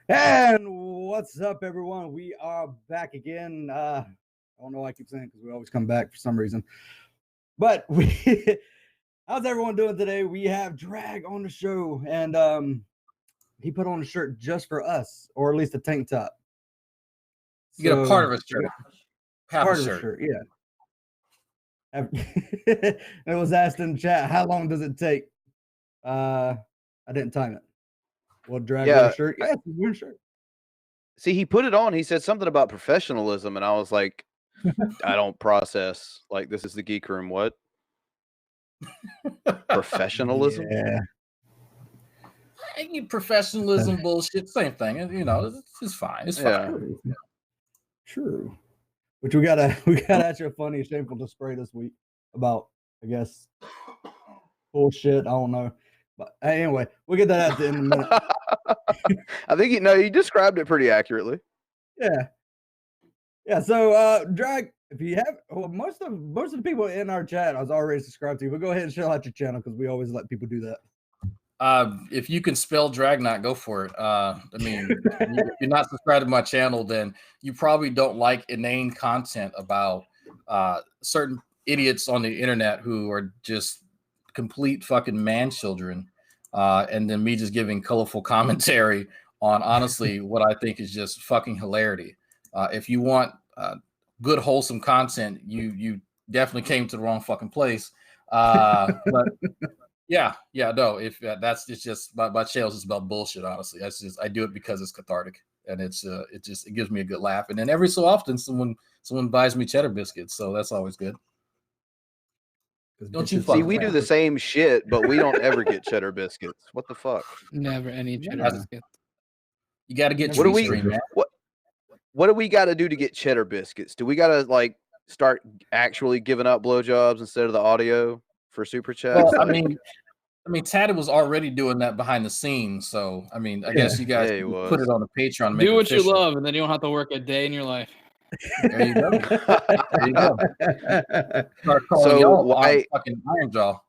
And what's up, everyone? We are back again. I don't know why I keep saying it because we always come back for some reason. But how's everyone doing today? We have Drag on the show, and he put on a shirt just for us, or at least a tank top. You get a part of a shirt. Part of a shirt, yeah. It was asked in the chat, how long does it take? I didn't time it. Well, Drag wear a shirt. Yeah, wear a shirt. See, he put it on. He said something about professionalism, and I was like, I don't process. Like, this is the Geek Room. What? Professionalism? Yeah. Professionalism, bullshit, same thing. You know, it's fine. It's fine. Yeah. True. Which we got actually a funny, shameful display this week about, I guess, bullshit. I don't know. But anyway, we'll get that at the end of a minute. I think you described it pretty accurately. Yeah. Yeah. So Drag, if you have most of the people in our chat I was already subscribed to, but go ahead and share out your channel because we always let people do that. If you can spell Dragnauct, go for it. I mean, if you're not subscribed to my channel, then you probably don't like inane content about certain idiots on the internet who are just complete fucking man children, and then me just giving colorful commentary on honestly what I think is just fucking hilarity. If you want good wholesome content, you definitely came to the wrong fucking place. But no. If it's just my channel's just about bullshit. Honestly, I do it because it's cathartic and it gives me a good laugh. And then every so often, someone buys me cheddar biscuits, so that's always good. Don't you see? We do the same shit, but we don't ever get cheddar biscuits. What the fuck? Never any cheddar biscuits. You got to get. What do we got to do to get cheddar biscuits? Do we got to like start actually giving out blowjobs instead of the audio for super chat? Well, I mean, Tatted was already doing that behind the scenes, so I mean, I guess you guys put it on the Patreon. Do what you love, and then you don't have to work a day in your life. There you go. There you go. Start calling y'all fucking Iron Jaw.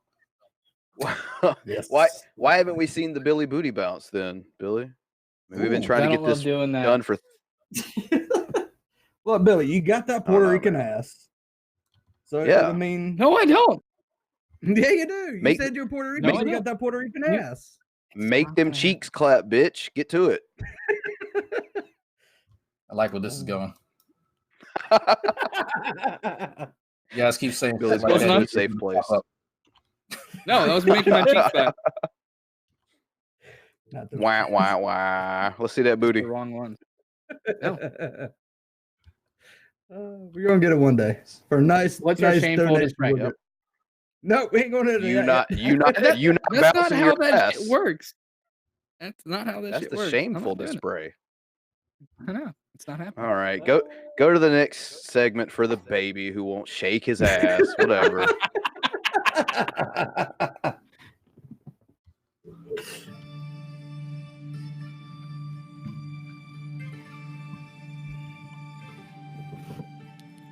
Yes. Why haven't we seen the Billy booty bounce then, Billy? I mean, we've been trying to get this done for. Well, Billy, you got that Puerto Rican ass. So yeah, I mean, no, I don't. Yeah, you do. You said you're Puerto Rican. No, you got that Puerto Rican ass. Make them cheeks clap, bitch. Get to it. I like where this is going. You guys keep saying Billy's like in a safe place. No, that was making my cheeks fat. Wah. Let's see that booty. The wrong one. No. We're gonna get it one day for a nice. What's your shameful display? Yep. No, we ain't gonna do that. That's not how that shit works. That's not how that shit works. That's the shameful display. I know. It's not happening. All right, go to the next segment for the baby who won't shake his ass. Whatever.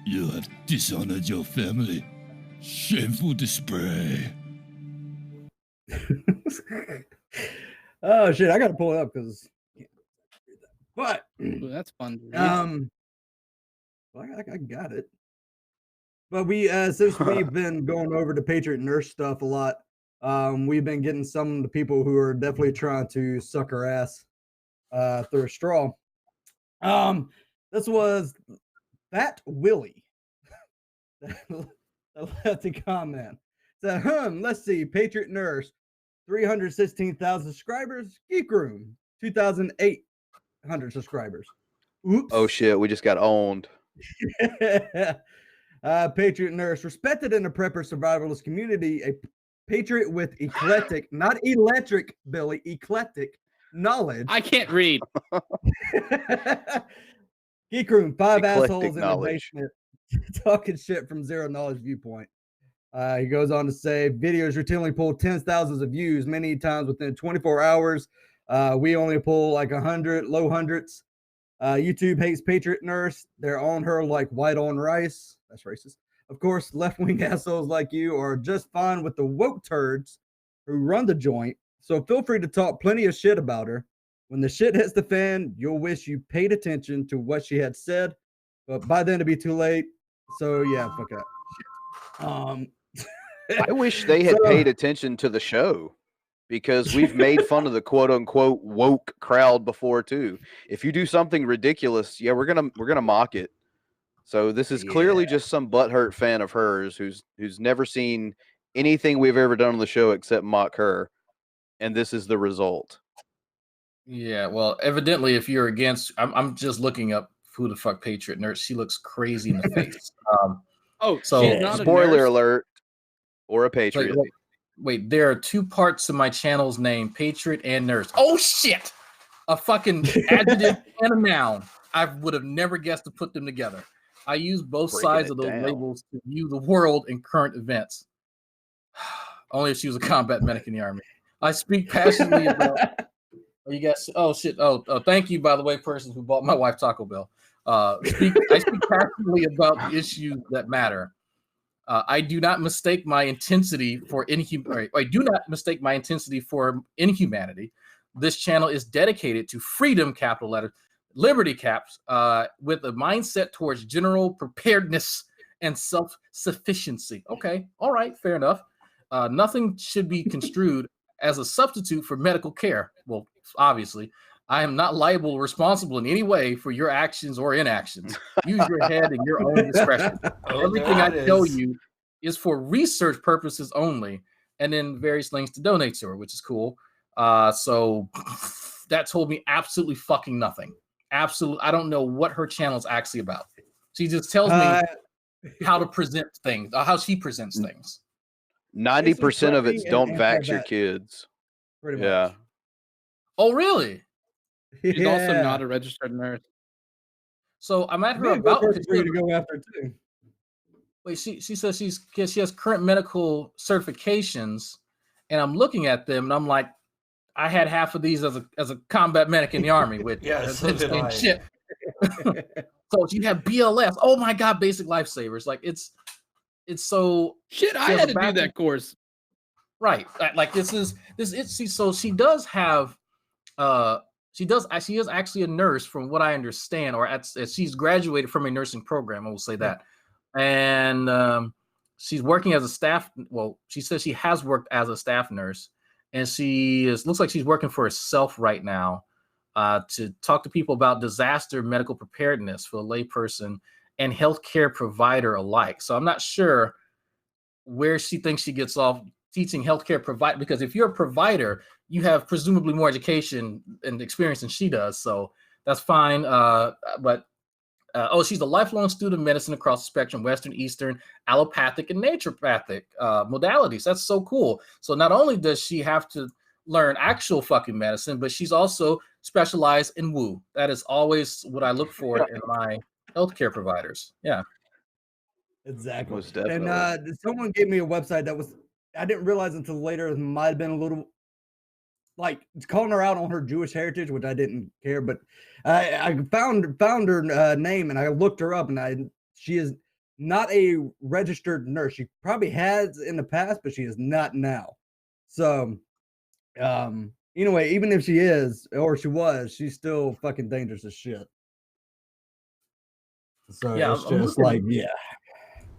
You have dishonored your family. Shameful display. Oh shit! I gotta pull it up because. But ooh, that's fun. Well, I got it. But we since we've been going over the Patriot Nurse stuff a lot, we've been getting some of the people who are definitely trying to suck our ass through a straw. This was Fat Willie that left a comment. Said, let's see, Patriot Nurse, 316,000 subscribers, Geek Room, 2,800 subscribers. Oops. Oh shit, we just got owned. Patriot Nurse, respected in the prepper survivalist community, a patriot with eclectic, not electric, Billy, eclectic knowledge. I can't read. Geek Room, 5 eclectic assholes knowledge. In the basement talking shit from zero knowledge viewpoint. He goes on to say, videos routinely pull tens of thousands of views many times within 24 hours. We only pull like 100, low hundreds. YouTube hates Patriot Nurse. They're on her like white on rice. That's racist. Of course, left-wing assholes like you are just fine with the woke turds who run the joint. So feel free to talk plenty of shit about her. When the shit hits the fan, you'll wish you paid attention to what she had said, but by then it'll be too late. So yeah, fuck that. I wish they had paid attention to the show, because we've made fun of the quote unquote woke crowd before too. If you do something ridiculous, yeah, we're gonna mock it. So this is clearly just some butthurt fan of hers who's never seen anything we've ever done on the show except mock her, and this is the result. Yeah, well, evidently, if you're against, I'm just looking up who the fuck Patriot Nurse. She looks crazy in the face. So she's not spoiler alert, or a patriot. Wait, there are two parts of my channel's name, Patriot and Nurse. Oh shit! A fucking adjective and a noun. I would have never guessed to put them together. I use both sides of those labels to view the world and current events. Only if she was a combat medic in the army. I speak passionately about. You guys, oh shit! Oh, thank you, by the way, person who bought my wife Taco Bell. I speak passionately about the issues that matter. I do not mistake my intensity for inhumanity. This channel is dedicated to freedom, capital letter, liberty caps, with a mindset towards general preparedness and self-sufficiency. Okay, all right, fair enough. Nothing should be construed as a substitute for medical care. Well, obviously, I am not liable or responsible in any way for your actions or inactions. Use your head and your own discretion. Everything I tell you is for research purposes only, and then various links to donate to her, which is cool. So that told me absolutely fucking nothing. Absolutely, I don't know what her channel is actually about. She just tells me how to present things, how she presents things. 90% of it's don't vax your kids. Pretty much. Oh, really? She's also not a registered nurse. So I'm at her about to go after too. Wait, she says she has current medical certifications, and I'm looking at them and I'm like, I had half of these as a combat medic in the army with shit. So you have BLS. Oh my god, basic lifesavers. Like it's so shit. I had to do that course. Right. Like so she does have she is actually a nurse from what I understand, or she's graduated from a nursing program, I will say that. And she's working as a staff. Well, she says she has worked as a staff nurse, and looks like she's working for herself right now to talk to people about disaster medical preparedness for a layperson and healthcare provider alike. So I'm not sure where she thinks she gets off teaching healthcare provider, because if you're a provider, you have presumably more education and experience than she does. So that's fine. But she's a lifelong student of medicine across the spectrum, Western, Eastern, allopathic, and naturopathic modalities. That's so cool. So not only does she have to learn actual fucking medicine, but she's also specialized in woo. That is always what I look for in my healthcare providers. Yeah. Exactly. And someone gave me a website that I didn't realize until later, it might have been a little like calling her out on her Jewish heritage, which I didn't care, but I found her name and I looked her up, and she is not a registered nurse. She probably has in the past, but she is not now. So anyway, even if she is or she was, she's still fucking dangerous as shit. So yeah, it's just like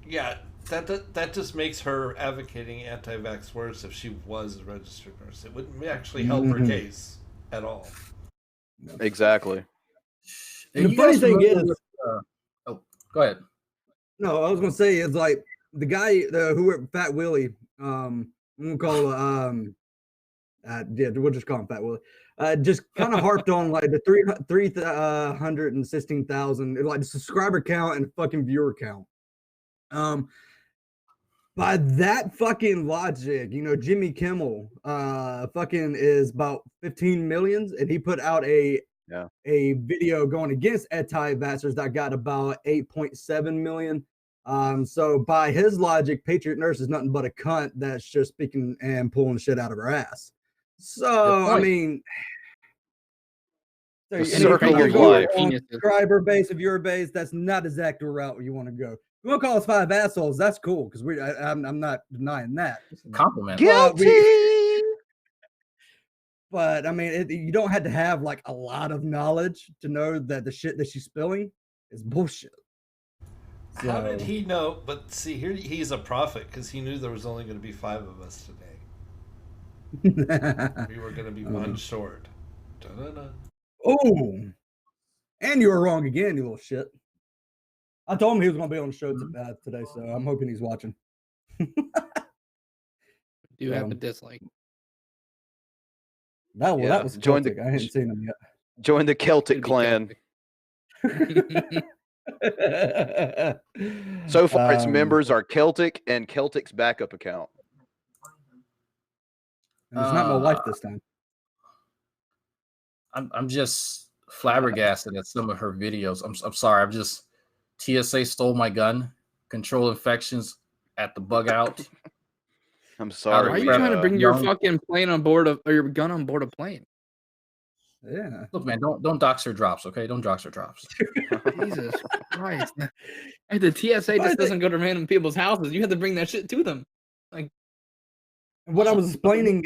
yeah, that just makes her advocating anti-vax worse if she was a registered nurse. It wouldn't actually help her case at all. Exactly. And the funny thing is, go ahead. No, I was gonna say it's like the guy who Fat Willie. I'm gonna call we'll just call him Fat Willie. Just kind of harped on like the 316,000 like the subscriber count and fucking viewer count. By that fucking logic, Jimmy Kimmel fucking is about 15 million, and he put out a video going against anti-vaxxers that got about 8.7 million. So by his logic, Patriot Nurse is nothing but a cunt that's just speaking and pulling shit out of her ass. So I mean, subscriber base of your base, that's not exactly the route you want to go. You want to call us 5 assholes? That's cool, because I'm not denying that. Compliment. Guilty. But I mean, you don't have to have like a lot of knowledge to know that the shit that she's spilling is bullshit. How did he know? But see, here he's a prophet because he knew there was only going to be 5 of us today. We were going to be one short. Da-da-da. Oh, and you were wrong again, you little shit. I told him he was going to be on the show today, so I'm hoping he's watching. Do you have a dislike? That was Celtic. I hadn't seen him yet. Join the Celtic clan. So far, its members are Celtic and Celtic's backup account. And it's not my wife this time. I'm just flabbergasted at some of her videos. I'm sorry. I'm just TSA stole my gun. Control infections at the bug out. I'm sorry. Why are you trying to bring your fucking plane on board or your gun on board a plane? Yeah. Look, man, don't dox her drops, okay? Don't dox her drops. Jesus Christ. And the TSA just doesn't go to random people's houses. You have to bring that shit to them. Like what I was explaining,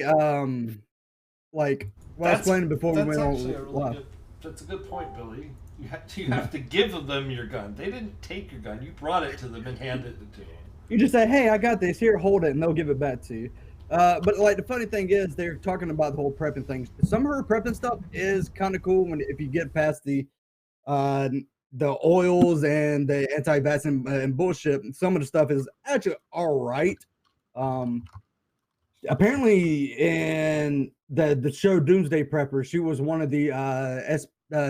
like what I was explaining before we went on. That's a good point, Billy. You have to give them your gun. They didn't take your gun. You brought it to them and handed it to them. You just say, "Hey, I got this. Here, hold it," and they'll give it back to you. But like the funny thing is, they're talking about the whole prepping thing. Some of her prepping stuff is kind of cool if you get past the oils and the anti-vaccine and bullshit. Some of the stuff is actually all right. Apparently, in the show Doomsday Prepper, she was one of the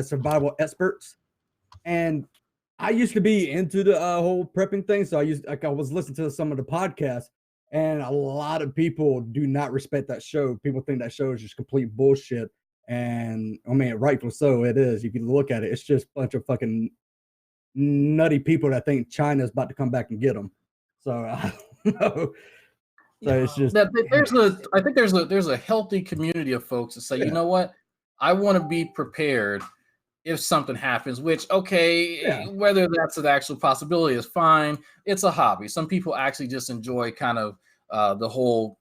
survival experts, and I used to be into the whole prepping thing. So I was listening to some of the podcasts. And a lot of people do not respect that show. People think that show is just complete bullshit. And I mean, rightfully so, it is. You can look at it. It's just a bunch of fucking nutty people that think China's about to come back and get them. So I don't know. So it's just I think there's a healthy community of folks that say, you know what, I want to be prepared if something happens, which, whether that's an actual possibility is fine. It's a hobby. Some people actually just enjoy kind of the whole,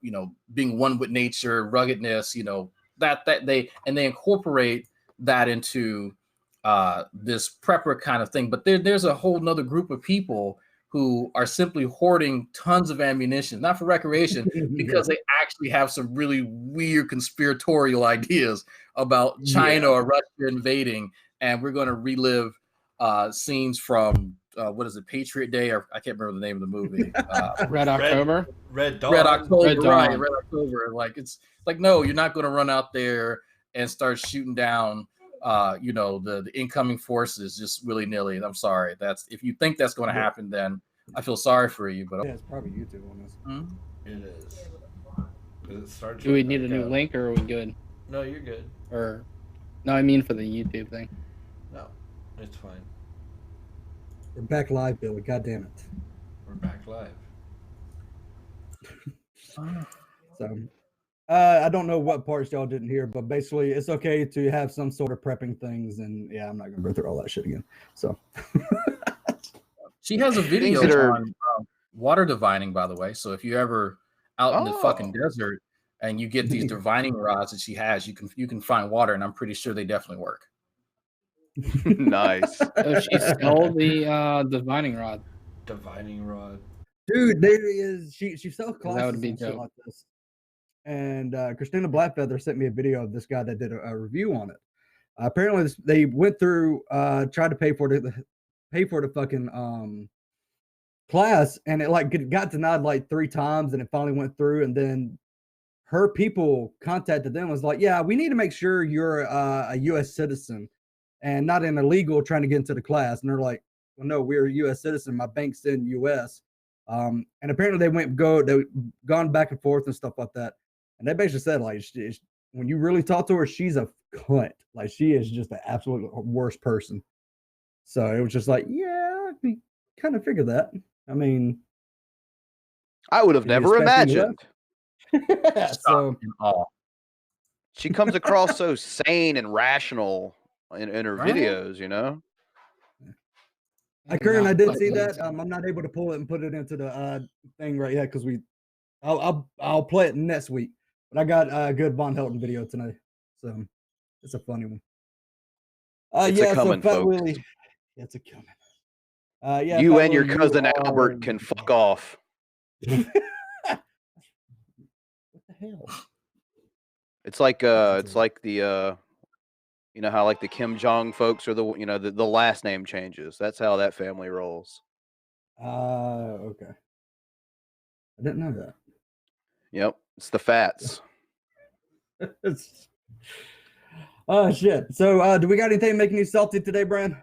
being one with nature, ruggedness, that they incorporate that into this prepper kind of thing. But there's a whole nother group of people who are simply hoarding tons of ammunition, not for recreation, because they actually have some really weird conspiratorial ideas about China or Russia invading. And we're going to relive scenes from what is it, Patriot Day, or I can't remember the name of the movie. Red October. Red Dawn. Red October. Red Dawn. Right? Red October. Like it's like no, you're not going to run out there and start shooting down, the incoming forces just willy nilly. I'm sorry. If you think that's going to happen, then I feel sorry for you. But it's probably YouTube on this. It is. It starts. Do we need a new link, or are we good? No, you're good. Or no, I mean for the YouTube thing. No, it's fine. We're back live, Billy. God damn it. We're back live. So, I don't know what parts y'all didn't hear, but basically, it's okay to have some sort of prepping things, and I'm not gonna go through all that shit again. So, she has a video on water divining, by the way. So if you're ever out in the fucking desert and you get these divining rods that she has, you can find water, and I'm pretty sure they definitely work. Nice. So she stole the divining rod. Divining rod. Dude, there is she sells classes That would be and shit dope. like this. And Christina Blackfeather sent me a video of this guy that did a review on it. Apparently, they went through, tried to pay for the fucking class, and it got denied like 3 times, and it finally went through. And then her people contacted them, was like, "Yeah, we need to make sure you're a U.S. citizen and not an illegal trying to get into the class." And they're like, "Well, no, we're a U.S. citizen. My bank's in U.S." And apparently they've gone back and forth and stuff like that. And they basically said, like, when you really talk to her, she's a cunt. Like, she is just the absolute worst person. So it was just like, yeah, I kind of figured that. I mean, I would have never imagined. So she comes across so sane and rational in her videos, I did see that. I'm not able to pull it and put it into the thing right yet because I'll play it next week. But I got a good Von Helton video tonight. So it's a funny one. It's a coming, Fat folks. Willie. Yeah, it's a coming. Yeah, You Fat and your Willie, cousin are- Albert can fuck off. What the hell? It's like the you know how like the Kim Jong folks are the the last name changes. That's how that family rolls. Okay. I didn't know that. Yep, it's the Fats. Oh shit. So do we got anything making you salty today, Bran?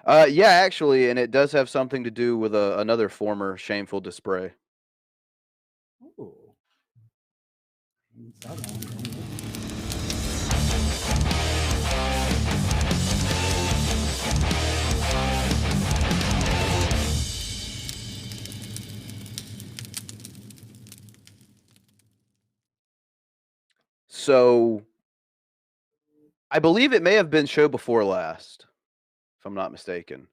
Yeah, actually, and it does have something to do with another former shameful display. Oh. So I believe it may have been show before last, if I'm not mistaken.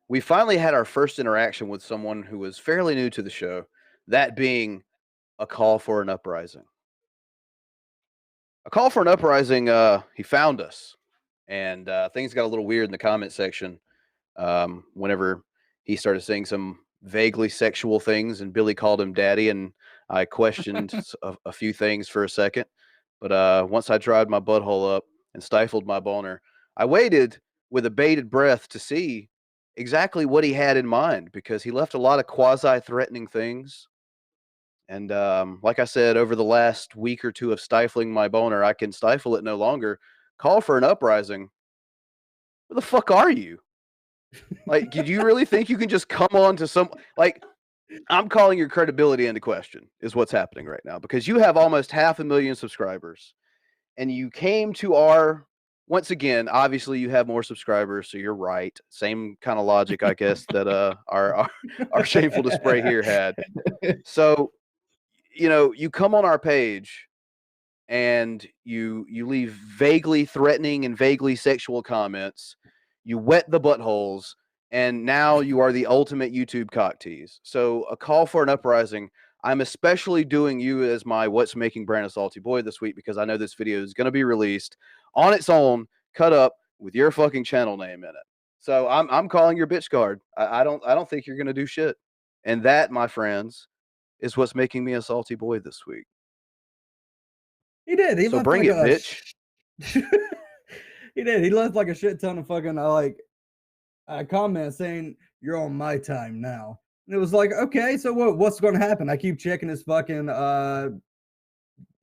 We finally had our first interaction with someone who was fairly new to the show, that being a Call for an Uprising. A Call for an Uprising, he found us, and things got a little weird in the comment section whenever he started saying some vaguely sexual things, and Billy called him daddy, and I questioned a few things for a second. But once I dried my butthole up and stifled my boner, I waited with a bated breath to see exactly what he had in mind, because he left a lot of quasi-threatening things. And like I said, over the last week or two of stifling my boner, I can stifle it no longer. Call for an uprising. Where the fuck are you? Like, did you really think you can just come on to some, like, I'm calling your credibility into question is what's happening right now, because you have almost 500,000 subscribers, and you came to our, once again, obviously you have more subscribers, so you're right. Same kind of logic, I guess, that our shameful display here had. So, you come on our page and you leave vaguely threatening and vaguely sexual comments. You wet the buttholes, and now you are the ultimate YouTube cock tease. So a Call for an Uprising. I'm especially doing you as my What's Making Bran a Salty Boy this week, because I know this video is going to be released on its own, cut up with your fucking channel name in it. So I'm calling your bitch card. I don't think you're going to do shit. And that, my friends, is what's making me a salty boy this week. He did. He So left bring like it, bitch. He did. He left like a shit ton of fucking comments saying you're on my time now. And it was like, okay, so what's going to happen? I keep checking his fucking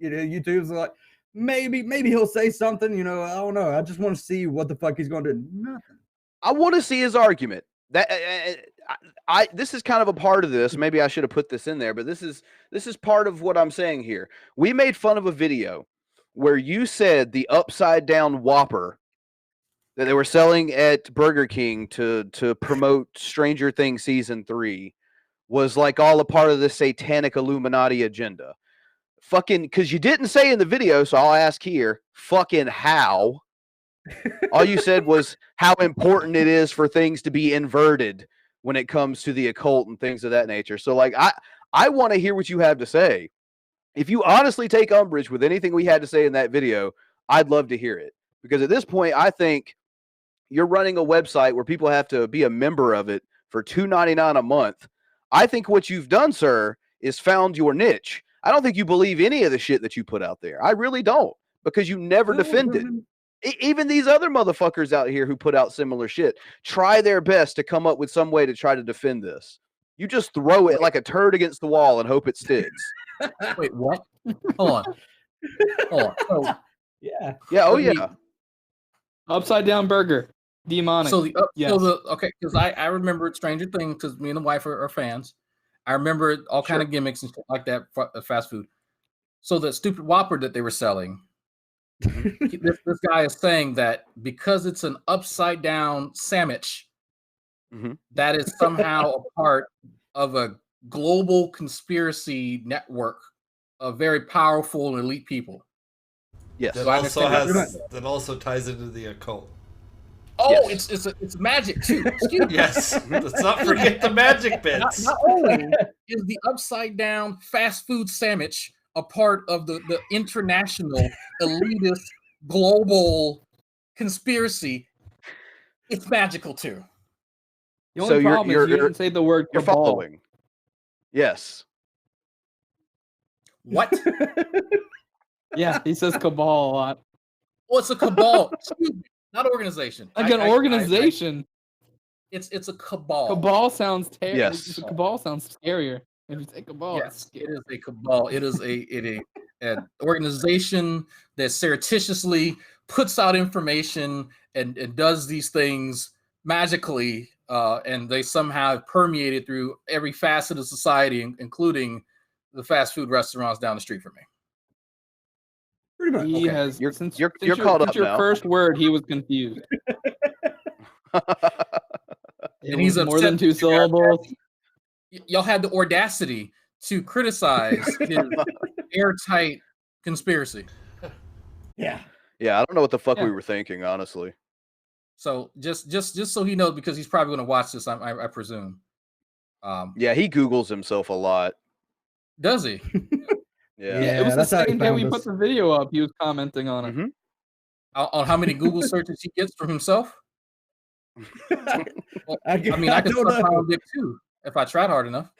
YouTube's like, maybe he'll say something. I don't know. I just want to see what the fuck he's going to do. Nothing. I want to see his argument. That this is kind of a part of this. Maybe I should have put this in there, but this is part of what I'm saying here. We made fun of a video where you said the upside down Whopper that they were selling at Burger King to promote Stranger Things season 3 was like all a part of the satanic Illuminati agenda. Fucking, because you didn't say in the video, so I'll ask here, fucking how? All you said was how important it is for things to be inverted when it comes to the occult and things of that nature. So, like, I want to hear what you have to say. If you honestly take umbrage with anything we had to say in that video, I'd love to hear it. Because at this point, I think you're running a website where people have to be a member of it for $2.99 a month. I think what you've done, sir, is found your niche. I don't think you believe any of the shit that you put out there. I really don't, because you never defended. Even these other motherfuckers out here who put out similar shit try their best to come up with some way to try to defend this. You just throw it like a turd against the wall and hope it sticks. Wait, what? Hold on. So, Yeah. Yeah. Oh, yeah. Upside down burger. Demonic. So yes. Okay, because I remember Stranger Things, because me and the wife are fans. I remember all kind of gimmicks and stuff like that, fast food. So the stupid Whopper that they were selling, this guy is saying that because it's an upside down sandwich, that is somehow a part of a global conspiracy network of very powerful and elite people. Yes. That also ties into the occult. Oh, yes. it's magic too. Excuse me. Yes. Let's not forget the magic bits. Not only is the upside down fast food sandwich a part of the international elitist global conspiracy, it's magical too. The only problem is you didn't say the word you're cabal. following. Yes. What? Yeah, he says cabal a lot. Well, it's a cabal, excuse me, not organization. Like an organization. It's a cabal. Cabal sounds terrible. Yes. Cabal sounds scarier. If you say cabal, Yes, it is a cabal. It is an organization that surreptitiously puts out information and does these things magically, and they somehow have permeated through every facet of society, including the fast food restaurants down the street from me. Pretty much. he has. You're Since caught up your now. first word, he was confused. And he's more than upset 2 syllables. Y'all had the audacity to criticize his airtight conspiracy. Yeah. Yeah, I don't know what the fuck Yeah. we were thinking, honestly. So just so he knows, because he's probably going to watch this, I presume. Yeah, he Googles himself a lot. Does he? Yeah. Yeah, it was the that's how he same day found we us. put the video up. He was commenting on it. Mhm. On how many Google searches he gets for himself? Well, I could don't start know. finding it too if I tried hard enough.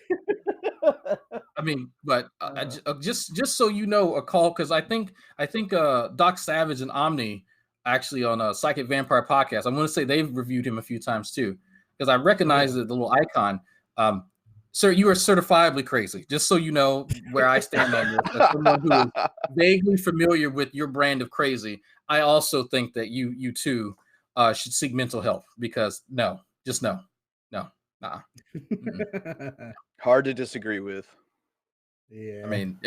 I mean, but just so you know, a call, because I think Doc Savage and Omni actually on a Psychic Vampire podcast, I'm going to say they've reviewed him a few times too, because I recognize the little icon. Sir, you are certifiably crazy. Just so you know where I stand on this. As someone who is vaguely familiar with your brand of crazy, I also think that you too should seek mental help, because no. Nah. Hard to disagree with. Yeah. I mean,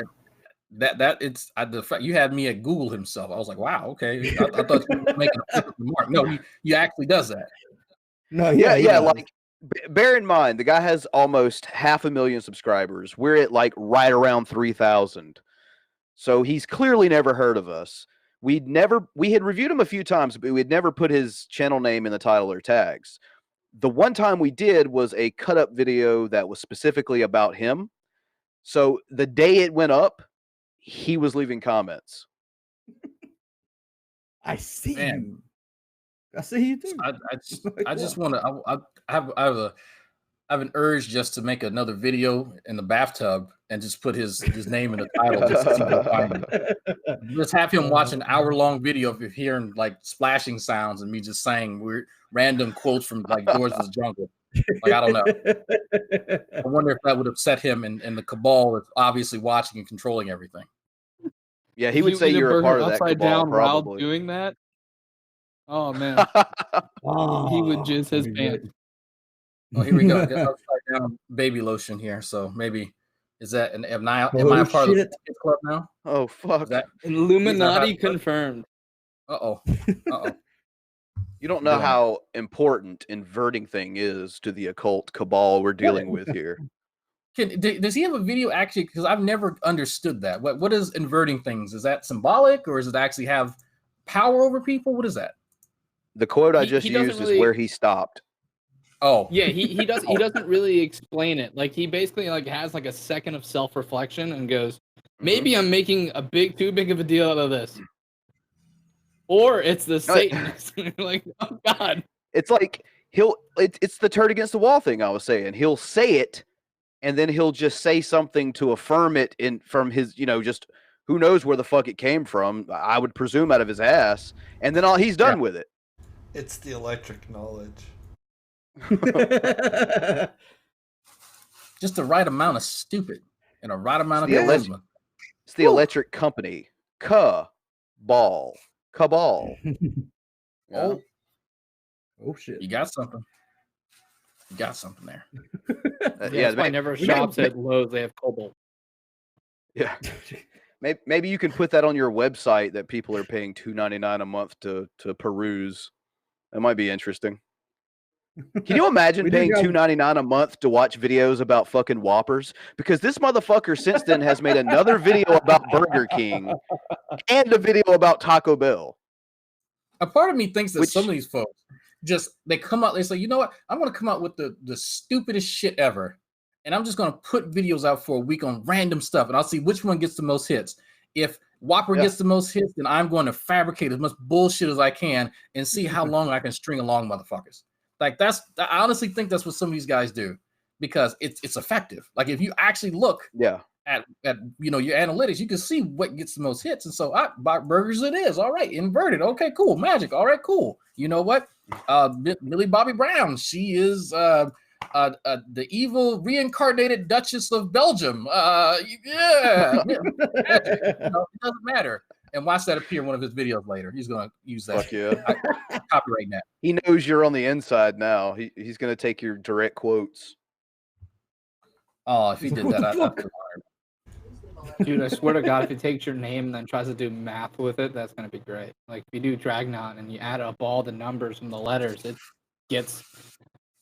it's the fact you had me at Google himself. I was like, wow, okay. I thought you were making a flippant remark. No, he actually does that. No, Yeah, he yeah. does. Like, bear in mind, the guy has almost 500,000 subscribers. We're at like right around 3,000. So he's clearly never heard of us. We had reviewed him a few times, but we'd never put his channel name in the title or tags. The one time we did was a cut up video that was specifically about him. So the day it went up, he was leaving comments. I see Man. you. I see you too. I just want to. I have an urge just to make another video in the bathtub and just put his name in the title. Just to see what I find him. Just have him watch an hour-long video of hearing like splashing sounds and me just saying weird random quotes from like George of the Jungle. Like, I don't know. I wonder if that would upset him, and the cabal is obviously watching and controlling everything. Yeah, he would say you're a part of that upside cabal, down while probably. doing that. Oh man, he would jizz his pants. Oh, here we go. Got upside down baby lotion here. So maybe am I a part of the club now? Oh fuck! Illuminati confirmed. Uh-oh. You don't know how important inverting thing is to the occult cabal we're dealing with here. Does he have a video actually? Because I've never understood that. What is inverting things? Is that symbolic, or does it actually have power over people? What is that? The quote I just he doesn't used really- is where he stopped. Oh, Yeah, he doesn't really explain it. Like he basically like has like a second of self-reflection and goes, maybe I'm making too big of a deal out of this. Or it's the Satanists. Like, oh God. It's like it's the turd against the wall thing I was saying. He'll say it, and then he'll just say something to affirm it from his, just who knows where the fuck it came from. I would presume out of his ass, and then he's done with it. It's the electric knowledge. just the right amount of stupid and a right amount of Yeah. charisma. It's the electric company. Cabal. Yeah. Oh shit. You got something. You got something there. That's why never shops at Lowe's. They have Cobalt. Yeah. Maybe you can put that on your website that people are paying $2.99 a month to peruse. That might be interesting. Can you imagine paying $2.99 a month to watch videos about fucking Whoppers? Because this motherfucker since then has made another video about Burger King and a video about Taco Bell. A part of me thinks that some of these folks they come out, they say, you know what? I'm going to come out with the stupidest shit ever. and I'm just gonna put videos out for a week on random stuff, and I'll see which one gets the most hits. If Whopper gets the most hits, then I'm going to fabricate as much bullshit as I can and see how long I can string along motherfuckers. Like I honestly think that's what some of these guys do because it's effective. Like if you actually look at your analytics, you can see what gets the most hits. And so burgers it is. All right, inverted. Okay, cool. Magic. All right, cool. You know what? Millie Bobby Brown. She is the evil reincarnated Duchess of Belgium. Magic. It doesn't matter. And watch that appear in one of his videos later. He's gonna use that. Fuck yeah. Copyright that. He knows you're on the inside now. He's gonna take your direct quotes. Oh, if he did that, I'd be Dude, I swear to God, if he takes your name and then tries to do math with it, that's gonna be great. Like if you do Dragnauct and you add up all the numbers from the letters, it gets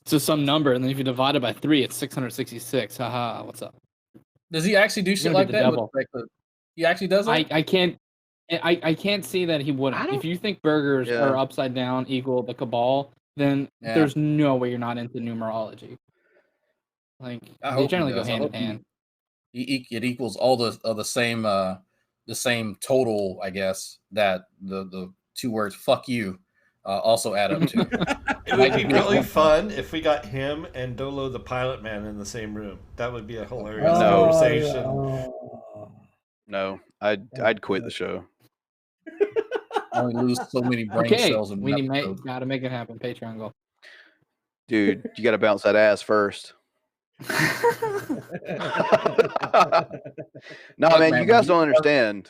to some number, and then if you divide it by 3, it's 666. Haha, what's up? Does he actually do shit like that? He actually does it? I can't see that he wouldn't. If you think burgers are upside down equal the cabal, then there's no way you're not into numerology. Like they generally go hand in hand. It equals all the same total, I guess, that the two words "fuck you" also add up to. It would be really fun if we got him and Dolo the Pilot Man in the same room. That would be a hilarious conversation. No, I'd quit the show. I only lose so many brain cells. We gotta make it happen. Patreon goal. Dude, you gotta bounce that ass first. No, man, you guys don't understand.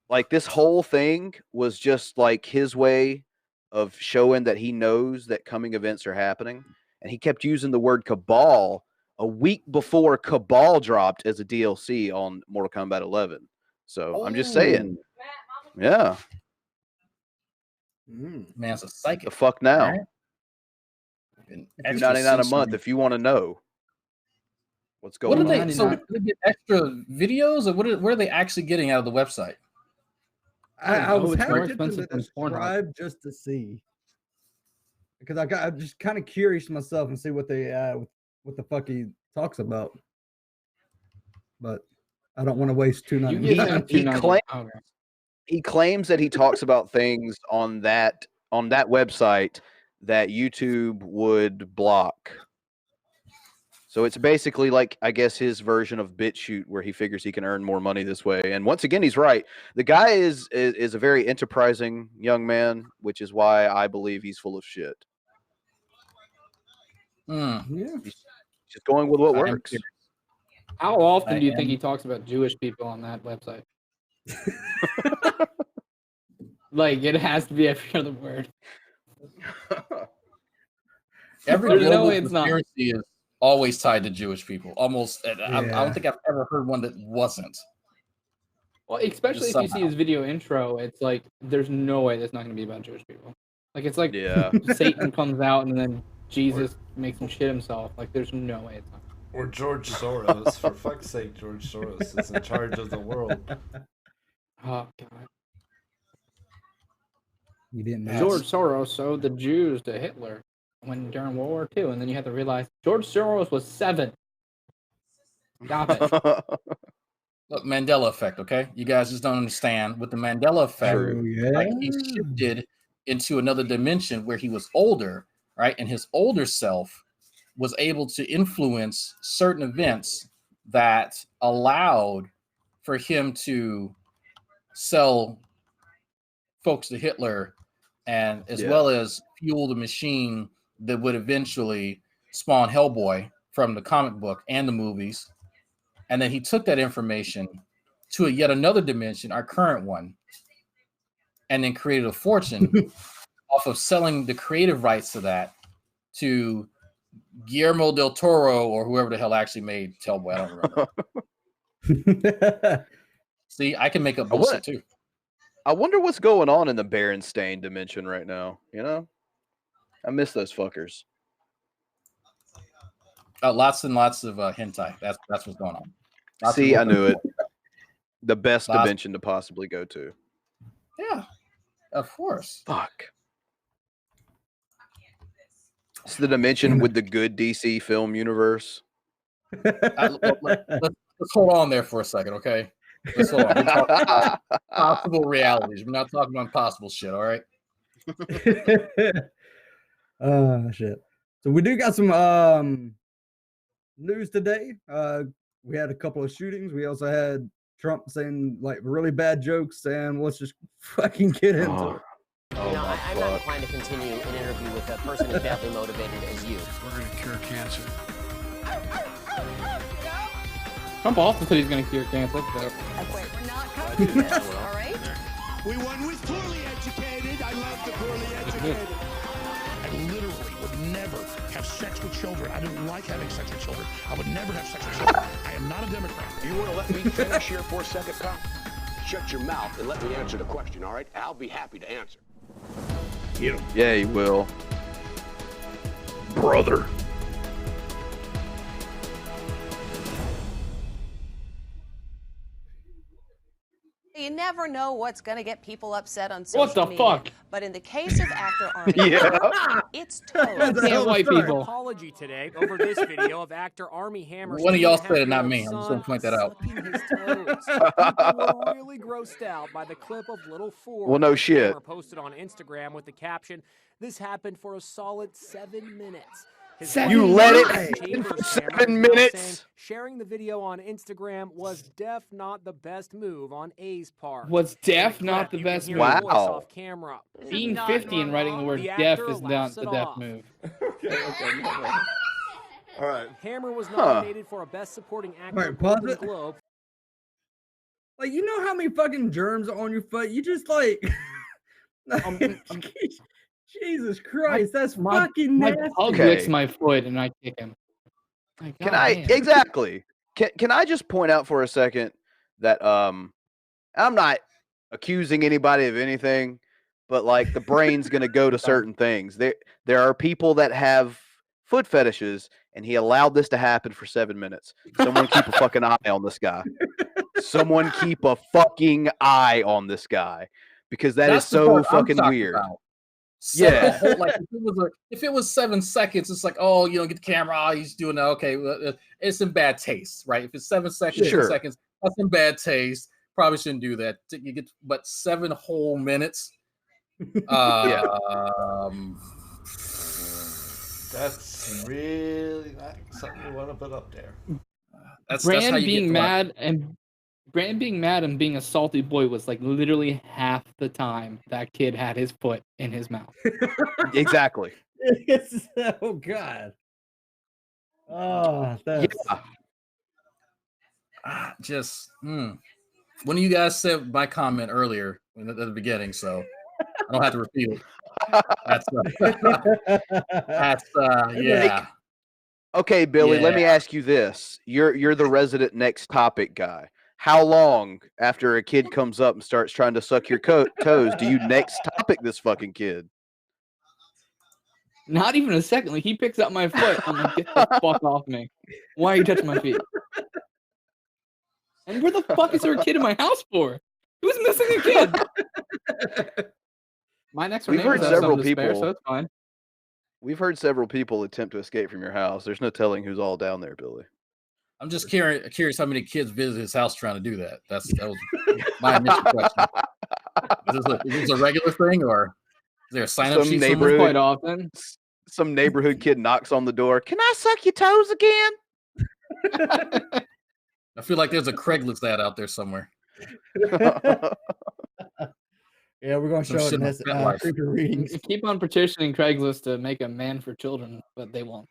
Like this whole thing was just like his way of showing that he knows that coming events are happening, and he kept using the word cabal a week before Cabal dropped as a DLC on Mortal Kombat 11. So I'm just saying, yeah, man's a psychic. The fuck now? Right? $2.99 a month if you want to know what's going on. So do they get extra videos, or what are they actually getting out of the website? I was hesitant to subscribe just to see, because I'm just kind of curious myself and see what the fuck he talks about, but I don't want to waste $2.99. He claims that he talks about things on that website that YouTube would block. So it's basically like, I guess, his version of BitChute, where he figures he can earn more money this way. And once again, he's right. The guy is a very enterprising young man, which is why I believe he's full of shit. Yeah. He's just going with what works. How often do you think he talks about Jewish people on that website? Like, it has to be every other word. Every global conspiracy is always tied to Jewish people. Almost, I don't think I've ever heard one that wasn't. Well, especially if you see his video intro, it's like there's no way that's not going to be about Jewish people. Like it's like Satan comes out and then Jesus makes him shit himself. Like there's no way it's not. Or George Soros. For fuck's sake, George Soros is in charge of the world. Oh God. You didn't know. George Soros sold the Jews to Hitler during World War II, and then you have to realize George Soros was 7. Stop it. Look, Mandela effect, okay? You guys just don't understand. With the Mandela effect, like he shifted into another dimension where he was older, right? And his older self was able to influence certain events that allowed for him to sell folks to Hitler, and as well as fuel the machine that would eventually spawn Hellboy from the comic book and the movies. And then he took that information to yet another dimension, our current one, and then created a fortune off of selling the creative rights to that to Guillermo del Toro or whoever the hell actually made Hellboy. I don't remember. See, I can make up bullshit too. I wonder what's going on in the Berenstain dimension right now. You know, I miss those fuckers. Lots and lots of hentai. That's what's going on. See, I knew it. The best dimension to possibly go to. Yeah, of course. Fuck. It's the dimension with the good DC film universe. Let's hold on there for a second, okay? Let's hold on. We're talking about possible realities. We're not talking about impossible shit, all right? Shit. So we do got some news today. We had a couple of shootings. We also had Trump saying like really bad jokes, and let's just fucking get into it. Oh, I'm not inclined to continue an interview with a person as badly motivated as you. We're going to cure cancer. Trump also said he's going to cure cancer. So. Wait, we're not covering this, all right? We won with poorly educated. I love the poorly educated. I literally would never have sex with children. I don't like having sex with children. I would never have sex with children. I am not a Democrat. You want to let me finish here for a second, pal? Shut your mouth and let me answer the question, all right? I'll be happy to answer. Yeah, he will. Brother. You never know what's going to get people upset on social media. What the fuck? But in the case of actor Army, it's Can't total. white people. Apology today over this video of actor Army Hammer. One of y'all said it, not me. I'm just gonna point that out. People were really grossed out by the clip of little Ford. Well, no shit. Hammer posted on Instagram with the caption, "This happened for a solid 7 minutes." You let it for 7 minutes? Sharing the video on Instagram was not the best move on A's part. Was deaf not the best move? Wow. Off camera. Being 50 and writing the word deaf is not the deaf move. Okay, all right. Hammer was nominated for a Best Supporting Actor Alright, pause Golden it. Globe. Like, you know how many fucking germs are on your foot? You just like Jesus Christ, that's fucking My nasty. pug Okay. licks my foot and I kick him. Like, Can God I damn. exactly? Can I just point out for a second that I'm not accusing anybody of anything, but like the brain's gonna go to certain things. There are people that have foot fetishes, and he allowed this to happen for 7 minutes. Someone keep a fucking eye on this guy. Someone keep a fucking eye on this guy, because That's is the so part I'm fucking talking weird. about. Yeah. Like if it was 7 seconds, it's like, oh, get the camera. Oh, he's doing that. Okay, it's in bad taste, right? If it's 7 seconds, Sure. 6 seconds, that's in bad taste. Probably shouldn't do that. You get, but 7 whole minutes. That's really not something you want to put up there. That's Bran how you being get mad and being a salty boy was like literally half the time that kid had his foot in his mouth. Exactly. Oh God. Oh, that's One of you guys said my comment earlier at the beginning, so I don't have to repeat it. Yeah. Okay, Billy, let me Yeah. ask you this. You're the resident next topic guy. How long after a kid comes up and starts trying to suck your toes do you next topic this fucking kid? Not even a second. Like, he picks up my foot. I'm like, get the fuck off me. Why are you touching my feet? And where the fuck is there a kid in my house for? Who's missing a kid? My next door We've heard neighbors have several some to spare, people. so it's fine. We've heard several people attempt to escape from your house. There's no telling who's all down there, Billy. I'm just curious how many kids visit his house trying to do that. That was my initial question. Is this a regular thing, or is there a sign-up Some sheet neighborhood- somewhere? Quite often. Some neighborhood kid knocks on the door. Can I suck your toes again? I feel like there's a Craigslist ad out there somewhere. yeah, we're gonna Some show it shit in on this FetLife. creepy readings. You keep on petitioning Craigslist to make a man for children, but they won't.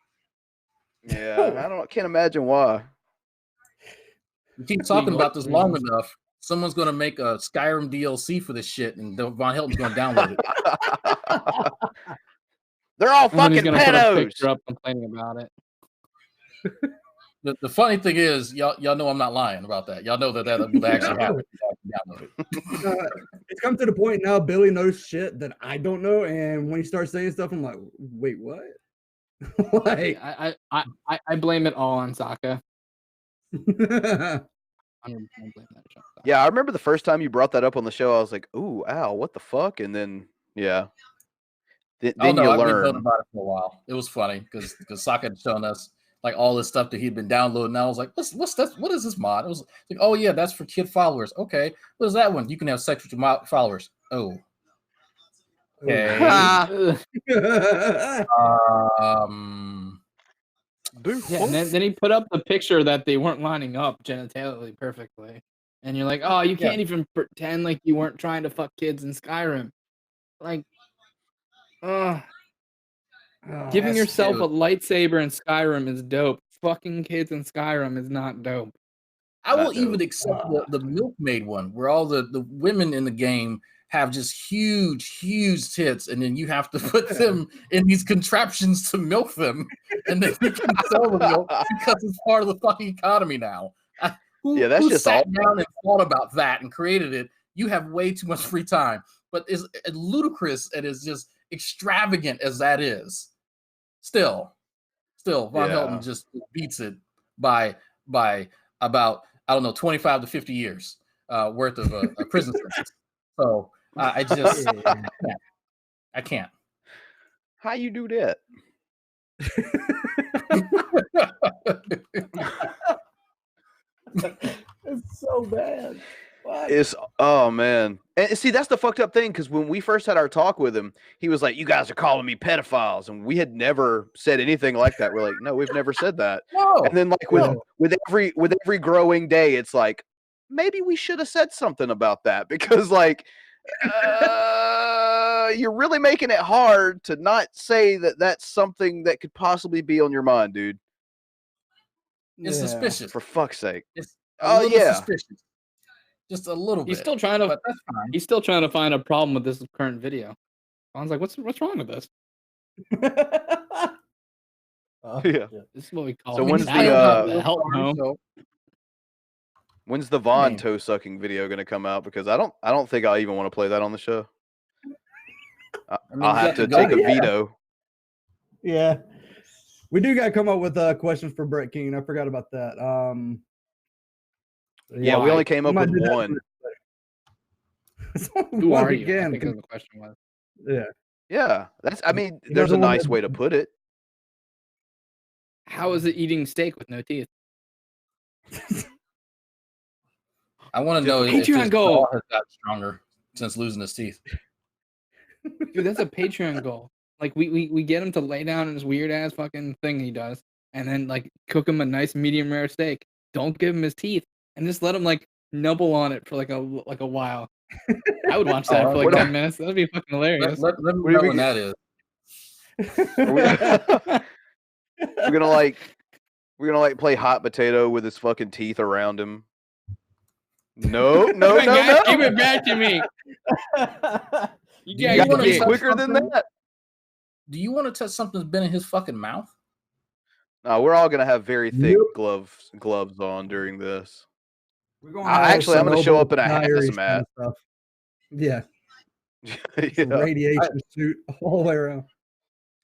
Yeah, can't imagine why. We keep talking about this long enough. Someone's going to make a Skyrim DLC for this shit, and Von Helton's going to download it. They're all And then he's fucking gonna put a pedos. picture up complaining about it. The funny thing is, y'all know I'm not lying about that. Y'all know that would actually happen. Download it. It's come to the point now. Billy knows shit that I don't know, and when he starts saying stuff, I'm like, wait, what? Like, I blame it all on Sokka. I'm gonna blame that shit on Sokka. Yeah, I remember the first time you brought that up on the show. I was like, "Ooh, ow, what the fuck?" And then, yeah, then Oh no, you I've been knowing learn. about it for a while. It was funny because Sokka had shown us like all this stuff that he'd been downloading. And I was like, what's that? What is this mod? It was like, oh yeah, that's for kid followers. Okay, what is that one? You can have sex with your followers. Oh, okay. Yeah, and then he put up the picture that they weren't lining up genitally perfectly, and you're like, oh, you can't even pretend like you weren't trying to fuck kids in Skyrim, like, giving yourself a lightsaber in Skyrim is dope. Fucking kids in Skyrim is not dope. I will even accept the milkmaid one, where all the women in the game have just huge tits, and then you have to put them in these contraptions to milk them, and then you can sell the milk because it's part of the fucking economy now. Who just sat down and thought about that and created it? You have way too much free time, but as ludicrous and as just extravagant as that is, still Von Helton just beats it by about, I don't know, 25 to 50 years worth of a prison sentence. So I just I can't. How you do that? It's so bad. What? Oh man. And see, that's the fucked up thing, because when we first had our talk with him, he was like, you guys are calling me pedophiles, and we had never said anything like that. We're like, no, we've never said that. No, and then like with every growing day, it's like, maybe we should have said something about that, because like you're really making it hard to not say that that's something that could possibly be on your mind, dude. It's suspicious. For fuck's sake. It's suspicious. Just a little bit. He's still trying to. But that's fine. He's still trying to find a problem with this current video. Bon's like, what's wrong with this? Yeah. This is what we call. So when's the the home? When's the Von toe sucking video going to come out? Because I don't think I even want to play that on the show. I'll have to take a veto. Yeah, we do got to come up with questions for Brett King. I forgot about that. Yeah, we only came up with one. Who are you? I think the question was. Yeah. That's. I mean, there's a nice way to put it. How is it eating steak with no teeth? I want to know if his jaw has got stronger since losing his teeth. Dude, that's a Patreon goal. Like we get him to lay down in this weird ass fucking thing he does, and then like cook him a nice medium rare steak. Don't give him his teeth, and just let him like nibble on it for like a while. I would watch that for like 10 minutes. That'd be fucking hilarious. Let me know when that is. We're gonna play hot potato with his fucking teeth around him. No. Give it back to me. You gotta be quicker than that. Do you want to touch something that's been in his fucking mouth? No, we're all gonna have very thick gloves on during this. We're going I'm gonna show up in a hazmat. Yeah. Radiation suit all the way around.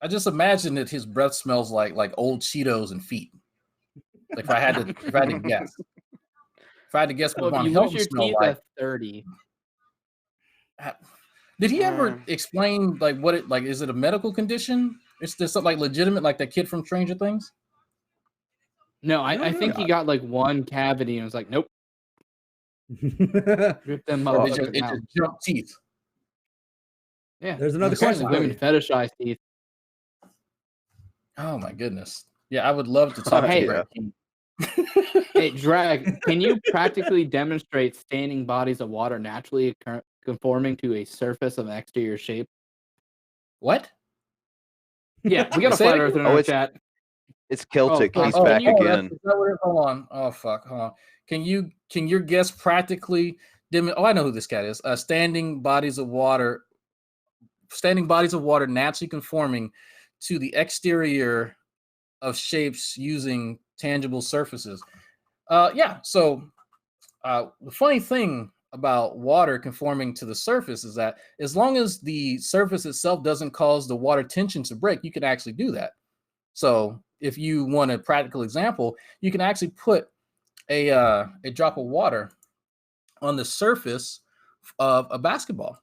I just imagine that his breath smells like old Cheetos and feet. Like if I had to guess. If I had to guess what Von Helton smelled like. 30. Did he ever explain like what it like? Is it a medical condition? Is there something like legitimate, like that kid from Stranger Things? No, I think he got like one cavity and was like, nope. Rip them up. It just jumped teeth. Yeah. There's another question. Women fetishize teeth. Oh my goodness. Yeah, I would love to talk to Brett King. Hey, Drag, can you practically demonstrate standing bodies of water naturally conforming to a surface of an exterior shape? What? Yeah, we got a flat earther in our chat. It's Celtic. He's back again. Hold on. Oh fuck. Hold on. Can your guess practically I know who this cat is. Standing bodies of water naturally conforming to the exterior of shapes using tangible surfaces. So the funny thing about water conforming to the surface is that as long as the surface itself doesn't cause the water tension to break, you can actually do that. So if you want a practical example, you can actually put a drop of water on the surface of a basketball,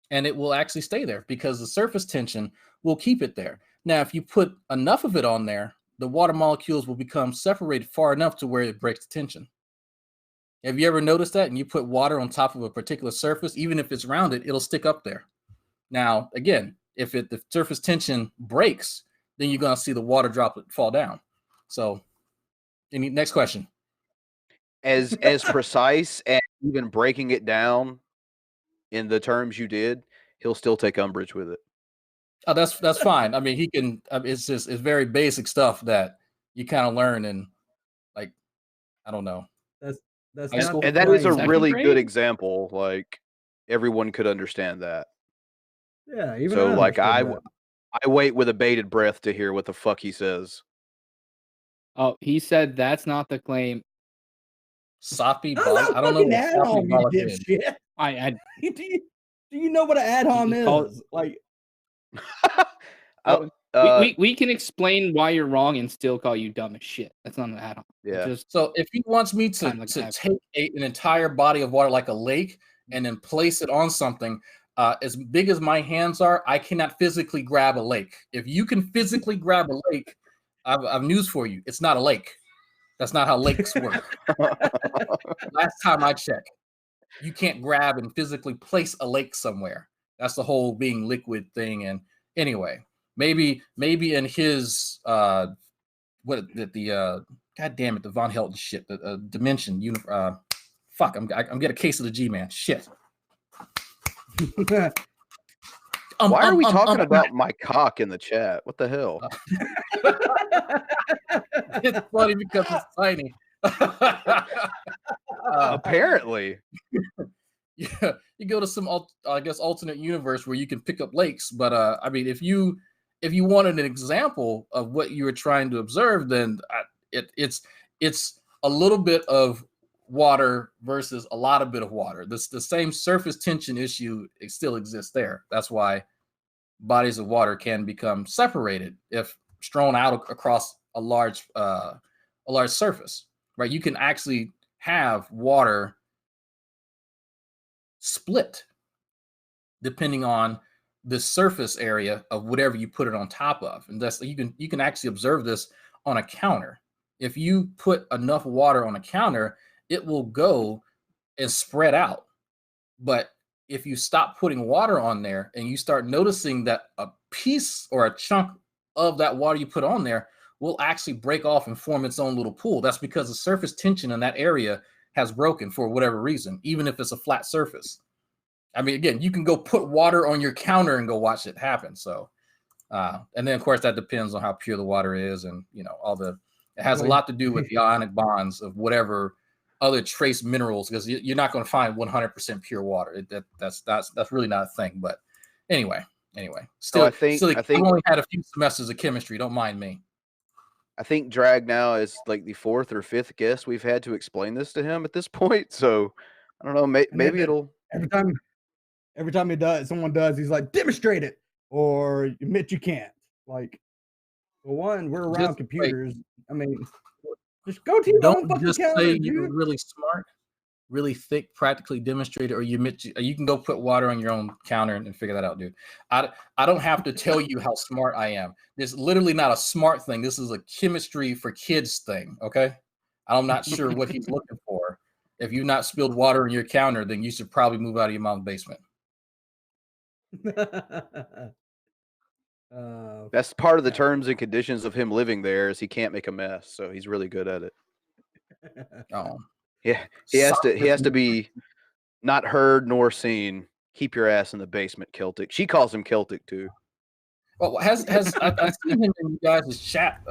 and it will actually stay there because the surface tension will keep it there. Now, if you put enough of it on there, the water molecules will become separated far enough to where it breaks the tension. Have you ever noticed that? And you put water on top of a particular surface, even if it's rounded, it'll stick up there. Now, again, if the surface tension breaks, then you're going to see the water droplet fall down. So, next question. As precise and even breaking it down in the terms you did, he'll still take umbrage with it. Oh, that's fine. I mean, he can. It's very basic stuff that you kind of learn in, like, I don't know. That's and that is a really good example. Like, everyone could understand that. Yeah, even so like I wait with a bated breath to hear what the fuck he says. Oh, he said that's not the claim. Soppy ball. I don't know what soppy ball is. Do you know what an ad hom is? Like, we can explain why you're wrong and still call you dumb as shit. That's not an ad hom. Yeah. So if he wants me to take an entire body of water like a lake and then place it on something as big as my hands are, I cannot physically grab a lake. If you can physically grab a lake, I've news for you. It's not a lake. That's not how lakes work. Last time I checked, you can't grab and physically place a lake somewhere. That's the whole being liquid thing. And anyway, maybe in his God damn it, the Von Helton shit, the dimension. Fuck, I'm getting a case of the G-man. Shit. Why are we talking about my cock in the chat? What the hell? It's funny because it's tiny. Apparently. Yeah, you go to some alternate universe where you can pick up lakes, but I mean, if you wanted an example of what you were trying to observe, then it's a little bit of water versus a lot of bit of water. The same surface tension issue still exists there. That's why bodies of water can become separated if strewn out across a large surface, right? You can actually have water split depending on the surface area of whatever you put it on top of, and that's you can actually observe this on a counter. If you put enough water on a counter, it will go and spread out. But if you stop putting water on there and you start noticing that a piece or a chunk of that water you put on there will actually break off and form its own little pool, that's because the surface tension in that area has broken for whatever reason, even if it's a flat surface. I mean, again, you can go put water on your counter and go watch it happen. So, and then of course that depends on how pure the water is, and it has a lot to do with the ionic bonds of whatever other trace minerals, because you're not going to find 100% pure water. That's really not a thing. But anyway, still, I think I've only had a few semesters of chemistry. Don't mind me. I think Dragnauct is like the 4th or 5th guest we've had to explain this to him at this point. So I don't know. Maybe it'll every time someone does, he's like, demonstrate it or admit you can't. Like, for one, we're around computers. I mean, just go to your own fucking just counter, say dude. you're really smart, really thick, practically demonstrate it, or you can go put water on your own counter and figure that out, dude. I don't have to tell you how smart I am. This is literally not a smart thing. This is a chemistry for kids thing, okay? I'm not sure what he's looking for. If you've not spilled water on your counter, then you should probably move out of your mom's basement. That's part of the terms and conditions of him living there, is he can't make a mess, so he's really good at it. Oh, yeah, he has to be not heard nor seen. Keep your ass in the basement, Celtic. She calls him Celtic too. Well, I've seen him in you guys' chat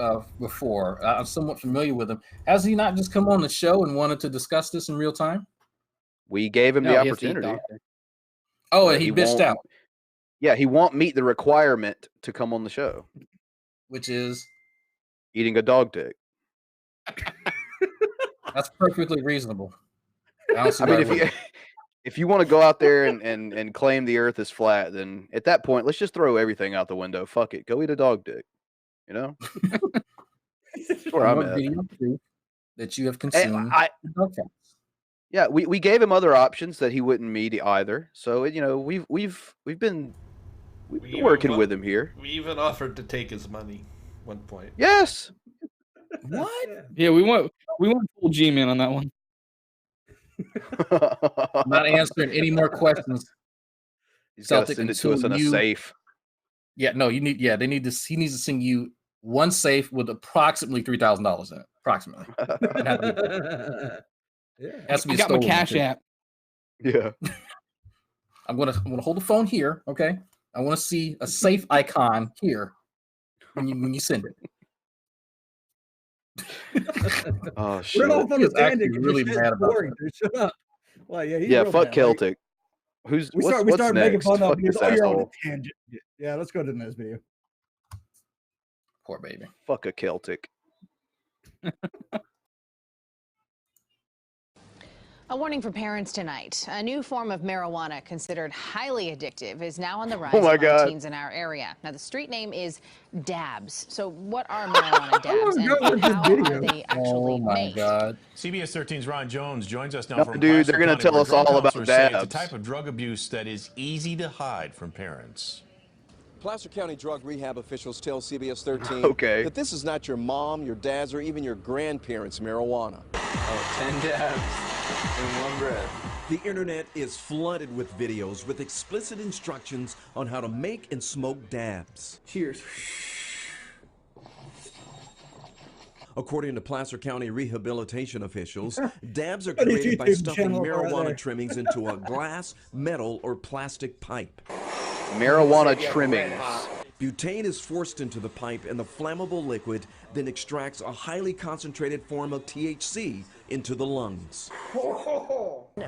before. I'm somewhat familiar with him. Has he not just come on the show and wanted to discuss this in real time? We gave him the opportunity. Oh, and he bitched out. Yeah, he won't meet the requirement to come on the show, which is eating a dog dick. That's perfectly reasonable. I mean, if you want to go out there and claim the Earth is flat, then at that point, let's just throw everything out the window. Fuck it, go eat a dog dick. You know, that's where I'm at. That you have consumed. Yeah, we gave him other options that he wouldn't meet either. So we've been working with him here. We even offered to take his money at one point. Yes, What? Yeah, we went full G-man on that one. I'm not answering any more questions. He's got to Celtic send it to us in a until safe. Yeah, no, you need. Yeah, they need to. He needs to send you one safe with approximately $3,000 in it. Approximately. It has to be I got my stolen, Cash too. App. Yeah. I'm gonna hold the phone here. Okay. I want to see a safe icon here when you send it. Oh We're shit. off on He a is actually tangent. really Really mad about boring, that. dude. Shut up. Well, yeah, he's Yeah, real fuck mad. Celtic. We What's started next? making fun of him. Fuck He goes, this oh, you're on a asshole. tangent. Yeah, let's go to the next video. Poor baby. Fuck a Celtic. A warning for parents tonight. A new form of marijuana considered highly addictive is now on the rise Oh my among God. teens in our area. Now, the street name is dabs. So what are marijuana dabs wanna go and with this how video. are they actually Oh my made? God. CBS 13's Ron Jones joins us now No, from dude, Placer they're gonna County, tell where us drug all about counselors say it's a dabs. type of drug abuse that is easy to hide from parents. Placer County drug rehab officials tell CBS 13 Okay. that this is not your mom, your dad's, or even your grandparents' marijuana. Oh, 10 dabs in one breath. The internet is flooded with videos with explicit instructions on how to make and smoke dabs. Cheers. According to Placer County rehabilitation officials, dabs are What is created by YouTube stuffing channel right marijuana there? trimmings into a glass, metal, or plastic pipe. Marijuana trimmings. Butane is forced into the pipe and the flammable liquid then extracts a highly concentrated form of THC into the lungs.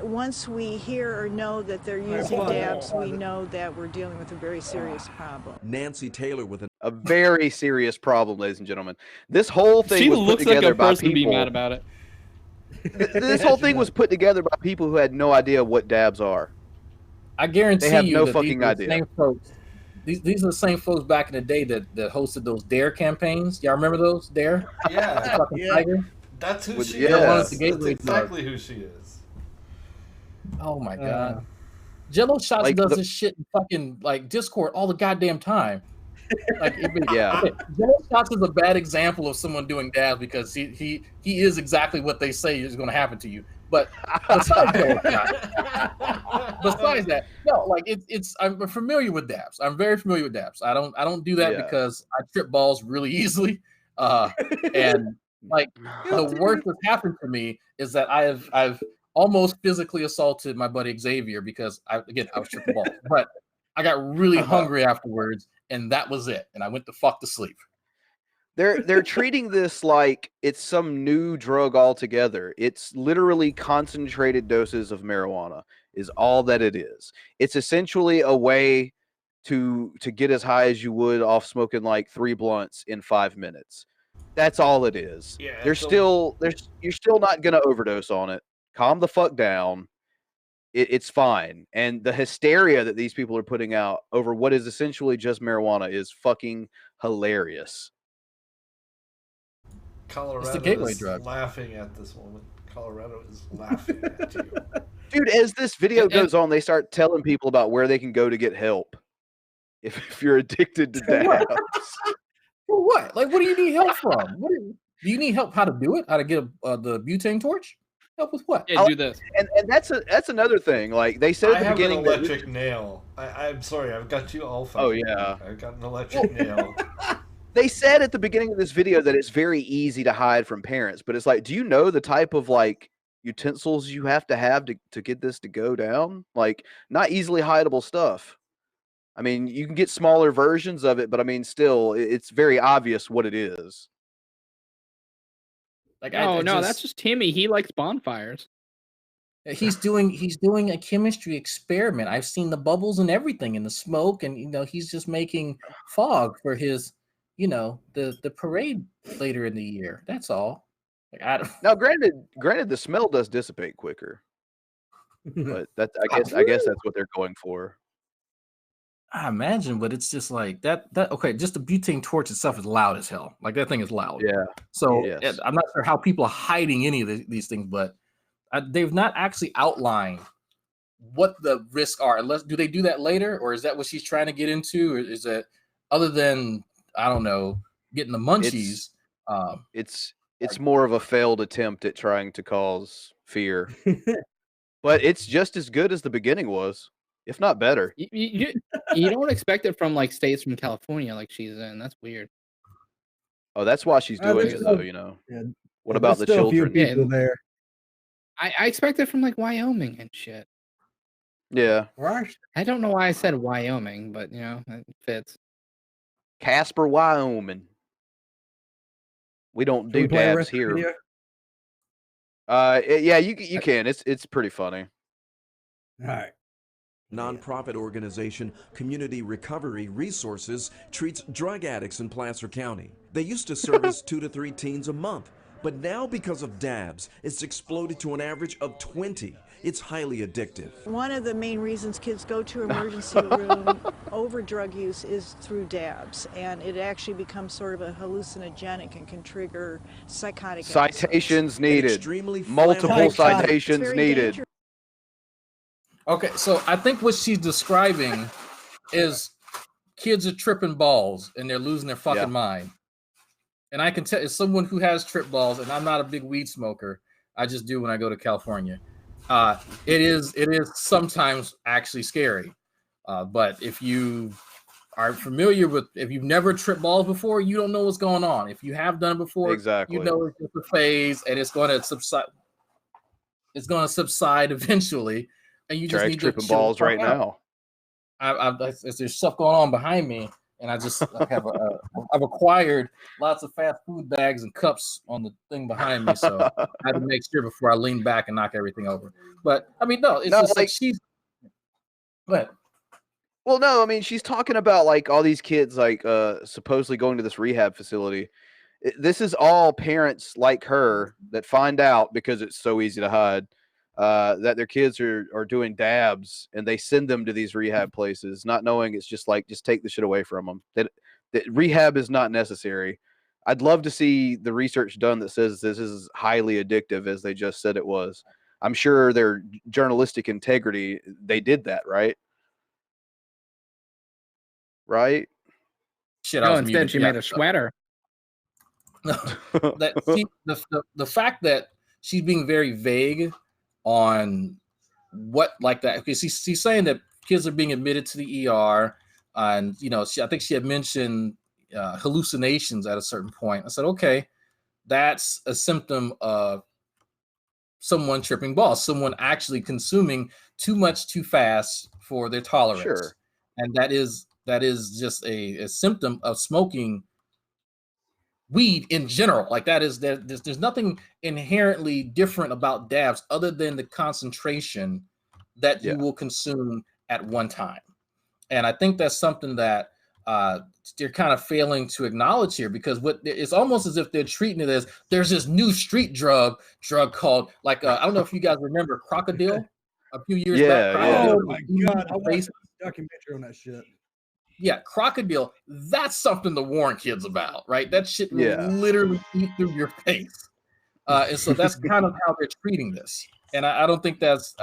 Once we hear or know that they're using dabs, we know that we're dealing with a very serious problem. Nancy Taylor with A very serious problem, ladies and gentlemen. This whole thing She was put looks like together a by person to be people. mad about it. This whole thing was put together by people who had no idea what dabs are. I guarantee They have you no that fucking these are the idea. same folks. These are the same folks back in the day that hosted those Dare campaigns. Y'all remember those Dare? Yeah, Fucking Tiger. that's who With- she yes. is. The That's gateway exactly who she is. Oh my God. Jello Shots Like does the- this shit in fucking like Discord all the goddamn time. Like Yeah. Jello Shots is a bad example of someone doing dabs because he is exactly what they say is going to happen to you. But besides that, no, like it's I'm familiar with dabs. I'm very familiar with dabs. I don't do that Yeah. because I trip balls really easily. And like the worst that's happened to me is that I've almost physically assaulted my buddy Xavier because I was tripping balls, but I got really hungry afterwards, and that was it. And I went to fuck to sleep. They're treating this like it's some new drug altogether. It's literally concentrated doses of marijuana is all that it is. It's essentially a way to get as high as you would off smoking like 3 blunts in 5 minutes. That's all it is. Yeah, You're still not gonna overdose on it. Calm the fuck down. It's fine. And the hysteria that these people are putting out over what is essentially just marijuana is fucking hilarious. Colorado the gateway is drug. laughing at this moment. Colorado is laughing at you. Dude, as this video goes on, they start telling people about where they can go to get help if you're addicted to dabs. For what? Like, what do you need help from? Do you need help how to do it? How to get the butane torch? Help with what? Yeah, do this. And that's another thing. Like they said I at the have beginning, an electric nail. I'm sorry, I've got you all. Oh, yeah. I've got an electric nail. they said at the beginning of this video that it's very easy to hide from parents, but it's like, do you know the type of like utensils you have to get this to go down? Like, not easily hideable stuff. I mean, you can get smaller versions of it, but I mean, still, it's very obvious what it is. Like, No, that's just Timmy. He likes bonfires. He's doing a chemistry experiment. I've seen the bubbles and everything in the smoke, and he's just making fog for his, the parade later in the year. That's all. Like, Now, granted, the smell does dissipate quicker, but I guess that's what they're going for. I imagine, but it's just like that. Okay, just the butane torch itself is loud as hell. Like, that thing is loud. Yeah. So Yes. I'm not sure how people are hiding any of these things, but they've not actually outlined what the risks are. Do they do that later, or is that what she's trying to get into, or is it other than, I don't know, getting the munchies? It's more of a failed attempt at trying to cause fear, but it's just as good as the beginning was, if not better. You don't expect it from like states from California like she's in. That's weird. Oh, that's why she's doing it, though. Yeah, What about the still children? A few people there. I expect it from like Wyoming and shit. Yeah. I don't know why I said Wyoming, but you know, it fits. Casper, Wyoming. We don't do dabs here. Yeah, you can. It's pretty funny. All right. Nonprofit organization Community Recovery Resources treats drug addicts in Placer County. They used to service 2 to 3 teens a month, but now because of dabs, it's exploded to an average of 20. It's highly addictive. One of the main reasons kids go to emergency room over drug use is through dabs, and it actually becomes sort of a hallucinogenic and can trigger psychotic Citations episodes. needed. Multiple citations needed. Okay, so I think what she's describing is kids are tripping balls and they're losing their fucking mind. And I can tell, as someone who has trip balls, and I'm not a big weed smoker, I just do when I go to California. It is sometimes actually scary. But if you are familiar with, if you've never tripped balls before, you don't know what's going on. If you have done it before, exactly, you know it's just a phase and it's going to subside. It's going to subside eventually, and you just need to tripping balls right now. There's stuff going on behind me, and I just I've acquired lots of fast food bags and cups on the thing behind me, so I had to make sure before I lean back and knock everything over. But I mean, no, it's just like she's. But well, no, I mean, she's talking about like all these kids like supposedly going to this rehab facility. This is all parents like her that find out because it's so easy to hide that their kids are doing dabs, and they send them to these rehab places, not knowing it's just like, just take the shit away from them. That rehab is not necessary. I'd love to see the research done that says this is highly addictive, as they just said it was. I'm sure their journalistic integrity, they did that, right? Right? Shit, no, instead she made a sweater. The fact that she's being very vague on what like that, because she's saying that kids are being admitted to the ER, and you know, I think she had mentioned hallucinations at a certain point. I said, okay, that's a symptom of someone tripping balls, someone actually consuming too much too fast for their tolerance. Sure. And that is just a symptom of smoking weed in general. Like that is there's nothing inherently different about dabs other than the concentration that you will consume at one time. And I think that's something that they're kind of failing to acknowledge here, because it's almost as if they're treating it as there's this new street drug called like I don't know if you guys remember Crocodile a few years back. Oh my god, I watched a documentary on that shit. Yeah, Crocodile, that's something to warn kids about, right? That shit will literally eat through your face. And so that's kind of how they're treating this. And I don't think that's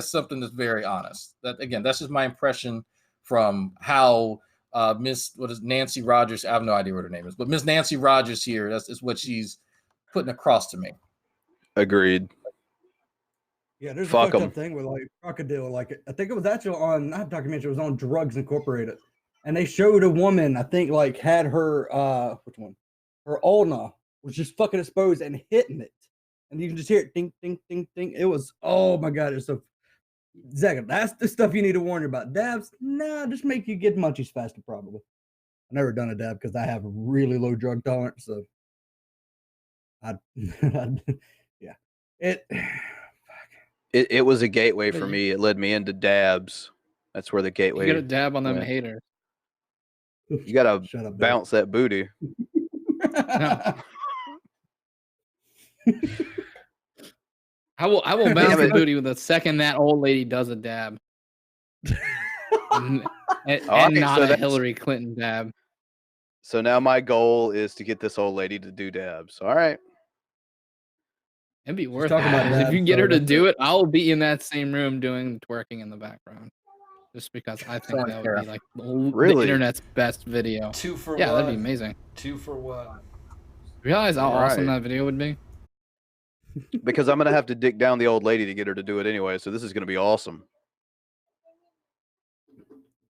something that's very honest. That again, that's just my impression from how Nancy Rogers, I have no idea what her name is, but Miss Nancy Rogers here, that's what she's putting across to me. Agreed. Yeah, there's a fucked up thing with like Crocodile. Like I think it was actually on not documentary, it was on Drugs Incorporated. And they showed a woman, I think, like had her which one? Her ulna was just fucking exposed and hitting it. And you can just hear it ding, ding, ding, ding. It was, oh my god, it's so Zach, that's the stuff you need to warn you about. Dabs, nah, just make you get munchies faster, probably. I've never done a dab because I have a really low drug tolerance, so yeah. It was a gateway for me. It led me into dabs. That's where the gateway. You got to dab on them haters. You got to bounce that booty. I will bounce the booty with the second that old lady does a dab. and not a Hillary Clinton dab. So now my goal is to get this old lady to do dabs. All right. It'd be worth it. If you can get her to do it, I'll be in that same room doing twerking in the background. Just because I think that would be like the internet's best video. 2 for 1. Yeah, that'd be amazing. 2 for 1. Realize how awesome Right. that video would be? Because I'm gonna have to dick down the old lady to get her to do it anyway. So this is gonna be awesome.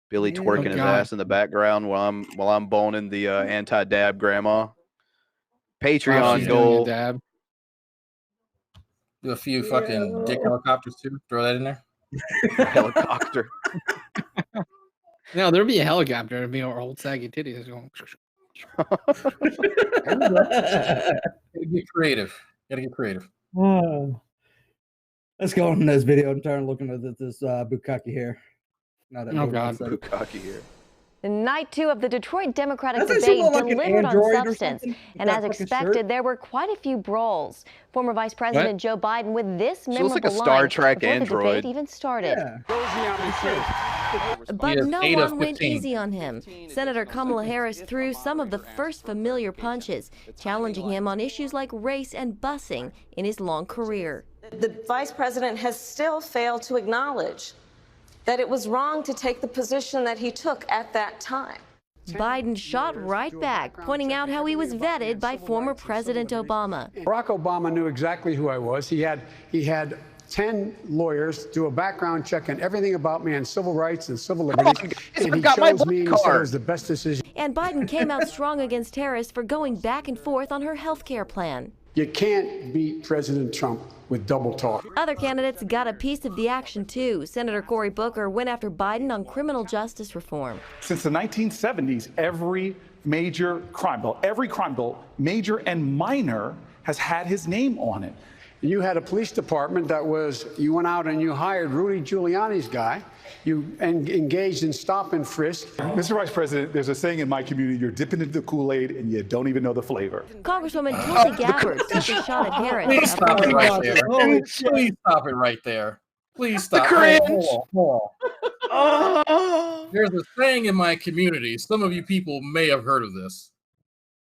Billy Yeah. twerking Oh, his God. ass in the background while I'm boning the anti-dab grandma. While Patreon she's doing a goal. dab. Do a few fucking dick helicopters too. Throw that in there. Helicopter. No, there'd be a helicopter. It'd be our old saggy titties going. Gotta get creative. Gotta get creative. Oh. Let's go on this video and turn looking at this bukkake here. Not Oh, God. Bukkake here. Night 2 of the Detroit Democratic Doesn't she debate look like an delivered on android or substance. something with And that as fucking expected, shirt? there were quite a few brawls. Former Vice President Joe Biden with this She memorable looks like a Star line Trek before the android. debate even started. He But is no 8 of one went 15. easy on him. Senator Kamala Harris threw some of the first familiar punches, challenging him on issues like race and busing in his long career. The vice president has still failed to acknowledge that it was wrong to take the position that he took at that time. Biden shot right back, pointing out how he was vetted by former President Obama. Barack Obama knew exactly who I was. He had 10 lawyers do a background check on everything about me on civil rights and civil liberties, and he chose me and he said it was the best decision. And Biden came out strong against Harris for going back and forth on her health care plan. You can't beat President Trump with double talk. Other candidates got a piece of the action too. Senator Cory Booker went after Biden on criminal justice reform. Since the 1970s, every major crime bill, major and minor, has had his name on it. You had a police department you went out and you hired Rudy Giuliani's guy. You engaged in stop and frisk. Mr. Vice President, there's a saying in my community, you're dipping into the Kool-Aid and you don't even know the flavor. Congresswoman Tulsi Gabbard took a shot at Harris. Please stop it right there. Please stop it right there. Please stop. cringe. Hold on. There's a saying in my community. Some of you people may have heard of this.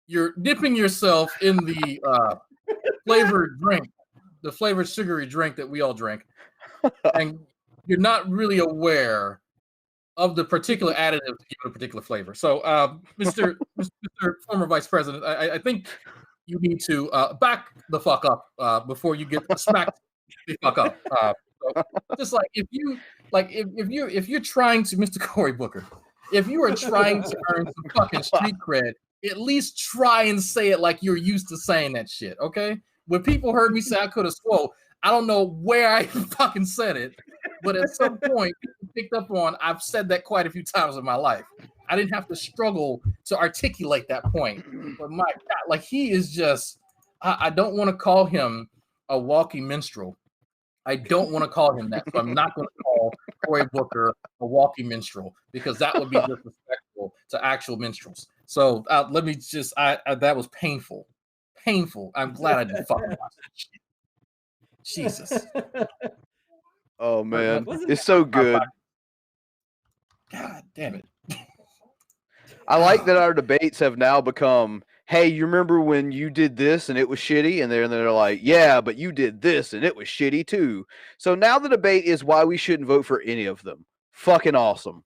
You're dipping yourself in the flavored drink, the flavored sugary drink that we all drink, and you're not really aware of the particular additives to give it a particular flavor. So, Mr. Former Vice President, I think you need to back the fuck up before you get smacked the fuck up. So just like if you're trying to, Mr. Cory Booker, if you are trying to earn some fucking street cred, at least try and say it like you're used to saying that shit. Okay? When people heard me say I could have swole, I don't know where I fucking said it, but at some point people picked up on I've said that quite a few times in my life. I didn't have to struggle to articulate that point. But my God, like he is just, I don't want to call him a walking minstrel. I don't want to call him that. So I'm not going to call Cory Booker a walking minstrel because that would be disrespectful to actual minstrels. So let me just, that was painful. Painful. I'm glad I didn't fucking watch that shit. Jesus. Oh man, it's so good. God damn it. I like that our debates have now become, hey, you remember when you did this and it was shitty? And they're like, yeah, but you did this and it was shitty too. So now the debate is why we shouldn't vote for any of them. Fucking awesome.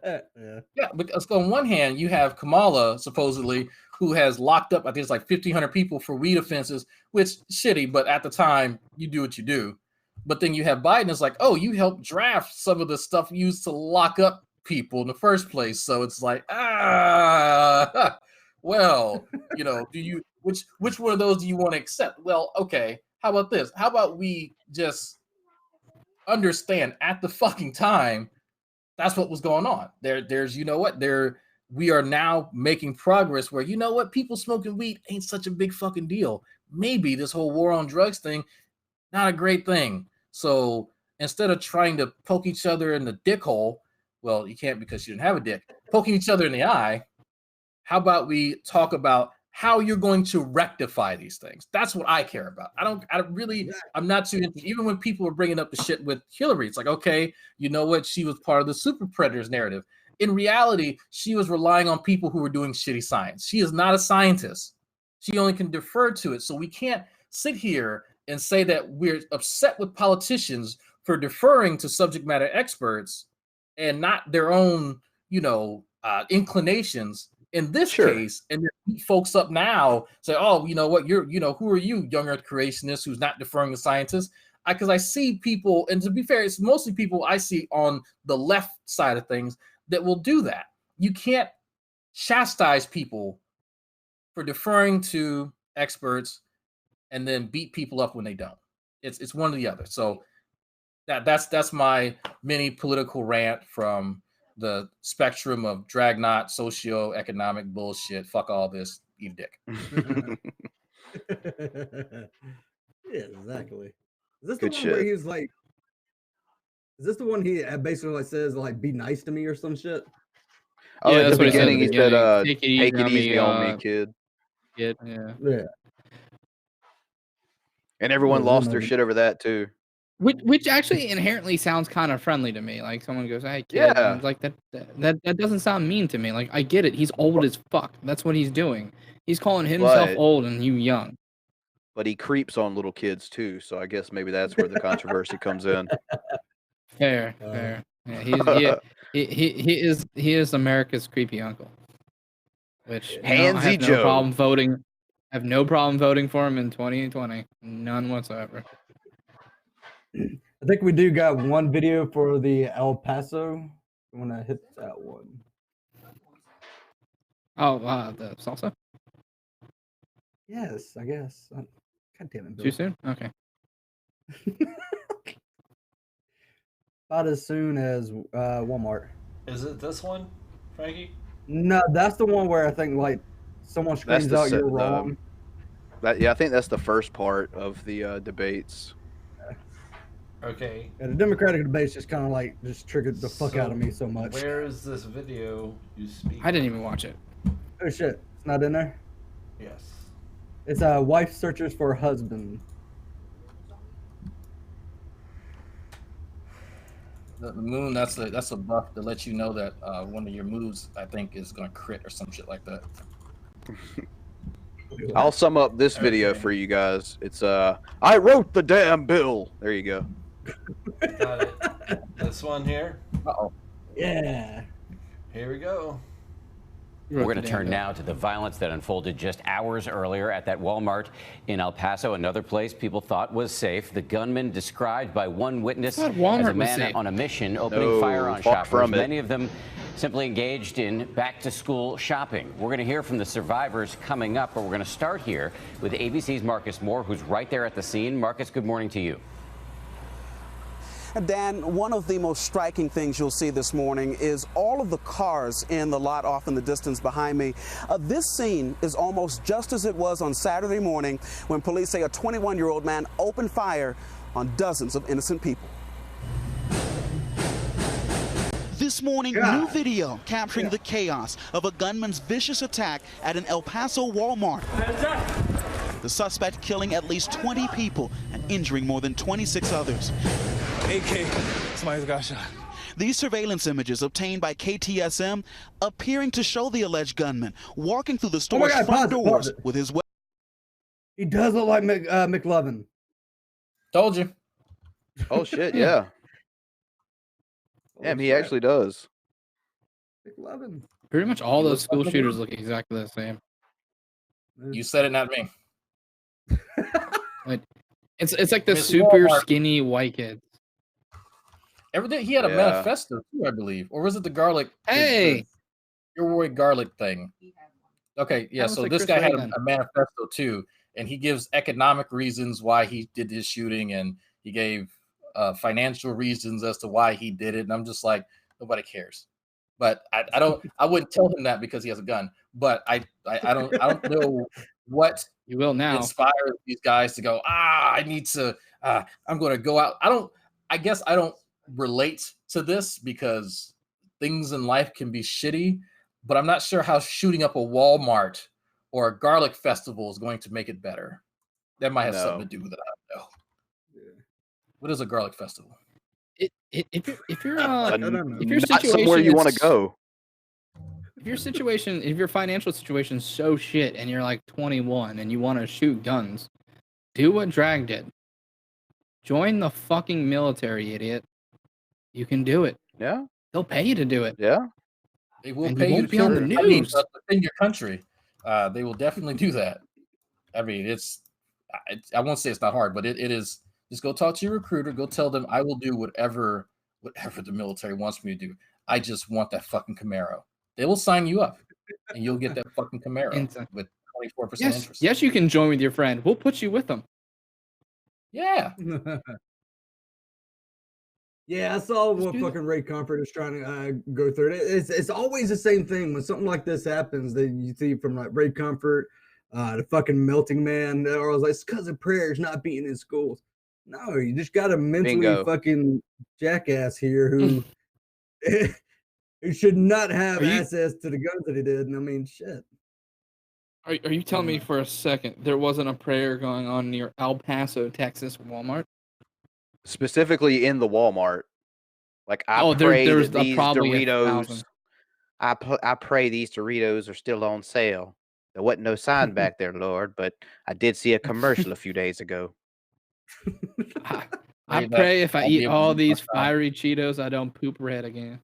Yeah, because on one hand, you have Kamala, supposedly, who has locked up, I think it's like 1,500 people for weed offenses, which shitty, but at the time, you do what you do. But then you have Biden, it's like, oh, you helped draft some of the stuff used to lock up people in the first place. So it's like, well, do you, which one of those do you want to accept? Well, okay, how about this? How about we just understand at the fucking time, that's what was going on. There's, we are now making progress where, people smoking weed ain't such a big fucking deal. Maybe this whole war on drugs thing, not a great thing. So instead of trying to poke each other in the dick hole, well, you can't because you didn't have a dick, poking each other in the eye, how about we talk about how you're going to rectify these things? That's what I care about. I'm not too interested. Even when people are bringing up the shit with Hillary, it's like, okay, you know what? She was part of the super predators narrative. In reality, she was relying on people who were doing shitty science. She is not a scientist. She only can defer to it. So we can't sit here and say that we're upset with politicians for deferring to subject matter experts and not their own, inclinations in this case, and then beat folks up now, say, oh, you know what, who are you, young earth creationist who's not deferring to scientists? Because I see people, and to be fair, it's mostly people I see on the left side of things that will do that. You can't chastise people for deferring to experts and then beat people up when they don't. It's one or the other. So that's my mini political rant from the spectrum of Dragnauct socio-economic bullshit. Fuck all this. Eat a dick. Yeah, exactly. Is this Good the one shit. where he's like? Is this the one he basically like says like "be nice to me" or some shit? Oh, Yeah, at that's the what he said at beginning, the he said, beginning. "Take it easy on me, kid." Yeah. Yeah. And everyone Yeah, lost their shit over that too. Which actually inherently sounds kind of friendly to me. Like someone goes, "Hey, kid," Yeah. and like that doesn't sound mean to me. Like I get it. He's old as fuck. That's what he's doing. He's calling himself But- old and you young. But he creeps on little kids too, so I guess maybe that's where the controversy comes in. Fair. Yeah, he is America's creepy uncle. Which I Handsy have no Joe. problem voting. I have no problem voting for him in 2020. None whatsoever. I think we do got one video for the El Paso. I want to hit that one. Oh, the salsa? Yes, I guess. God damn it, Bill. Too soon? Okay. About as soon as Walmart. Is it this one, Frankie? No, that's the one where I think like someone screams out "you're wrong." Yeah, I think that's the first part of the debates. Okay. Yeah, the Democratic debates just kind of like just triggered the fuck out of me so much. Where is this video you speak? I didn't even watch it. Oh shit, it's not in there. Yes. It's wife searches for husband. The moon, that's a buff to let you know that one of your moves, I think, is going to crit or some shit like that. I'll sum up this video for you guys. It's I wrote the damn bill. There you go. Got it. This one here. Uh-oh. Yeah. Here we go. We're going to turn now to the violence that unfolded just hours earlier at that Walmart in El Paso, another place people thought was safe. The gunman, described by one witness as a man on a mission, opening fire on shoppers, many of them simply engaged in back-to-school shopping. We're going to hear from the survivors coming up, but we're going to start here with ABC's Marcus Moore, who's right there at the scene. Marcus, good morning to you. Dan, one of the most striking things you'll see this morning is all of the cars in the lot off in the distance behind me. This scene is almost just as it was on Saturday morning when police say a 21-year-old man opened fire on dozens of innocent people. This morning, new video capturing the chaos of a gunman's vicious attack at an El Paso Walmart. The suspect killing at least 20 people and injuring more than 26 others. AK, somebody's got shot. These surveillance images obtained by KTSM appearing to show the alleged gunman walking through the store's front doors with his weapon. He does look like McLovin. Told you. Oh shit, yeah. Damn, he actually does. McLovin. Pretty much all those school shooters look exactly the same. You said it, not me. Like, it's like the super skinny white kids. Everything, he had a manifesto too, I believe, or was it the garlic? Hey, your boy garlic thing. Okay, yeah. So this guy had a manifesto too, and he gives economic reasons why he did his shooting, and he gave financial reasons as to why he did it. And I'm just like, nobody cares. But I wouldn't tell him that because he has a gun. But I don't know what you will now inspire these guys to go. I need to. I'm going to go out. I guess I don't relate to this because things in life can be shitty, but I'm not sure how shooting up a Walmart or a garlic festival is going to make it better. That might have something to do with it. I don't know. What is a garlic festival? If you're not somewhere you want to go. If your financial situation is so shit and you're like 21 and you want to shoot guns, do what Drag did. Join the fucking military, idiot. You can do it. Yeah. They'll pay you to do it. Yeah. They will And pay you you won't to be on the news. defend your country. They will definitely do that. I mean, I won't say it's not hard, but it is. Just go talk to your recruiter. Go tell them I will do whatever the military wants me to do. I just want that fucking Camaro. They will sign you up, and you'll get that fucking Camaro with 24% interest. Yes, you can join with your friend. We'll put you with them. Yeah. Yeah, I saw what fucking Ray Comfort is trying to go through. It's always the same thing when something like this happens that you see from like Ray Comfort, the fucking Melting Man, or I was like, it's because of prayers not being in schools. No, you just got a mentally fucking jackass here who who should not have access to the guns that he did. And I mean, shit. Are you telling me for a second there wasn't a prayer going on near El Paso, Texas Walmart? Specifically in the Walmart. Like I pray that these Doritos. I pray these Doritos are still on sale. There wasn't no sign back there, Lord, but I did see a commercial a few days ago. I pray if I eat all these fiery Cheetos, I don't poop red again.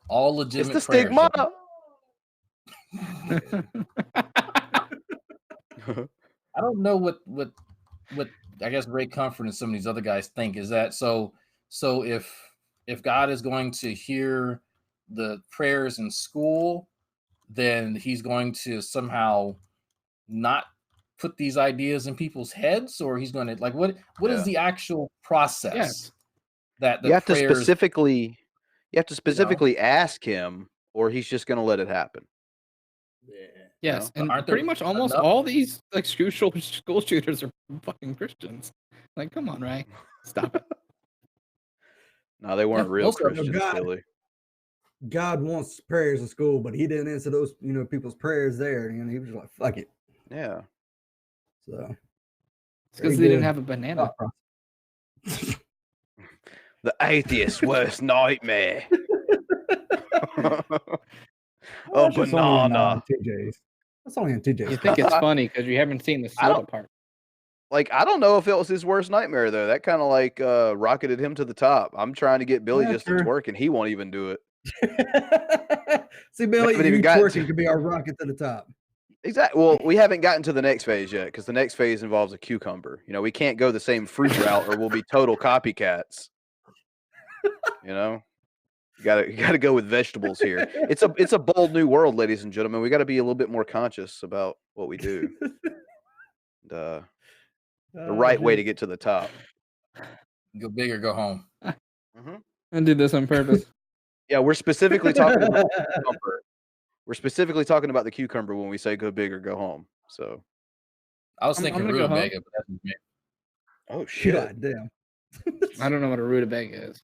All legitimate. It's the stigma. I don't know what I guess Ray Comfort and some of these other guys think. Is that so if God is going to hear the prayers in school, then he's going to somehow not put these ideas in people's heads, or he's going to like what is the actual process that the you have prayers, to specifically ask him, or he's just going to let it happen. Yes, You know? and pretty much almost all these like school shooters are fucking Christians. Like, come on, Ray, stop it. No, they weren't real Christians, Billy. God wants prayers in school, but he didn't answer those, people's prayers there. He was just like, fuck it. Yeah. So it's because they didn't have a banana. The atheist's worst nightmare. A banana. That's only in TJ's. You think it's funny because you haven't seen the soda part. Like, I don't know if it was his worst nightmare, though. That kind of like rocketed him to the top. I'm trying to get Billy to twerk, and he won't even do it. See, Billy, you twerking could be our rocket to the top. Exactly. Well, we haven't gotten to the next phase yet, because the next phase involves a cucumber. We can't go the same fruit route, or we'll be total copycats. You gotta go with vegetables here. It's a bold new world, ladies and gentlemen. We got to be a little bit more conscious about what we do. The right way to get to the top. Go big or go home. I did this on purpose. Yeah, we're specifically talking about the cucumber. We're specifically talking about the cucumber when we say go big or go home. So I was thinking rutabaga, but that's me. Oh shit! God damn. I don't know what a rutabaga is.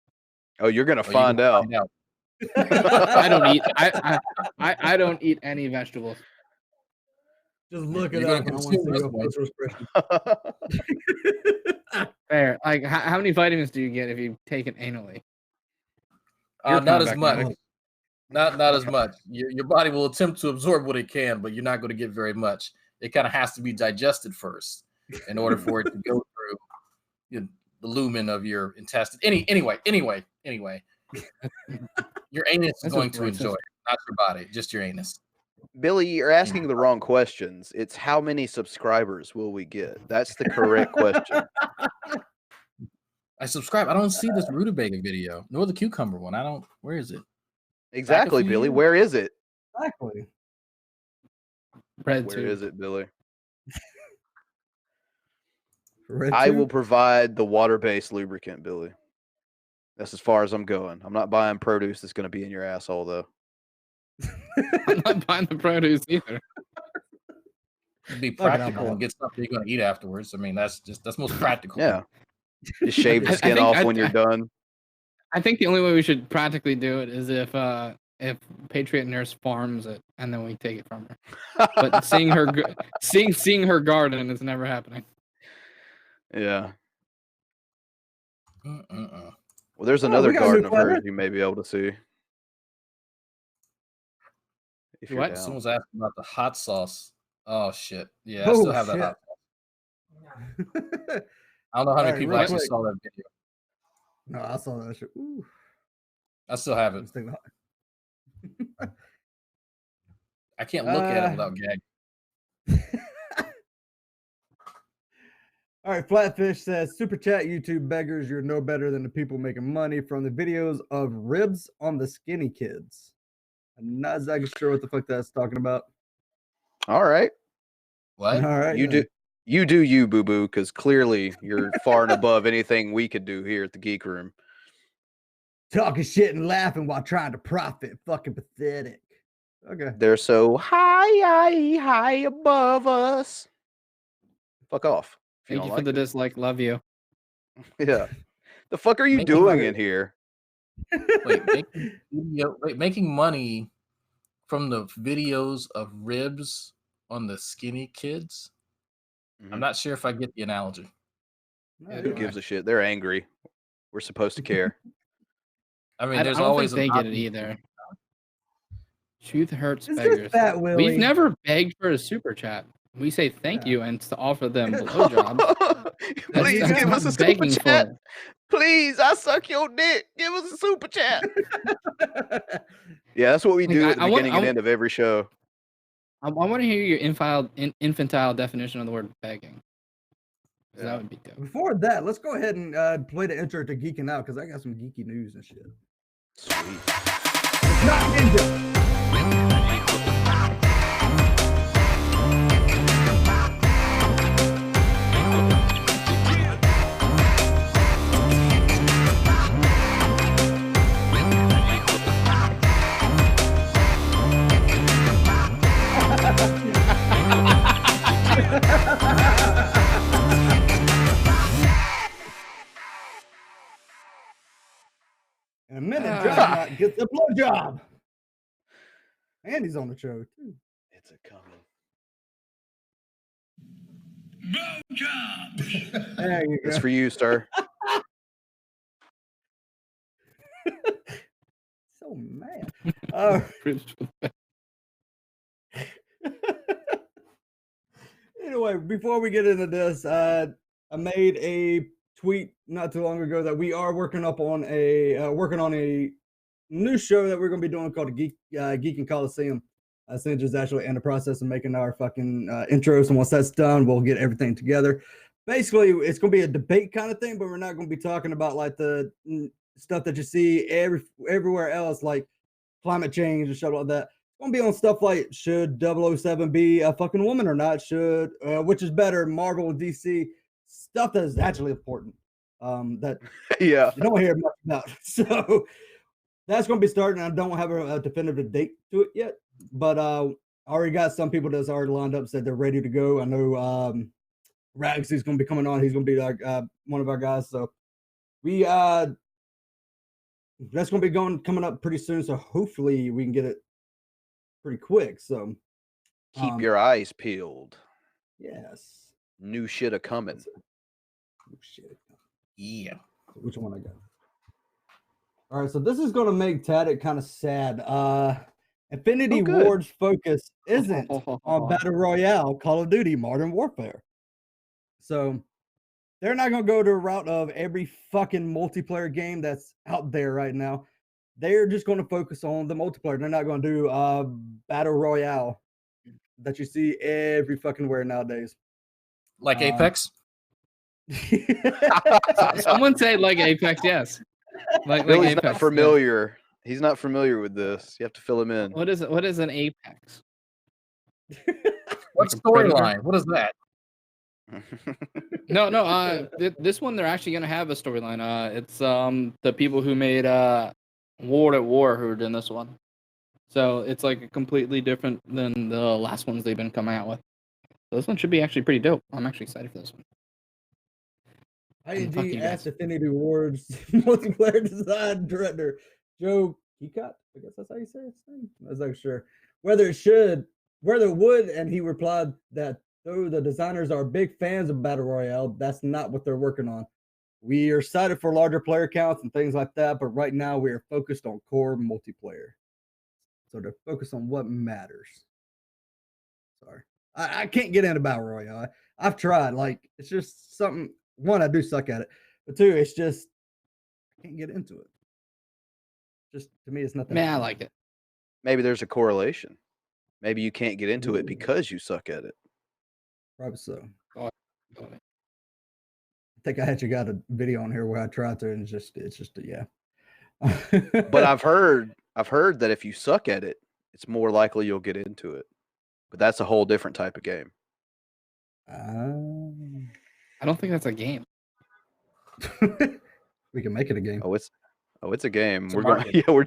Oh, you're gonna find out. I don't eat. I don't eat any vegetables. Just look it up. I want to see your expression. Fair. Like, how many vitamins do you get if you take it anally? Not as much. Not as much. Your body will attempt to absorb what it can, but you're not going to get very much. It kind of has to be digested first in order for it to go through the lumen of your intestine. Anyway. Your anus is going to enjoy it, not your body, just your anus. Billy, you're asking the wrong questions. It's how many subscribers will we get? That's the correct question. I subscribe. I don't see this rutabaga video, nor the cucumber one. Where is it? Exactly, Billy. Where is it? Exactly. Where is it, Billy? I will provide the water-based lubricant, Billy. That's as far as I'm going. I'm not buying produce that's going to be in your asshole, though. I'm not buying the produce either. Be practical and get something you're going to eat afterwards. I mean, that's most practical. Yeah. Just shave the skin off when you're done. I think the only way we should practically do it is if Patriot Nurse farms it and then we take it from her. But seeing her garden is never happening. Yeah. Well, there's another garden of hers you may be able to see. What? Someone's asking about the hot sauce. Oh shit! Yeah, I still have that hot sauce. I don't know how many people actually saw that video. No, I saw that shit. Ooh. I still have it. I can't look at it without gagging. All right, Flatfish says, super chat, YouTube beggars, you're no better than the people making money from the videos of ribs on the skinny kids. I'm not exactly sure what the fuck that's talking about. All right. What? All right. You do you, boo-boo, because clearly you're far and above anything we could do here at the Geek Room. Talking shit and laughing while trying to profit. Fucking pathetic. Okay. They're so high above us. Fuck off. Thank you for the dislike. Love you. Yeah. The fuck are you doing in here? Wait, making money from the videos of ribs on the skinny kids? I'm not sure if I get the analogy. Who gives a shit? They're angry. We're supposed to care. I mean, there's always they get it either. Truth hurts beggars. We've Willie. never begged for a super chat. We say thank you and to offer them blowjobs. Please give us a super chat. Please, I suck your dick. Give us a super chat. Yeah, that's what we do at the beginning and end of every show. I want to hear your infantile definition of the word begging. Yeah. That would be dope. Before that, let's go ahead and play the intro to Geeking Out because I got some geeky news and shit. Sweet. It's not Ninja. In a minute, Dragnauct gets a blowjob. And he's on the show, too. It's a coming. Blowjob! There you go. It's for you, sir. So mad. Anyway, before we get into this, I made a tweet not too long ago that we are working on a new show that we're going to be doing called Geek and Coliseum. Synje is actually in the process of making our fucking intros, and once that's done, we'll get everything together. Basically, it's going to be a debate kind of thing, but we're not going to be talking about like the stuff that you see everywhere else, like climate change and stuff like that. It's going to be on stuff like, should 007 be a fucking woman or not? Which is better, Marvel or DC? Stuff that is actually important. That you don't hear much about. So that's going to be starting. I don't have a definitive date to it yet, but I already got some people that's already lined up, said they're ready to go. I know Rags is going to be coming on. He's going to be like one of our guys. So we that's going to be coming up pretty soon. So hopefully we can get it pretty quick. So keep your eyes peeled. Yes. New shit a coming. New shit. Yeah. Which one I got? All right, so this is going to make Tatted kind of sad. Infinity Ward's focus isn't on Battle Royale, Call of Duty, Modern Warfare. So they're not going to go to a route of every fucking multiplayer game that's out there right now. They're just going to focus on the multiplayer. They're not going to do Battle Royale that you see every fucking where nowadays. Like Apex? Someone say like Apex, yes. Like Billy's Apex, not familiar. Yeah. He's not familiar with this. You have to fill him in. What is it? What is an Apex? What storyline? What is that? No. This one they're actually gonna have a storyline. It's the people who made War at War who are doing this one. So it's like completely different than the last ones they've been coming out with. So this one should be actually pretty dope. I'm actually excited for this one. ING asked Infinity Ward's multiplayer design director, Joe Keycott, I guess that's how you say his name. I was like, sure. Whether it would, and he replied that though the designers are big fans of Battle Royale, that's not what they're working on. We are excited for larger player counts and things like that, but right now we are focused on core multiplayer. So they're focused on what matters. Sorry. I can't get into Battle Royale. I've tried. Like, it's just something. One, I do suck at it. But two, it's just I can't get into it. Just to me, it's nothing. Man, I like it. Maybe there's a correlation. Maybe you can't get into it because you suck at it. Probably so. Oh, I think I actually got a video on here where I tried to, and it's just yeah. But I've heard that if you suck at it, it's more likely you'll get into it. But that's a whole different type of game. I don't think that's a game. We can make it a game. Oh, it's a game. It's a We're going. market. Yeah,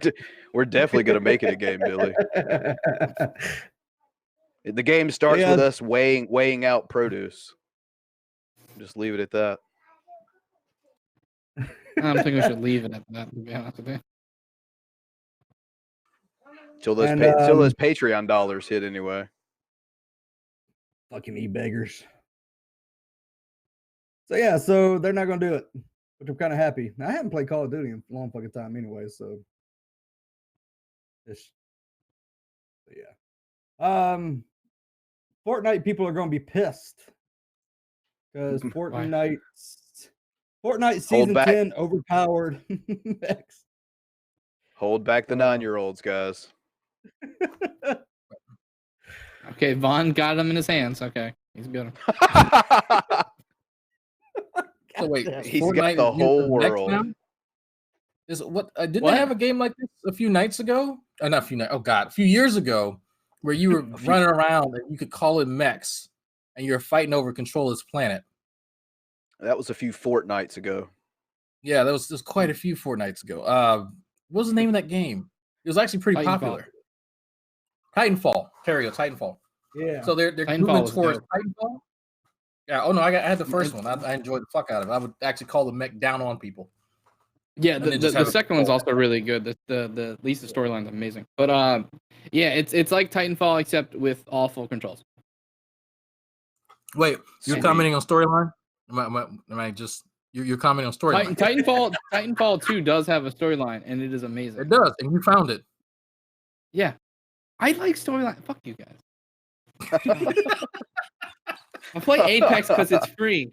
we're definitely gonna make it a game, Billy. The game starts with us weighing out produce. Just leave it at that. I don't think we should leave it at that, to be honest with you. Till those Patreon dollars hit anyway. Fucking e-beggars. So yeah, so they're not gonna do it, which I'm kind of happy. Now, I haven't played Call of Duty in a long fucking time anyway, so yeah. Fortnite people are gonna be pissed because Fortnite season 10 overpowered X. Hold back the 9-year-olds, guys. Okay, Vaughn got him in his hands. Okay, he's good. So wait, He's Fortnite got the is whole next world. now? Is what didn't they have a game like this a few nights ago? Not a few nights. Oh god, a few years ago, where you were running around and you could call in mechs, and you're fighting over control of this planet. That was a few fortnights ago. Yeah, that was quite a few fortnights ago. What was the name of that game? It was actually pretty popular. Titanfall. Terrio, Titanfall. Yeah. So they're Titanfall moving was towards dope. Titanfall. Yeah. Oh no, I had the first one. I enjoyed the fuck out of it. I would actually call the mech down on people. Yeah, And the then just have it second one's also really good. The at least the storyline's amazing. But yeah, it's like Titanfall except with all full controls. Wait, you're commenting on storyline? Am I just you're commenting on storyline? Titanfall 2 does have a storyline and it is amazing. It does, and you found it. Yeah. I like storyline. Fuck you guys. I play Apex because it's free.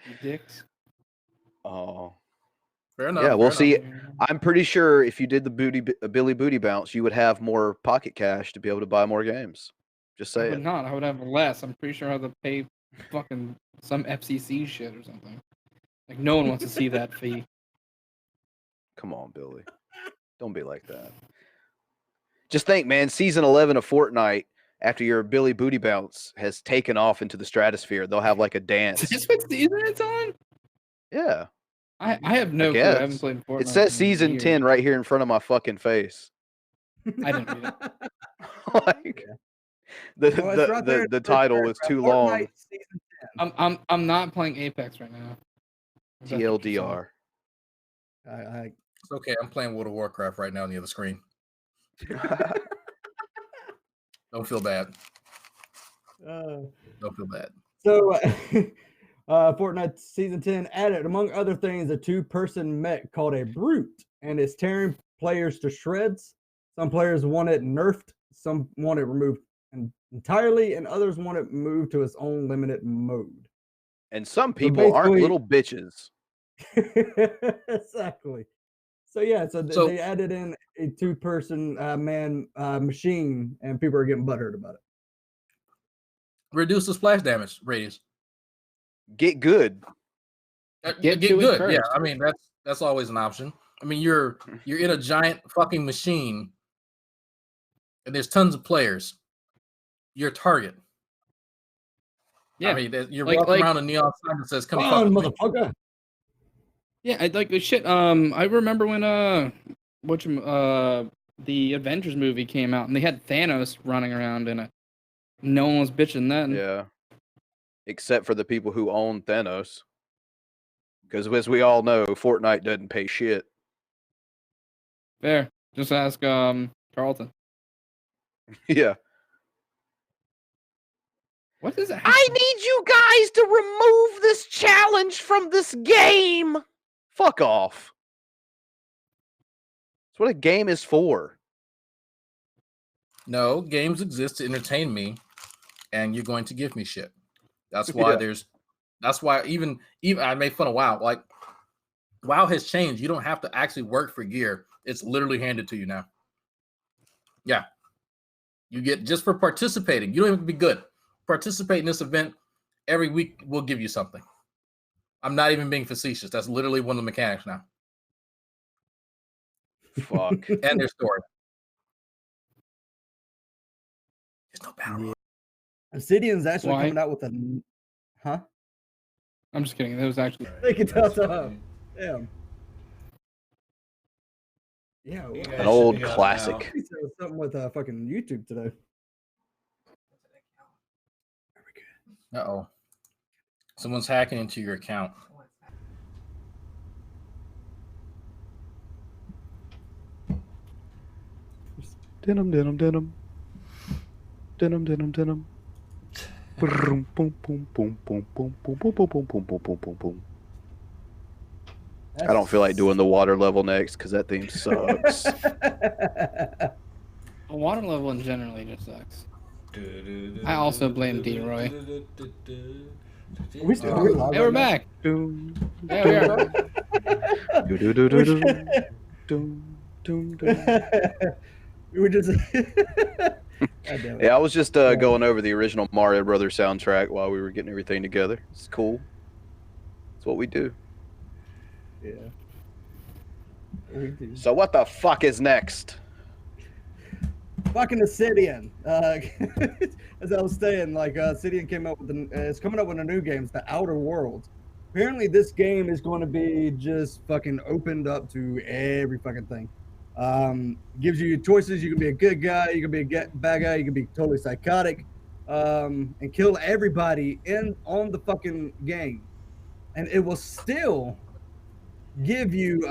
You dicks. Oh. Fair enough. Yeah, we'll fair see. enough. I'm pretty sure if you did the Billy Booty Bounce, you would have more pocket cash to be able to buy more games. Just I would saying. not. I would have less. I'm pretty sure I have to pay fucking some FCC shit or something. Like no one wants to see that fee. Come on, Billy. Don't be like that. Just think, man, season 11 of Fortnite, after your Billy Booty Bounce has taken off into the stratosphere, they'll have like a dance. Is this what season it's on? Yeah. I have no clue. I haven't played Fortnite. It says in season years. 10 right here in front of my fucking face. I didn't read it. Like the title is too long. I'm not playing Apex right now. TLDR. It's okay. I'm playing World of Warcraft right now on the other screen. Don't feel bad. Don't feel bad. So, Fortnite Season 10 added, among other things, a 2-person mech called a Brute, and it's tearing players to shreds. Some players want it nerfed, some want it removed entirely, and others want it moved to its own limited mode. And some people aren't little bitches. Exactly. So yeah, so they added in a 2-person man machine, and people are getting butthurt about it. Reduce the splash damage radius. Get good. Get good. Yeah, I mean that's always an option. I mean you're in a giant fucking machine, and there's tons of players. You're a target. Yeah, I mean you're walking around a neon sign that says "Come on, motherfucker." Yeah, I like the shit. I remember when the Avengers movie came out, and they had Thanos running around in it. No one was bitching then. Yeah, except for the people who own Thanos, because as we all know, Fortnite doesn't pay shit. Fair. Just ask Carlton. Yeah. What is that? I need you guys to remove this challenge from this game. Fuck off. That's what a game is for. No, games exist to entertain me, and you're going to give me shit. That's why that's why even I made fun of WoW. Like WoW has changed. You don't have to actually work for gear. It's literally handed to you now. Yeah. You get just for participating. You don't even have to be good. Participate in this event. Every week we'll give you something. I'm not even being facetious. That's literally one of the mechanics now. Fuck. And their story. There's no battle mode. Obsidian's actually coming out with a... Huh? I'm just kidding. That was actually... They can tell. Damn. Yeah. An old classic. He said something with fucking YouTube today. Uh-oh. Someone's hacking into your account. Denim, denim, denim. Denim, denim, denim. Boom, boom, boom, boom, boom, boom, boom, boom, boom, boom, boom, boom, boom, boom, boom. I don't feel like doing the water level next because that theme sucks. The water level in generally just sucks. I also blame D-Roy. We still live. Hey, we're back. Yeah, we are. We just... Yeah, I was just going over the original Mario Brothers soundtrack while we were getting everything together. It's cool. It's what we do. Yeah. We do. So what the fuck is next? Fucking Obsidian. As I was saying, like Obsidian came up with it's coming up with a new game. It's the Outer Worlds. Apparently, this game is going to be just fucking opened up to every fucking thing. Gives you choices. You can be a good guy. You can be a bad guy. You can be totally psychotic, and kill everybody on the fucking game, and it will still give you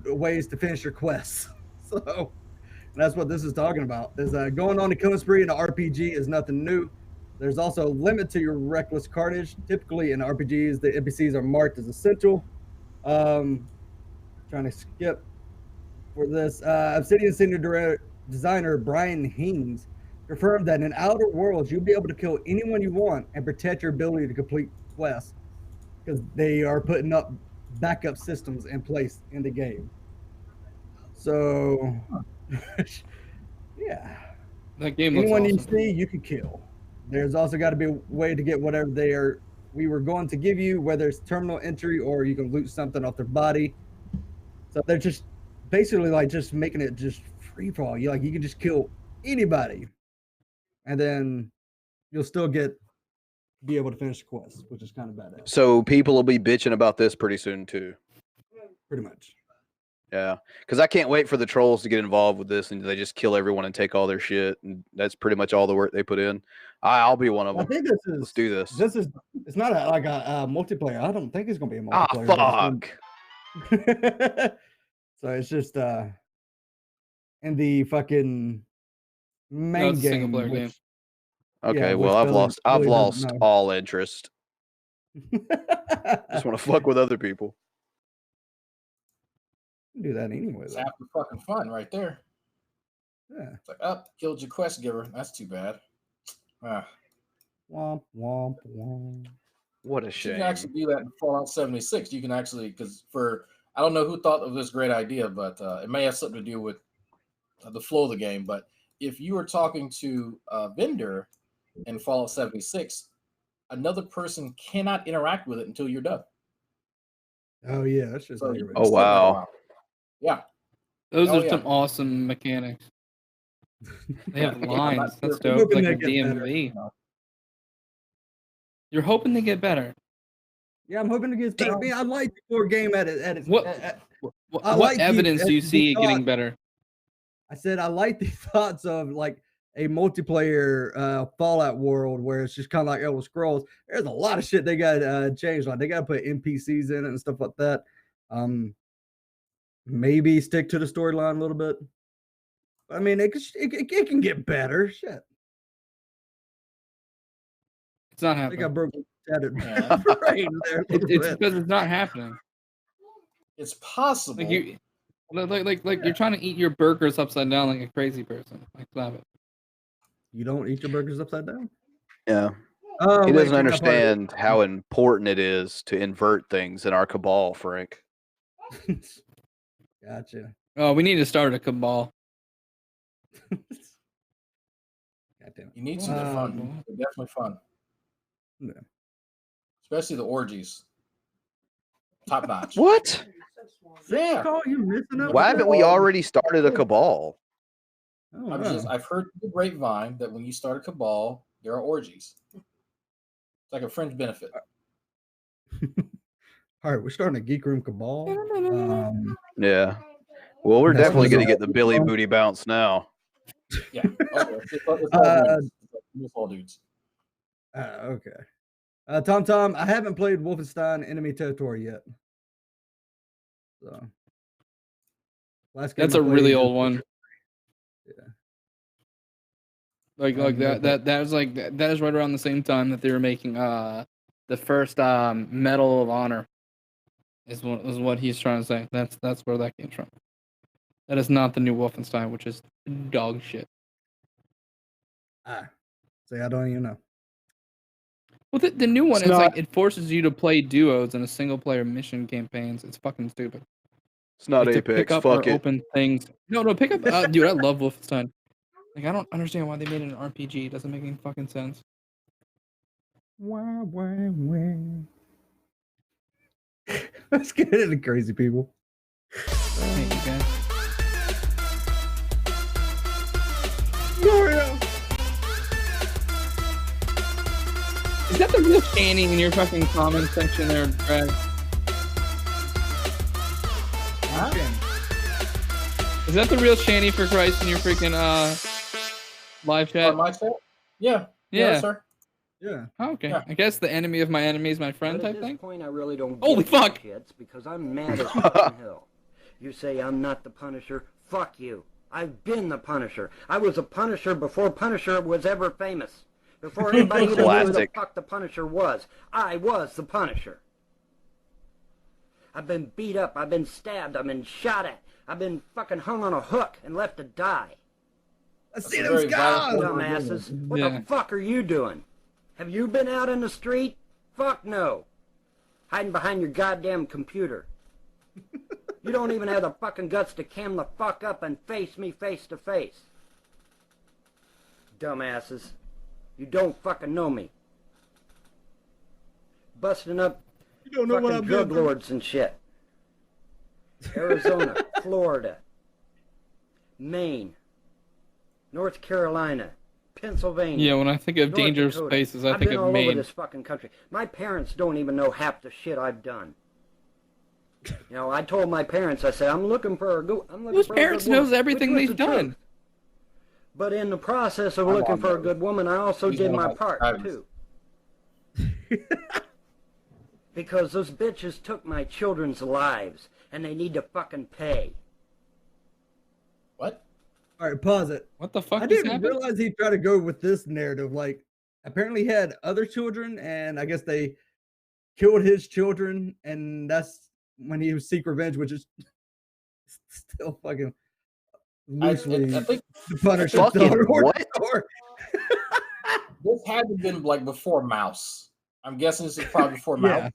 ways to finish your quests. So that's what this is talking about. Is going on a killing spree in an RPG is nothing new. There's also a limit to your reckless carnage. Typically in RPGs, the NPCs are marked as essential. Trying to skip for this. Obsidian senior designer Brian Haynes confirmed that in Outer Worlds, you'll be able to kill anyone you want and protect your ability to complete quests because they are putting up backup systems in place in the game. So, yeah. That game looks anyone awesome. you see, you can kill. There's also got to be a way to get whatever we were going to give you, whether it's terminal entry or you can loot something off their body. So they're just basically like just making it just free for all. You can just kill anybody, and then you'll still be able to finish the quest, which is kind of badass. So people will be bitching about this pretty soon too. Pretty much. Yeah, because I can't wait for the trolls to get involved with this and they just kill everyone and take all their shit, and that's pretty much all the work they put in. I'll be one of them. I think Let's do this. It's not like a multiplayer. I don't think it's gonna be a multiplayer. Fuck. So it's just in the fucking main it's a single player game. Okay, well I've lost all interest. Just want to fuck with other people. Do that anyway. It's half the fucking fun right there. Yeah. It's like, killed your quest giver. That's too bad. Womp womp womp. What a shame. You can actually do that in Fallout 76. You can actually, I don't know who thought of this great idea, but it may have something to do with the flow of the game. But if you were talking to a vendor in Fallout 76, another person cannot interact with it until you're done. Oh yeah, that's just. So oh wow. Yeah. Those are some awesome mechanics. They have lines. That's dope. Like a DMV. You're hoping they get better. Yeah, I'm hoping to get better. I mean, I like the core game at it. What evidence do you see it getting better? I said I like the thoughts of like a multiplayer Fallout world where it's just kind of like Elder Scrolls. There's a lot of shit they got changed. Like they got to put NPCs in it and stuff like that. Maybe stick to the storyline a little bit. I mean, it can get better. Shit. It's not I happening. think I broke Tatted brain there. It's because it's not happening. It's possible. Like you're trying to eat your burgers upside down like a crazy person. Like, stop it. You don't eat your burgers upside down? Yeah. He doesn't understand how important it is to invert things in our cabal, Frank. Gotcha. Oh, we need to start a cabal. Goddamn. You need some. They're fun. They're definitely fun. Yeah. Especially the orgies. Top notch. What? Yeah. You missing out? Why haven't we already started a cabal? I've heard through the grapevine that when you start a cabal, there are orgies. It's like a fringe benefit. All right, we're starting a geek room cabal. Yeah. Well, we're That's definitely going to what- get the Billy booty bounce now. Yeah. Okay. It's all dudes. Okay. Tom, I haven't played Wolfenstein Enemy Territory yet. So last game That's I a really played old was- one. Yeah. Like that was like that is right around the same time that they were making the first Medal of Honor. Is what he's trying to say. That's where that came from. That is not the new Wolfenstein, which is dog shit. See, I don't even know. Well, the new one It's is like not- it forces you to play duos in a single player mission campaigns. It's fucking stupid. It's not Like, to Apex. pick up Fuck or it. open things. No, pick up. Dude, I love Wolfenstein. Like, I don't understand why they made it an RPG. It doesn't make any fucking sense. Let's get into crazy people. Thank you, guys. Mario. Is that the real Channy in your fucking comment section there, Brad? Is that the real Channy for Christ in your freaking live chat? My chat? Yeah. Yeah. Sir. Yeah. Oh, okay. Yeah. I guess the enemy of my enemy is my friend type thing. Point, I really don't Holy give fuck! shits because I'm mad as fucking hell. You say I'm not the Punisher? Fuck you. I've been the Punisher. I was a Punisher before Punisher was ever famous. Before anybody even knew who the fuck the Punisher was. I was the Punisher. I've been beat up. I've been stabbed. I've been shot at. I've been fucking hung on a hook and left to die. I see them scars. Dumbasses. What the fuck are you doing? Have you been out in the street? Fuck no. Hiding behind your goddamn computer. You don't even have the fucking guts to cam the fuck up and face me face to face. Dumbasses. You don't fucking know me. Busting up you don't know fucking what I'm drug doing. lords and shit. Arizona, Florida, Maine, North Carolina, Pennsylvania. Yeah, when I think of North dangerous Dakota. spaces, I I've think been of all Maine. over this fucking country. My parents don't even know half the shit I've done. You know, I told my parents, I said, I'm looking for a good. Whose parents knows everything they've done? But in the process of looking for a good woman, I also did my part too. Because those bitches took my children's lives, and they need to fucking pay. What? All right, pause it. What the fuck? I didn't realize he tried to go with this narrative. Like, apparently he had other children, and I guess they killed his children, and that's when he was seek revenge, which is still fucking loosely I think the Punisher. fucking what? This had to have been like before Mouse. I'm guessing this is probably before Mouse. Yeah.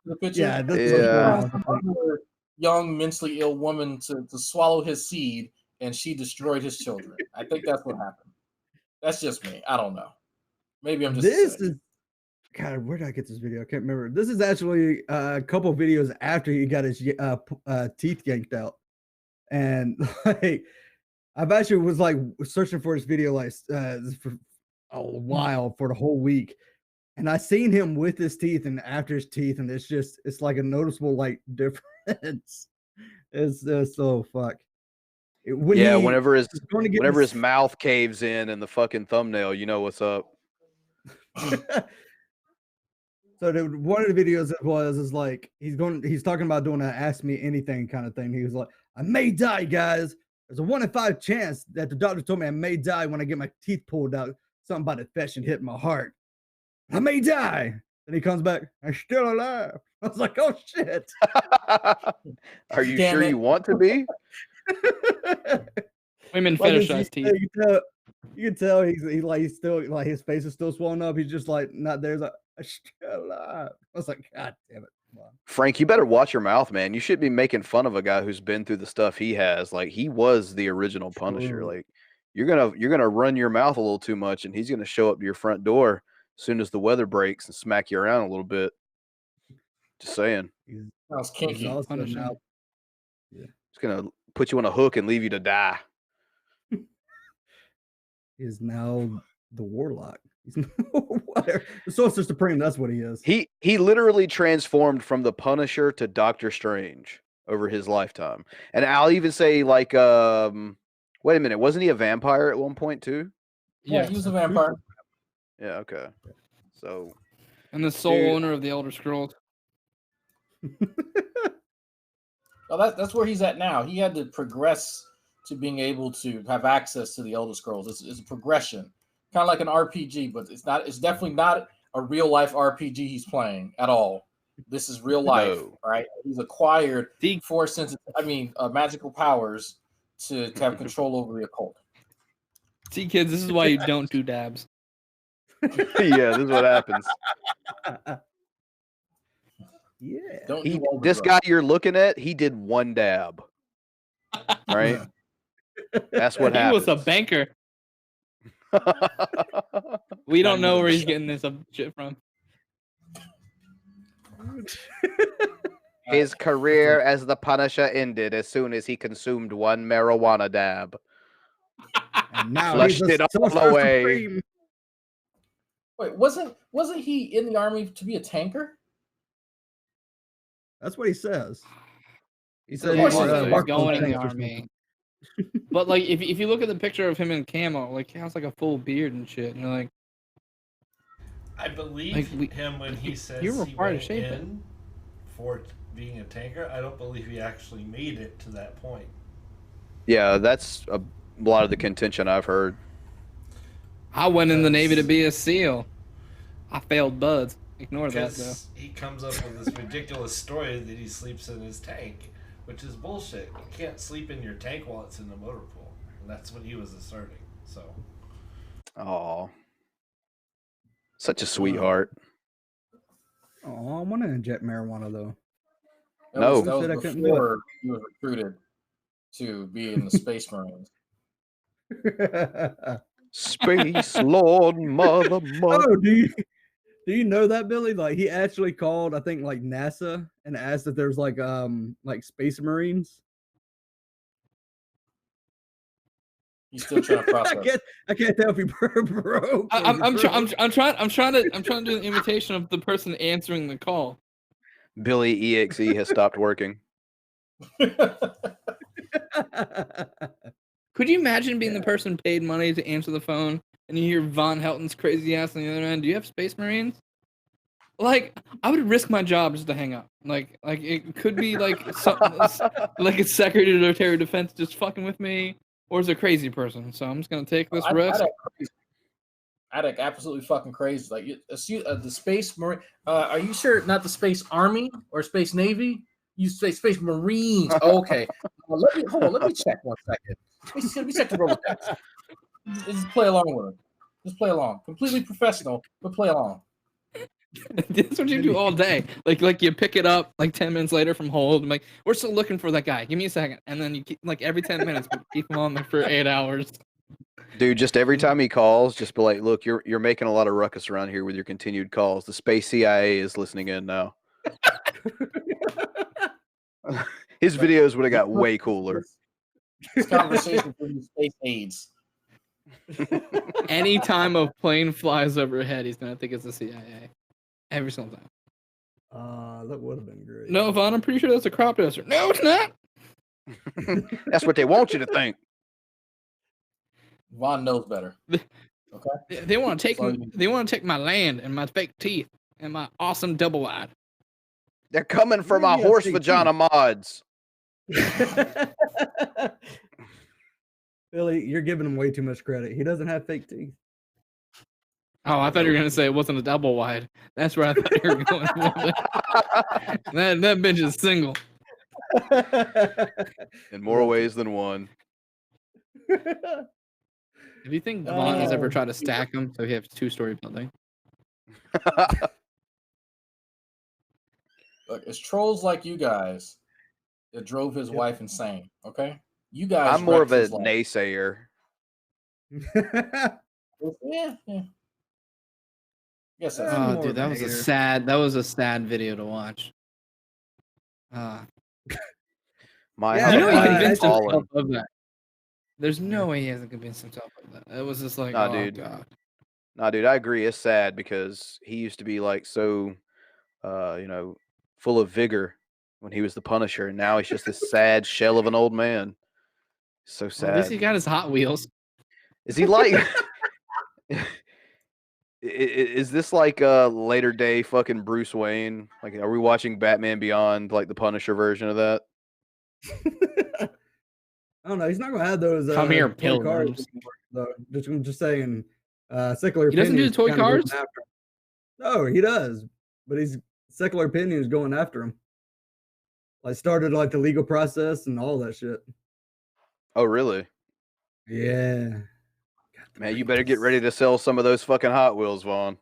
The picture. Yeah, this So is he Mouse. caused another young, mentally ill woman to swallow his seed, and she destroyed his children. I think that's what happened. That's just me. I don't know. Maybe I'm just. This is God. Where did I get this video? I can't remember. This is actually a couple videos after he got his teeth yanked out, and like I've actually was like searching for his video like for a while for the whole week, and I seen him with his teeth and after his teeth, and it's like a noticeable like difference. It's so fuck. Whenever his mouth caves in the fucking thumbnail, you know what's up. So one of the videos is like he's talking about doing an ask me anything kind of thing. He was like, I may die, guys. There's a 1 in 5 chance that the doctor told me I may die when I get my teeth pulled out. Something about infection hit my heart. I may die. Then he comes back, I'm still alive. I was like, oh shit. Are you sure you want to be? Women fetishize teeth. You can tell he's still like his face is still swollen up. He's just like not there. He's like, I'm still alive. I was like, God damn it. Frank, you better watch your mouth, man. You should be making fun of a guy who's been through the stuff he has. Like, he was the original Punisher. Like, you're gonna run your mouth a little too much, and he's gonna show up to your front door as soon as the weather breaks and smack you around a little bit. Just saying. Sounds kinky. Now, He's gonna put you on a hook and leave you to die. is now the Warlock. He's whatever. The Sorcerer Supreme. That's what he is. He literally transformed from the Punisher to Doctor Strange over his lifetime. And I'll even say, like, wait a minute, wasn't he a vampire at one point too? Yeah, he was a vampire. Yeah, okay. So, and the sole owner of the Elder Scrolls. Oh, that's where he's at now. He had to progress to being able to have access to the Elder Scrolls. It's a progression, kind of like an RPG, but it's not. It's definitely not a real life RPG he's playing at all. This is real life, right? He's acquired magical powers to have control over the occult. See, kids, this is why you don't do dabs. Yeah, this is what happens. Yeah. This guy you're looking at, he did one dab. Right? That's what happened. He was a banker. We don't know where he's getting this shit from. His career as the Punisher ended as soon as he consumed one marijuana dab. And now flushed it all away. Supreme. Wait, wasn't he in the army to be a tanker? That's what he says. He said He's he's going in the army. But like, if you look at the picture of him in camo, like, he has like a full beard and shit. And you're like, I believe him when he says you're he required went to shape in for being a tanker. I don't believe he actually made it to that point. Yeah, that's a lot of the contention I've heard. I went in the Navy to be a SEAL. I failed buds. Ignore that, though. He comes up with this ridiculous story that he sleeps in his tank, which is bullshit. You can't sleep in your tank while it's in the motor pool. And that's what he was asserting. So. Oh, such a sweetheart. Oh, I want to inject marijuana though. No, that was before he was recruited to be in the Space Marines. Space Lord, mother. Oh, do you know that, Billy? Like, he actually called, I think, like NASA and asked if there's like Space Marines. He's still trying to process. I can't tell if he broke. I'm trying to do an imitation of the person answering the call. Billy EXE has stopped working. Could you imagine being the person paid money to answer the phone and you hear Von Helton's crazy ass on the other end? Do you have Space Marines? Like, I would risk my job just to hang up. Like it could be like something like a Secretary of Defense just fucking with me, or it's a crazy person. So I'm just gonna take this risk. I'd act absolutely fucking crazy. Like, the Space Marine. Are you sure not the Space Army or Space Navy? You say Space Marines. Okay. Well, let me check one second. Let me check the Rolodex. Just play along with it. Just play along. Completely professional, but play along. That's what you do all day. Like you pick it up like 10 minutes later from hold. I'm like, we're still looking for that guy. Give me a second. And then you keep like every 10 minutes, keep him on there for 8 hours. Dude, just every time he calls, just be like, look, you're making a lot of ruckus around here with your continued calls. The Space CIA is listening in now. His videos would have got way cooler. This conversation for the space aids. Any time a plane flies overhead, he's gonna think it's the CIA. Every single time. That would have been great. No, Vaughn, I'm pretty sure that's a crop duster. No, it's not. That's what they want you to think. Vaughn knows better. Okay. They want to take They want to take my land and my fake teeth and my awesome double wide. They're coming for my horse vagina mods. Billy, you're giving him way too much credit. He doesn't have fake teeth. Oh, I thought you were gonna say it wasn't a double wide. That's where I thought you were going. that bitch is single. In more ways than one. Do you think Vaughn has ever tried to stack them so he has 2-story building? Look, it's trolls like you guys that drove his wife insane. Okay, you guys. I'm more of a wrecked his life. naysayer. Yeah. Yes, that's Oh, dude, that was a sad video to watch. My you know he heart convinced is himself falling. of that. There's no way he hasn't convinced himself of that. It was just like, Nah, oh dude. god. Nah, dude, I agree. It's sad because he used to be like so, full of vigor when he was the Punisher, and now he's just this sad shell of an old man. So Well, sad. at least he got his Hot Wheels. Is he like? Is this like a later day fucking Bruce Wayne? Like, are we watching Batman Beyond, like the Punisher version of that? I don't know. He's not gonna have those. Come here, toy cars pilgrims. anymore, though. I'm just saying. Secular. He doesn't do Opinion's toy kinda going cars? after him. No, he does, but Secular Opinion is going after him. Like started like the legal process and all that shit. Oh, really? Yeah. Man, you better get ready to sell some of those fucking Hot Wheels, Vaughn.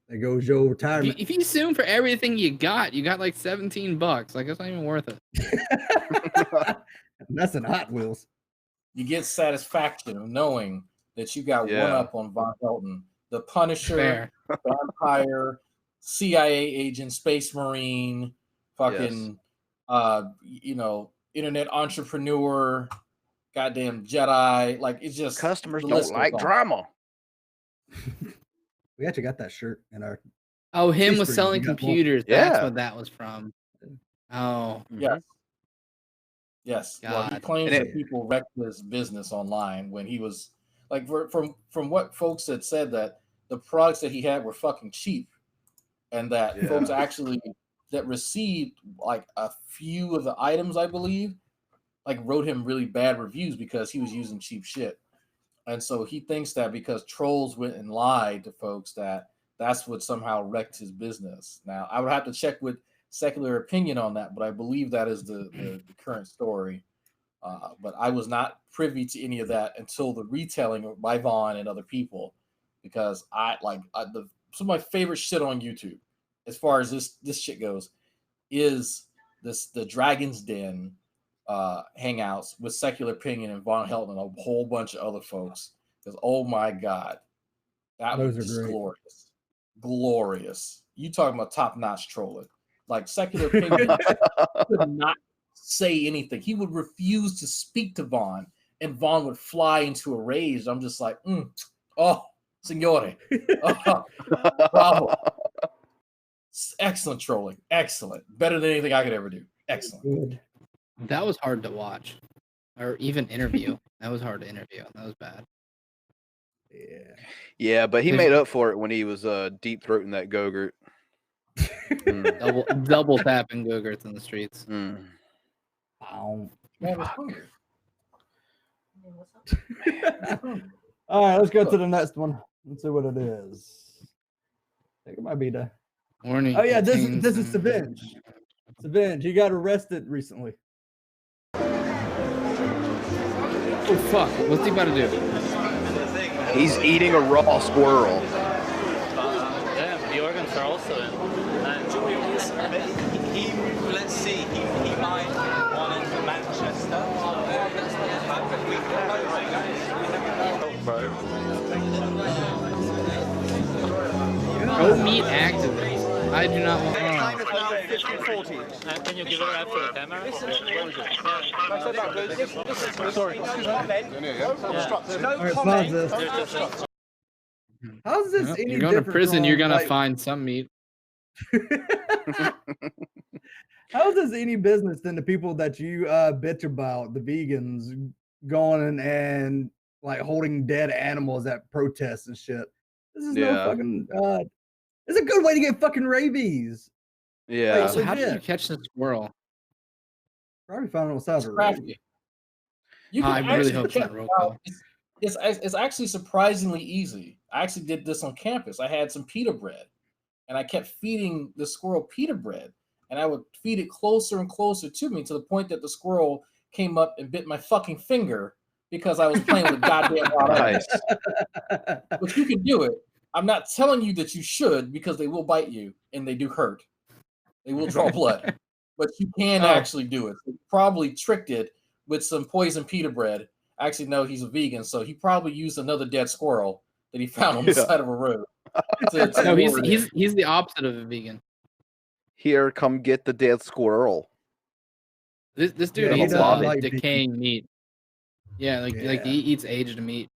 There goes your retirement. If you assume for everything you got like $17. Like it's not even worth it. That's in Hot Wheels. You get satisfaction of knowing that you got one up on Von Helton, the Punisher, vampire, CIA agent, Space Marine, fucking, internet entrepreneur, goddamn Jedi. Like it's just customers don't like drama. We actually got that shirt in our. Oh, him Space was Marine. selling We got one. computers. That's what that was from. Oh. Yes. Yes. Well, he God. claims that people wrecked his business online when he was like, from what folks had said, that the products that he had were fucking cheap, and that folks actually that received like a few of the items, I believe, like wrote him really bad reviews because he was using cheap shit. And so he thinks that because trolls went and lied to folks, that's what somehow wrecked his business. Now, I would have to check with Secular Opinion on that, but I believe that is the current story. But I was not privy to any of that until the retelling by Vaughn and other people, because some of my favorite shit on YouTube, as far as this shit goes, is the Dragon's Den hangouts with Secular Opinion and Von Helton and a whole bunch of other folks. Because oh my god, that was just glorious. You talking about top-notch trolling? Like Secular Opinion could not say anything. He would refuse to speak to Vaughn, and Vaughn would fly into a rage. I'm just like, oh, signore, bravo, excellent trolling, excellent, better than anything I could ever do. Excellent. That was hard to watch, or even interview. That was hard to interview. That was bad. Yeah, but he made up for it when he was deep throating that Gogurt. double tapping Gogurts in the streets. Wow. Man, it's hungry. All right, let's go to the next one. Let's see what it is. I think it might be the warning. Oh yeah, this is Sv3rige. Sv3rige, he got arrested recently. Oh fuck! What's he about to do? He's eating a raw squirrel. Yeah, the organs are also in. Let's see, he might want into Manchester. Go meet activists. I do not want. Time is now 50-40. Can you give her out for the camera? Sorry. All right, pause this. How's this any You're going to different prison. from, You're gonna like- find some meat. How is this any business than the people that you bitch about, the vegans going and like holding dead animals at protests and shit? This is no fucking. It's a good way to get fucking rabies. Yeah. Like, So how did you legit. catch the squirrel? Probably found it on the side of the road. Crafty. You I can really actually hope check not roll it out. call. It's actually surprisingly easy. I actually did this on campus. I had some pita bread, and I kept feeding the squirrel pita bread, and I would feed it closer and closer to me to the point that the squirrel came up and bit my fucking finger because I was playing with goddamn wild animals. But you can do it. I'm not telling you that you should, because they will bite you and they do hurt. They will draw blood, but you can actually do it. He probably tricked it with some poison pita bread. Actually, no, he's a vegan, so he probably used another dead squirrel that he found on the side of a road. No, he's the opposite of a vegan. Here, come get the dead squirrel. This dude eats decaying meat. Yeah, like he eats aged meat.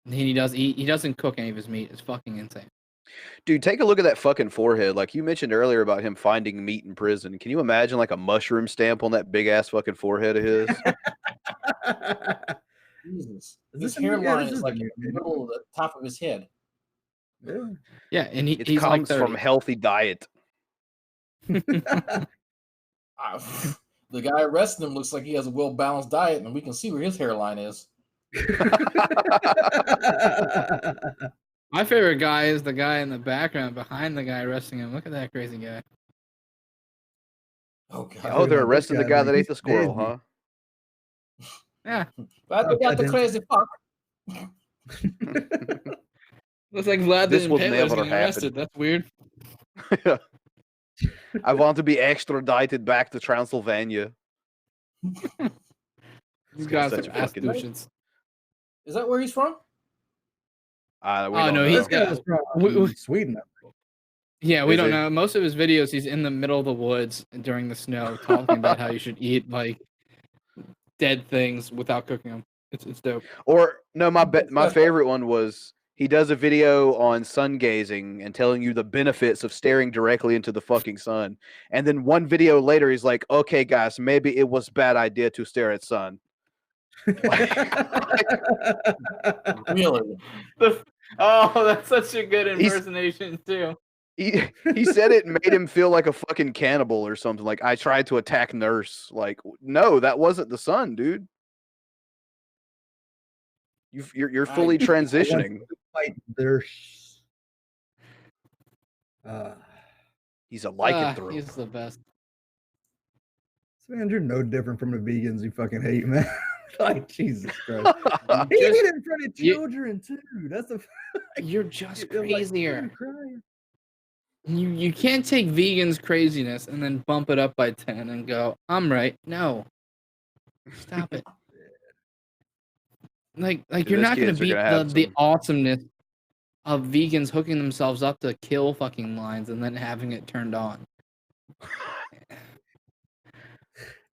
And he doesn't cook any of his meat. It's fucking insane. Dude, take a look at that fucking forehead. Like you mentioned earlier about him finding meat in prison. Can you imagine like a mushroom stamp on that big ass fucking forehead of his? Jesus. His hairline is like in the middle of the top of his head. Yeah, and it he's comes like from healthy diet. The guy arresting him looks like he has a well-balanced diet, and we can see where his hairline is. My favorite guy is the guy in the background behind the guy arresting him. Look at that crazy guy. Oh, God. Oh, they're arresting the guy that ate the squirrel, huh? Yeah. But we got the crazy fuck. Looks like Vlad This didn't will pay never getting arrested. happen. That's weird. I want to be extradited back to Transylvania. These guys Such are a ass fucking- douches. Is that where he's from? We Oh don't no, know. he's from Sweden. Yeah, we Is don't he? know. Most of his videos, he's in the middle of the woods during the snow, talking about how you should eat like dead things without cooking them. It's dope. Or no, my favorite one was he does a video on sun gazing and telling you the benefits of staring directly into the fucking sun. And then one video later, he's like, "Okay, guys, maybe it was a bad idea to stare at sun." Really? Oh, that's such a good impersonation too. He said it made him feel like a fucking cannibal or something. Like, I tried to attack Nurse. Like, no, that wasn't the sun, dude. You're fully transitioning. He's a lycanthrope. He's the best. Man, you're no different from the vegans you fucking hate, man. Like, Jesus Christ. He did it in front of children, too. That's the. You're just You're like, crazier. crying. You can't take vegans' craziness and then bump it up by 10 and go, I'm right. No. Stop it. Like Dude, you're those not gonna kids are beat gonna have the some- awesomeness of vegans hooking themselves up to kill fucking lines and then having it turned on.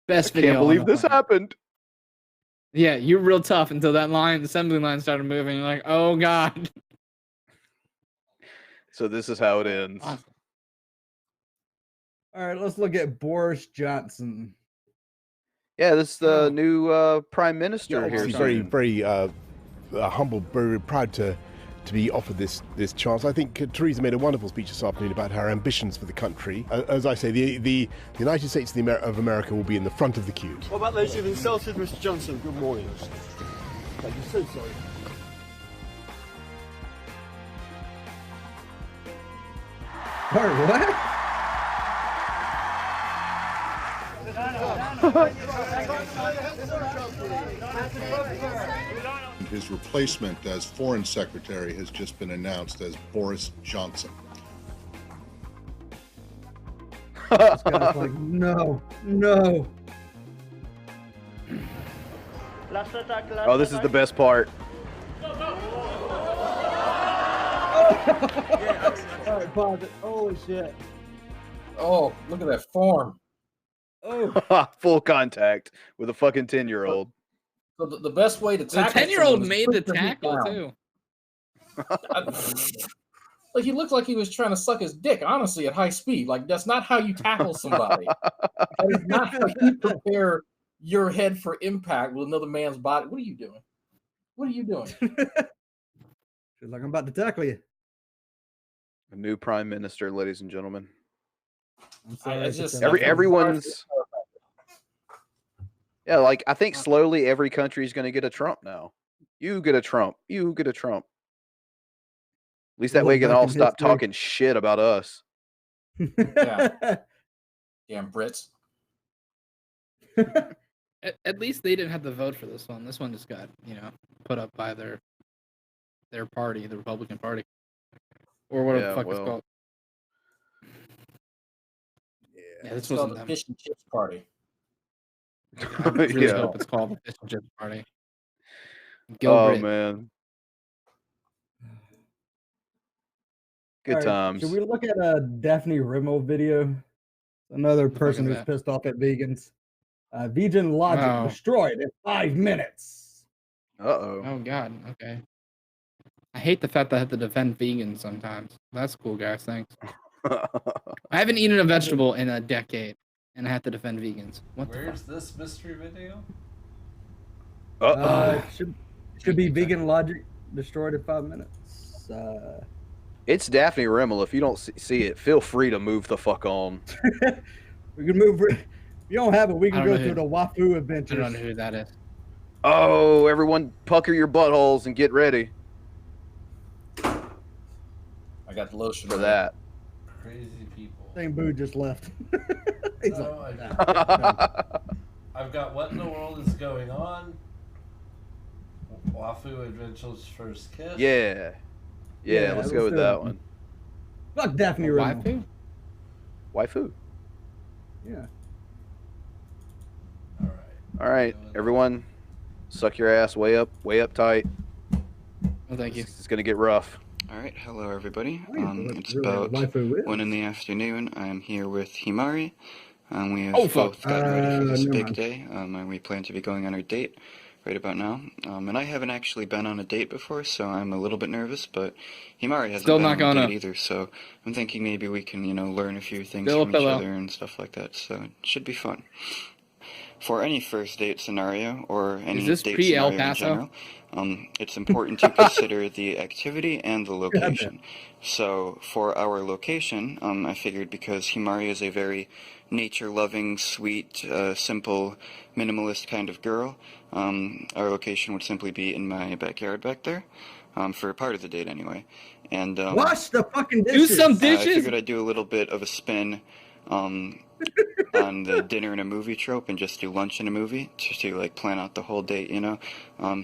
Best video. Can't on believe the this planet. happened. Yeah, you're real tough until that assembly line started moving. You're like, oh god. So this is how it ends. Awesome. All right, let's look at Boris Johnson. Yeah, this is the new prime minister Yeah, here. obviously soon. very humble, very proud to be offered this chance. I think Theresa made a wonderful speech this afternoon about her ambitions for the country. As I say, the United States of America will be in the front of the queue. What about those who've insulted Mr. Johnson? Good morning. Thank you so sorry. What? His replacement as Foreign Secretary has just been announced as Boris Johnson. This guy's like, no. Oh, this is the best part. All right, pause it. Holy shit. Oh, look at that form. Oh, Full contact with a fucking 10-year-old. So the best way to The tackle 10-year-old someone is made put the your feet tackle down. too. Like, he looked like he was trying to suck his dick, honestly, at high speed. Like, that's not how you tackle somebody. That is not how you prepare your head for impact with another man's body. What are you doing? What are you doing? She's like, I'm about to tackle you. A new prime minister, ladies and gentlemen. I'm sorry. It's just Everyone's. Yeah, like I think slowly every country is going to get a Trump now. You get a Trump. You get a Trump. At least that way we can all stop talking shit about us. Yeah. Damn Brits. At least they didn't have to vote for this one. This one just got, put up by their party, the Republican Party. or whatever Yeah, the fuck it's well. called. Yeah, this It's wasn't called the them. Fish and Chips Party. I really Yeah. hope it's called the Fish and Chips Party. Oh Gilbert. man. Good All right, times. should we look at a Daphne Rimmel video? Another fuck person is who's that? pissed off at vegans. Vegan logic Wow. destroyed in 5 minutes. Uh-oh. Oh god. Okay. I hate the fact that I have to defend vegans sometimes. That's cool, guys. Thanks. I haven't eaten a vegetable in a decade, and I have to defend vegans. What the fuck? Where's this mystery video? Should be vegan logic destroyed in 5 minutes. It's Daphne Rimmel. If you don't see it, feel free to move the fuck on. We can move. If you don't have it, we I can don't go know through who- the Wafu I adventures. don't know who that is. Oh, everyone pucker your buttholes and get ready I got the lotion for ready. that. Crazy people. Same boo just left. He's No, like, I've got what in the world is going on? Wafu Adventures First Kiss. Yeah. Yeah, let's go with that one. Fuck Daphne Rimmel. Waifu. Yeah. All right, everyone, suck your ass way up tight. Well, thank you. It's gonna get rough. All right, hello everybody. It's really about waifu is. 1 in the afternoon. I'm here with Himari. We have Oh, fuck. both gotten ready for this never big mind. day, and we plan to be going on our date right about now. And I haven't actually been on a date before, so I'm a little bit nervous, but Himari hasn't Still been not on going a up. date either, so I'm thinking maybe we can, learn a few things Still a from each pillow. other and stuff like that, so it should be fun. For any first date scenario, or any this date pre-El scenario in Paso? general, it's important to consider the activity and the location. So for our location, I figured because Himari is a very nature-loving, sweet, simple, minimalist kind of girl, our location would simply be in my backyard back there, for a part of the date anyway. And Wash the fucking Do dishes. some I dishes. figured I'd do a little bit of a spin on the dinner and a movie trope and just do lunch and a movie to like plan out the whole date,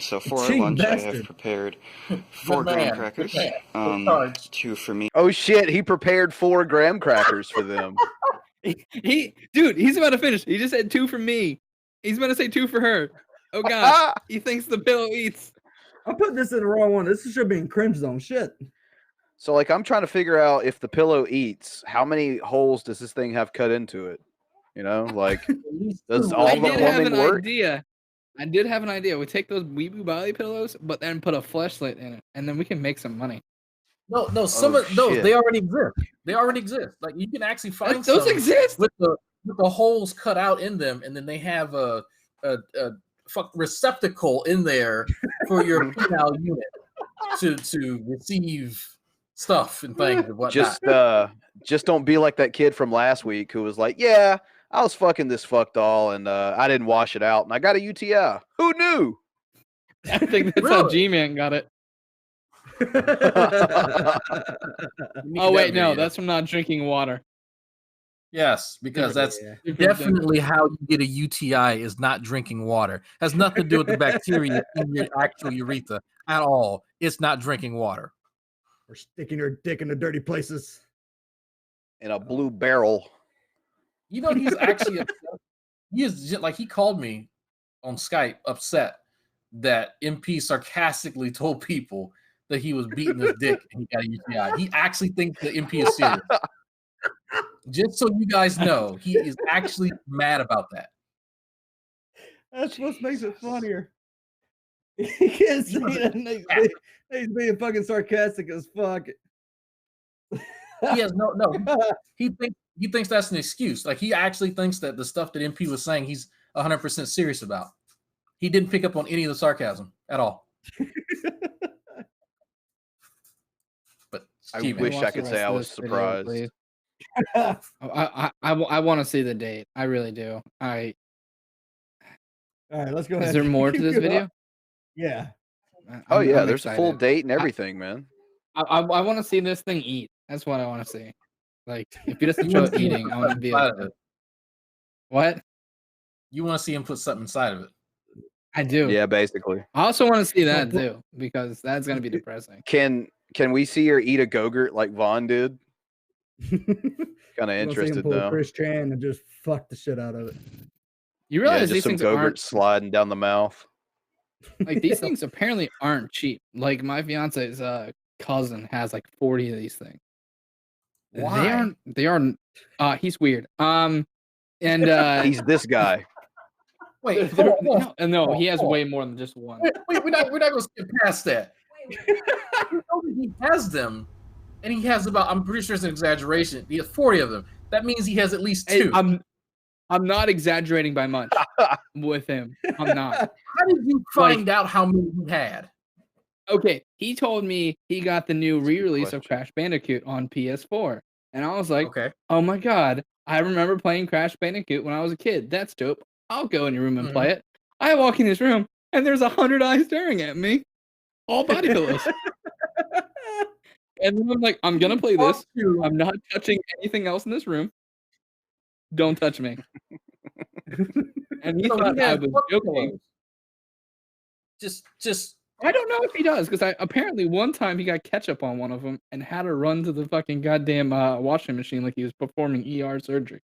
So for our Cheap lunch, I bastard. have prepared 4 Good graham man, crackers, good man. Good charge. 2 for me. Oh shit, he prepared 4 graham crackers for them. Dude, he's about to finish. He just said 2 for me. He's about to say 2 for her. Oh god, he thinks the pillow eats. I put this in the wrong one. This should be in cringe zone. Shit. So like I'm trying to figure out if the pillow eats, how many holes does this thing have cut into it? Like does all I the did have plumbing an work? idea. I did have an idea. We take those weeboo body pillows, but then put a fleshlight in it, and then we can make some money. No, Oh, shit. they already exist. They already exist. Like you can actually find Those some exist? with the holes cut out in them, and then they have a receptacle in there for your penile unit to receive stuff and things and whatnot. Just don't be like that kid from last week who was like, yeah, I was fucking this fuck doll and I didn't wash it out and I got a UTI. Who knew? I think that's how G-Man got it. Oh wait, no, that's from not drinking water. Yes, because that's Yeah. definitely how you get a UTI is not drinking water. Has nothing to do with the bacteria in your actual urethra at all. It's not drinking water. Or sticking your dick in the dirty places. In a blue barrel. He's actually upset. He called me on Skype upset that MP sarcastically told people that he was beating his dick and he got a UTI. He actually thinks that MP is serious. Just so you guys know, he is actually mad about that. That's what makes it funnier. He can't see that. He's being fucking sarcastic as fuck. He has no. He thinks that's an excuse. Like he actually thinks that the stuff that MP was saying, he's 100% serious about. He didn't pick up on any of the sarcasm at all. But I wish I could say I was surprised. I want to see the date. I really do. All right, let's go ahead. Is there more to this video? Yeah. Oh yeah, I'm there's a excited. full date and everything, man. I want to see this thing eat. That's what I want to see. Like if he doesn't show it eating, I want to be like, what? You want to see him put something inside of it? I do. Yeah, basically. I also want to see that too because that's gonna be depressing. Can Can we see her eat a Go-Gurt like Vaughn did? Kind of interested now. Chris Chan and just fuck the shit out of it. You realize just these some things Go-Gurt aren't sliding down the mouth. like these things apparently aren't cheap. Like my fiance's cousin has like 40 of these things. Why? They aren't. He's weird. And He's this guy. Wait, no, he has way more than just one. Wait, we're not gonna skip past that. He has them, and he has about. I'm pretty sure it's an exaggeration. He has 40 of them. That means he has at least 2. I'm not exaggerating by much with him. I'm not. How did you find out how many he had? Okay, he told me he got the new re-release of Crash Bandicoot on PS4, and I was like, okay, oh my god, I remember playing Crash Bandicoot when I was a kid. That's dope. I'll go in your room and play it. I walk in his room, and there's 100 eyes staring at me, all body pillows. And then I'm like, I'm gonna play this. I'm not touching anything else in this room. Don't touch me. And he thought I was joking. Just. I don't know if he does, because apparently one time he got ketchup on one of them and had to run to the fucking goddamn washing machine like he was performing ER surgery.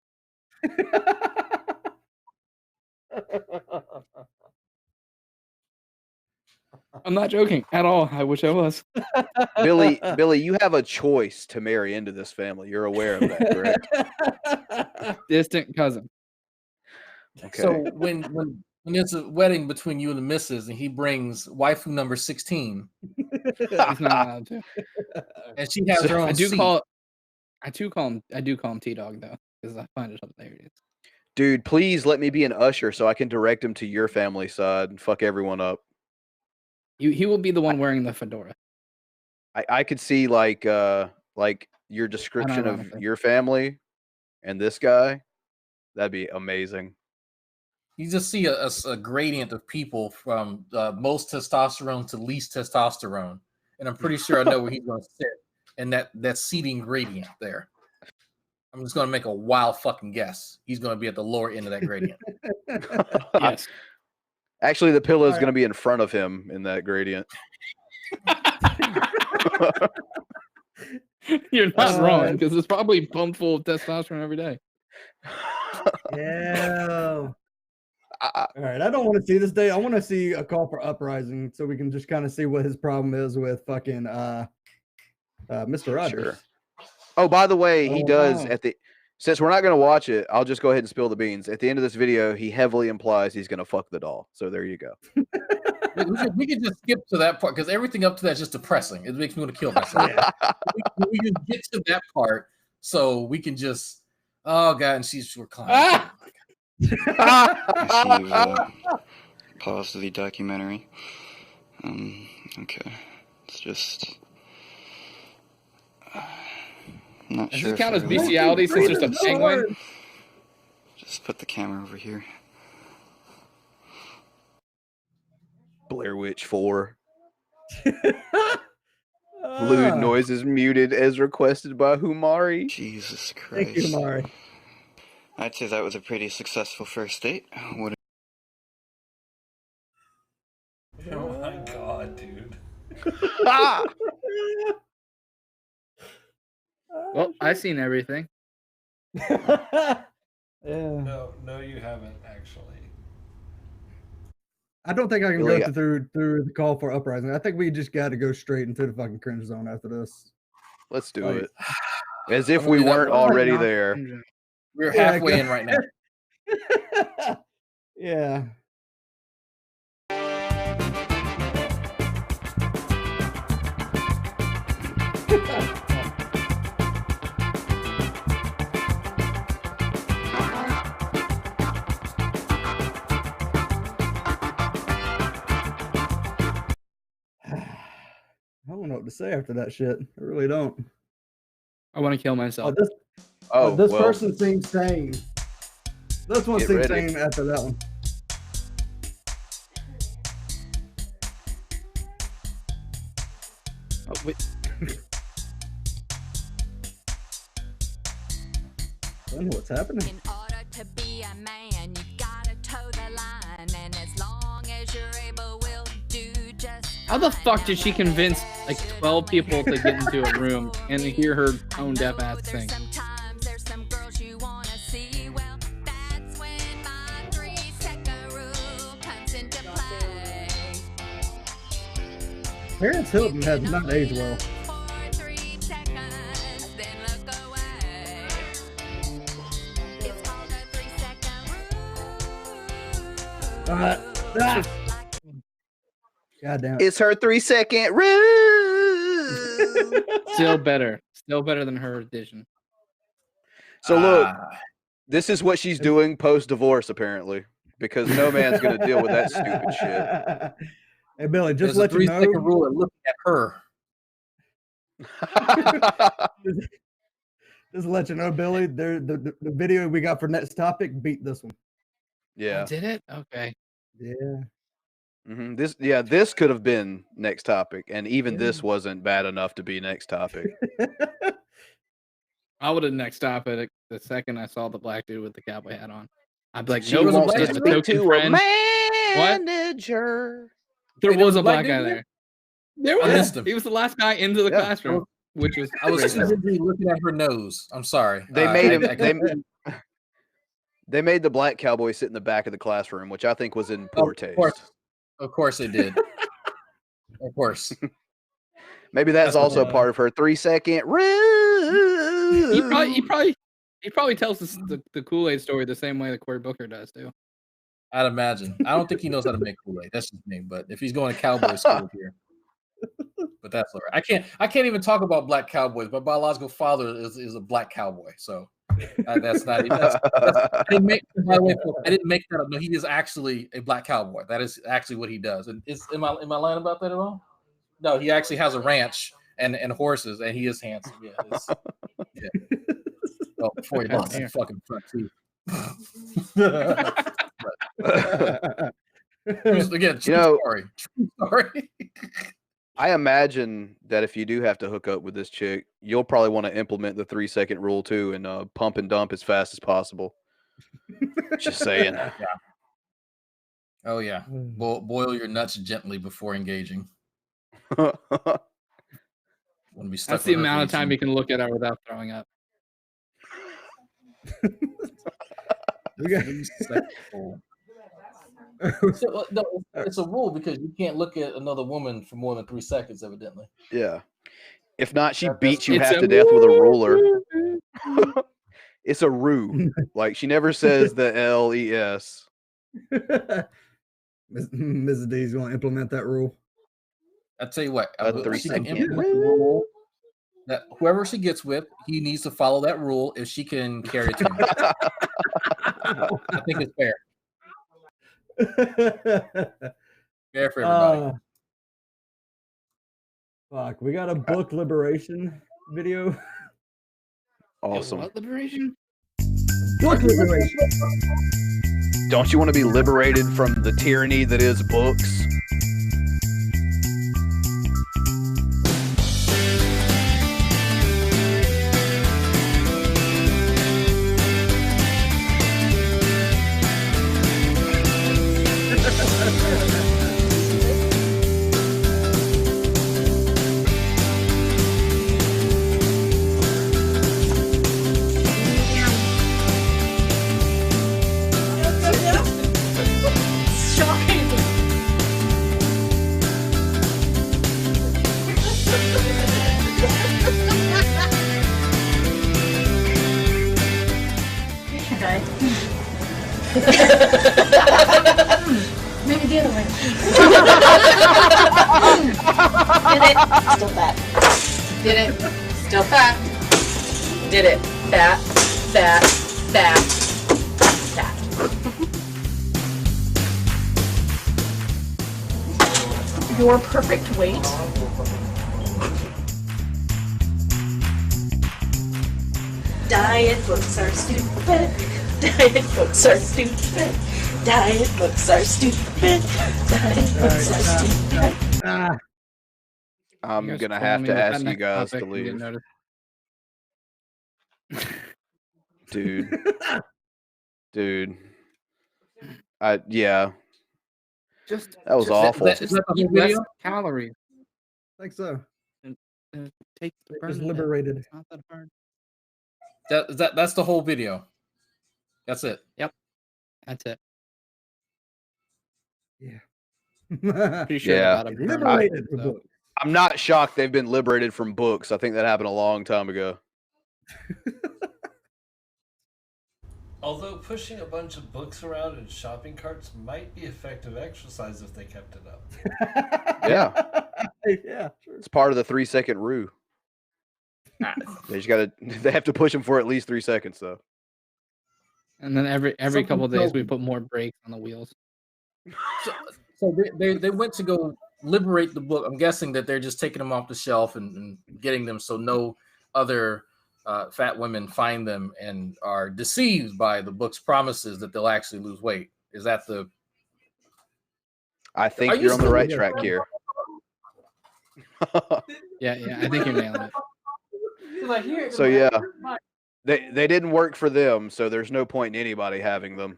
I'm not joking at all. I wish I was. Billy, you have a choice to marry into this family. You're aware of that, correct? Distant cousin. Okay. So when there's a wedding between you and the missus, and he brings waifu number 16, he's not allowed to. And she has her own. I do call him T-Dog though, because I find it hilarious. Dude, please let me be an usher so I can direct him to your family side and fuck everyone up. He will be the one wearing the fedora. I could see like your description of your family and this guy. That'd be amazing. You just see a gradient of people from most testosterone to least testosterone, and I'm pretty sure I know where he's going to sit in that seating gradient there. I'm just going to make a wild fucking guess. He's going to be at the lower end of that gradient. Yes. Actually, the pillow is going to be in front of him in that gradient. You're not wrong, because it's probably pumped full of testosterone every day. Yeah. All right, I don't want to see this day. I want to see a Call for Uprising so we can just kind of see what his problem is with fucking Mr. Rogers. Sure. Oh, by the way, he does at the. Since we're not going to watch it, I'll just go ahead and spill the beans. At the end of this video, he heavily implies he's going to fuck the doll. So there you go. we can just skip to that part because everything up to that is just depressing. It makes me want to kill myself. we can get to that part so we can just. Oh god, and she's reclining. Pause the documentary. Okay, it's just. Not Does sure. this count as bestiality since there's a penguin? Just put the camera over here. Blair Witch 4. Lewd noises muted as requested by Humari. Jesus Christ. Thank you, Humari. I'd say that was a pretty successful first date. What? Oh my god, dude. Well, I've seen everything. Yeah. No, you haven't actually. I don't think I can Really? go through the Call for Uprising. I think we just got to go straight into the fucking cringe zone after this. Let's do it. As if we weren't already there. We're halfway in right now. Yeah. I don't know what to say after that shit. I really don't. I want to kill myself. This person seems sane. This one Get seems ready. sane after that one. Oh, wait. I don't know what's happening. In order to be a man, you gotta toe the line, and as long as you're able, we'll do just. How the fuck did she convince a like 12 people to get into a room and to hear her tone deaf ass sing. Paris Hilton has not aged well. God damn it. It's her 3-second rule. Still better than her edition. So look, this is what she's doing post-divorce, apparently, because no man's going to deal with that stupid shit. Hey, Billy, just There's let you a know. 3-second rule at looking at her. Just to let you know, Billy, the video we got for next topic beat this one. Yeah. Oh, did it? Okay. Yeah. This could have been next topic, and even this wasn't bad enough to be next topic. I would have next topic the second I saw the black dude with the cowboy hat on. I'd be like, She wants to speak to a friend. manager. There Wait, was a black dude guy there? there. There I was. missed him. He was the last guy into the classroom, which was I was crazy. specifically looking at her nose. I'm sorry. They made him. They made the black cowboy sit in the back of the classroom, which I think was in poor taste. Of course they did. Of course. Maybe that's also part of her 3-second rule. He probably tells us the Kool-Aid story the same way that Cory Booker does too. I'd imagine. I don't think he knows how to make Kool-Aid. That's just me. But if he's going to cowboy school here, but that's all right. I can't even talk about black cowboys. My biological father is a black cowboy, so that's not. I didn't make. By the way, I didn't make that up. No, he is actually a black cowboy. That is actually what he does. And am I lying about that at all? No, he actually has a ranch and horses, and he is handsome. Yeah. Well, before he lost his fucking front teeth. Again, true story. I imagine that if you do have to hook up with this chick, you'll probably want to implement the 3-second rule too, and pump and dump as fast as possible. Just saying. Yeah. Oh yeah, boil your nuts gently before engaging. That's the amount of time you can look at her without throwing up. So, no, it's a rule because you can't look at another woman for more than 3 seconds, evidently. Yeah. If not, she beats you half to death with a ruler. It's a rue. Like she never says the LES. Mrs. D's going to implement that rule. I'll tell you what. She can implement the rule that whoever she gets with, he needs to follow that rule if she can carry it to him. I think it's fair. Fair for everybody. Fuck, we got a book liberation video. Awesome. What liberation? Book liberation. Don't you want to be liberated from the tyranny that is books? Maybe the other way. Did it. Still fat. Did it. Still fat. Did it. Fat. Fat. Fat. Fat. Your perfect weight. Diet books are stupid. Diet books are stupid. Diet books are stupid. Diet books are stupid. I'm gonna have to ask you guys to leave. Dude. Yeah. That was awful. Is that the whole video? Calories. I think so. Take the It was burn, then. liberated. It's not that hard. That's the whole video. That's it. Yep. That's it. Yeah. Pretty sure Yeah. they got him burned. Liberated the So. book. I'm not shocked they've been liberated from books. I think that happened a long time ago. Although pushing a bunch of books around in shopping carts might be effective exercise if they kept it up. Yeah. Yeah, sure. It's part of the 3-second rule. They just gotta. They have to push them for at least 3 seconds, though. And then every Something couple of days tells we me. put more brakes on the wheels. So they went to go liberate the book. I'm guessing that they're just taking them off the shelf and getting them so no other fat women find them and are deceived by the book's promises that they'll actually lose weight. Is that the? I think Are you you're on the still- right track here. Yeah, I think you're nailing it. So yeah, they didn't work for them, so there's no point in anybody having them.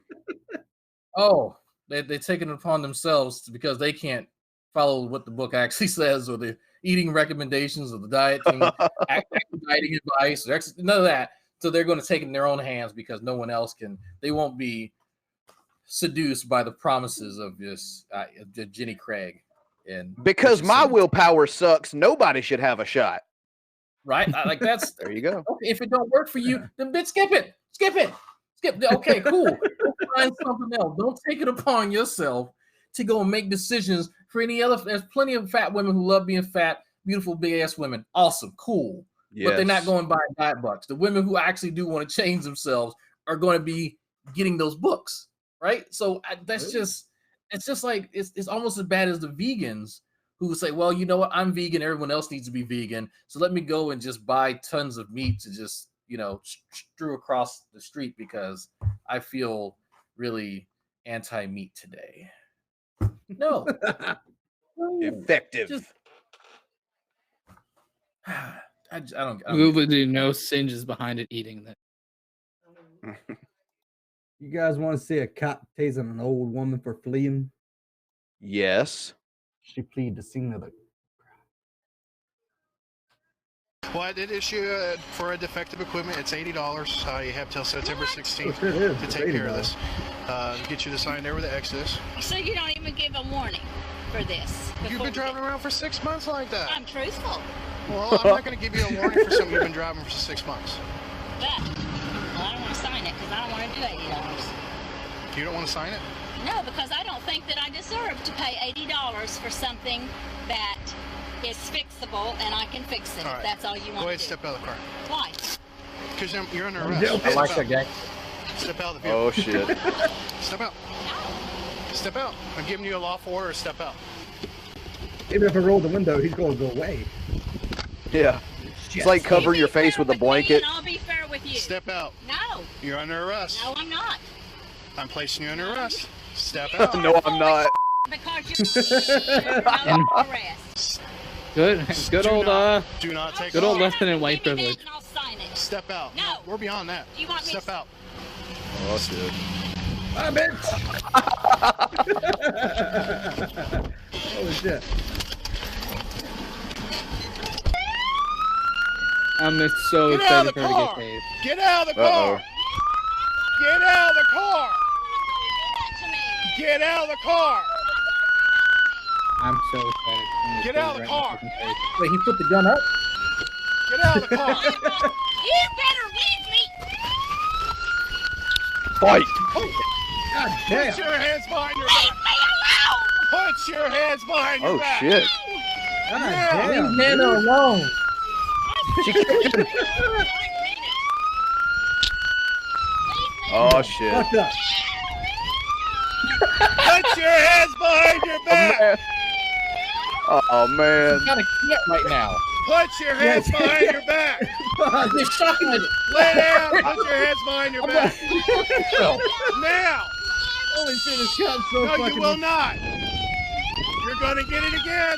Oh, they're taking it upon themselves because they can't follow what the book actually says, or the eating recommendations, or the dieting, active dieting advice, or none of that. So they're going to take it in their own hands because no one else can. They won't be seduced by the promises of this Jenny Craig. And Because my willpower sucks, nobody should have a shot. right, like that's There you go. okay. If it don't work for you, then bitch, skip it. Okay, cool. Go find something else. Don't take it upon yourself to go and make decisions for any other. There's plenty of fat women who love being fat, beautiful, big ass women. Awesome, cool. But they're not Yes. going by diet bucks. The women who actually do want to change themselves are going to be getting those books, right? So that's just, it's just like it's almost as bad as the vegans who say, well, you know what, I'm vegan, everyone else needs to be vegan, so let me go and just buy tons of meat to just, you know, strew across the street because I feel really anti-meat today. No. Effective. I don't We would do no Synjes behind it eating that. You guys want to see a cop tasing an old woman for fleeing? Yes. She fled the scene of the. Well, I did issue for a defective equipment. It's $80. You have till September 16th Oh, it is. to It's take care of $80. this. Get you to sign there with the Exodus. So you don't even give a warning for this? You've been driving around for 6 months like that. I'm truthful. Well, I'm not going to give you a warning for something you've been driving for 6 months. But I don't want to sign it because I don't want to do $80. You don't want to sign it? No, because I don't think that I deserve to pay $80 for something that is fixable and I can fix it. All If right. that's all you Go want ahead, to do. step out of the car. Why? Because you're under I'm arrest. joking. I like that guy. Step out of the vehicle. Oh shit. Step out. Step out. I'm giving you a lawful order. Step out. Even if I roll the window, he's going to go away. Yeah. It's like cover your face with a blanket. And I'll be fair with you. Step out. No. You're under arrest. No, I'm not. I'm placing you under arrest. Step out. No, I'm not. Because you're under arrest. Good old Do not take good old off. lesson in white privilege. And I'll sign it. Step out. No. We're beyond that. You want me Step to- out. Oh shit. Ah, bitch! Holy shit. I'm so Get out excited of for the her to car. get paid. Get out of the Uh-oh. car. Get out of the car. Get out of the car. I'm so excited. I'm gonna Get pay out of the right car. in face. Wait, he put the gun up? Get out of the car. You better leave me. Fight. God damn. Put your hands behind your Leave back. me alone. Put your hands behind your Oh back. shit. God Yeah. damn. Leave Nana dude. alone. Oh shit. Fucked up. Put your hands behind your Oh back. man. Oh man. He's got a kid right now. Put your hands behind your back. He's shocking it. Lay down. Put your hands behind your back. Now. Holy shit, it's shot so No, fucking. you will not. You're going to get it again.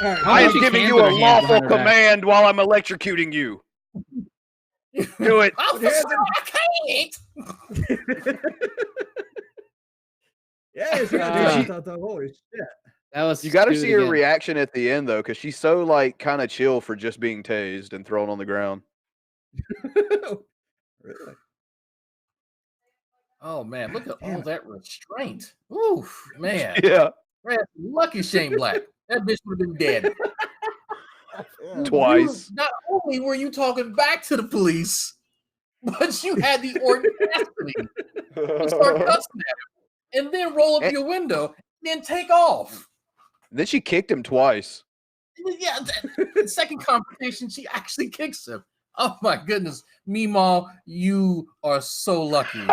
All right, I am she giving cans you with a her hands lawful behind her back. command while I'm electrocuting you. Do it. I can't. Yeah, it's got Ah. holy shit. That was You got to do it see her again. reaction at the end though, because she's so like kind of chill for just being tased and thrown on the ground. Really? Oh man, look at all that restraint. Oof, man. Yeah. Man, lucky Shane Black. That bitch would have been dead. Twice. Not only were you talking back to the police, but you had the audacity to start cussing at him and then roll up your window and then take off. Then she kicked him twice. Yeah, the second confrontation, she actually kicks him. Oh my goodness. Meemaw, you are so lucky.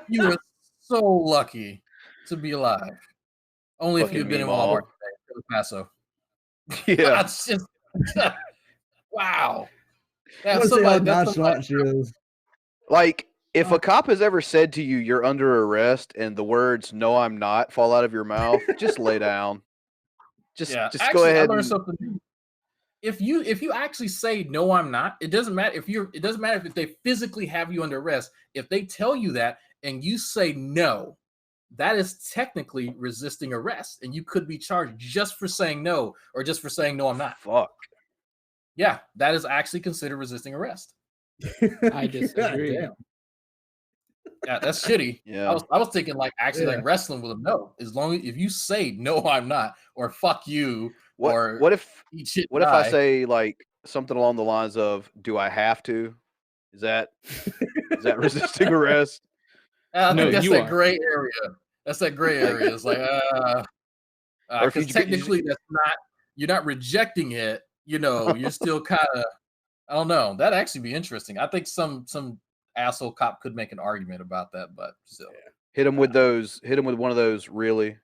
You are so lucky to be alive. Only if you've been in Walmart today, El Paso. Yeah. It's just, wow. I want to see how nonchalant she is. Like, if a cop has ever said to you, "You're under arrest," and the words "No, I'm not" fall out of your mouth, just lay down. Just actually, go ahead. I learned something new. If you actually say "No, I'm not," it doesn't matter it doesn't matter if they physically have you under arrest. If they tell you that and you say no, that is technically resisting arrest, and you could be charged just for saying no or just for saying "No, I'm not." Fuck. Yeah, that is actually considered resisting arrest. I disagree. Damn. Yeah, that's shitty. Yeah. I was thinking like actually like wrestling with a no. As long as if you say "No, I'm not" or "Fuck you," What if eat shit, what if I die. say like something along the lines of, "Do I have to?" Is that resisting arrest? I No, think that's you that are. gray area. That's that gray area. It's like, Or if you because technically that's not. You're not rejecting it. You know, you're still kind of. I don't know. That'd actually be interesting. I think some asshole cop could make an argument about that, but still. Hit him with one of those really.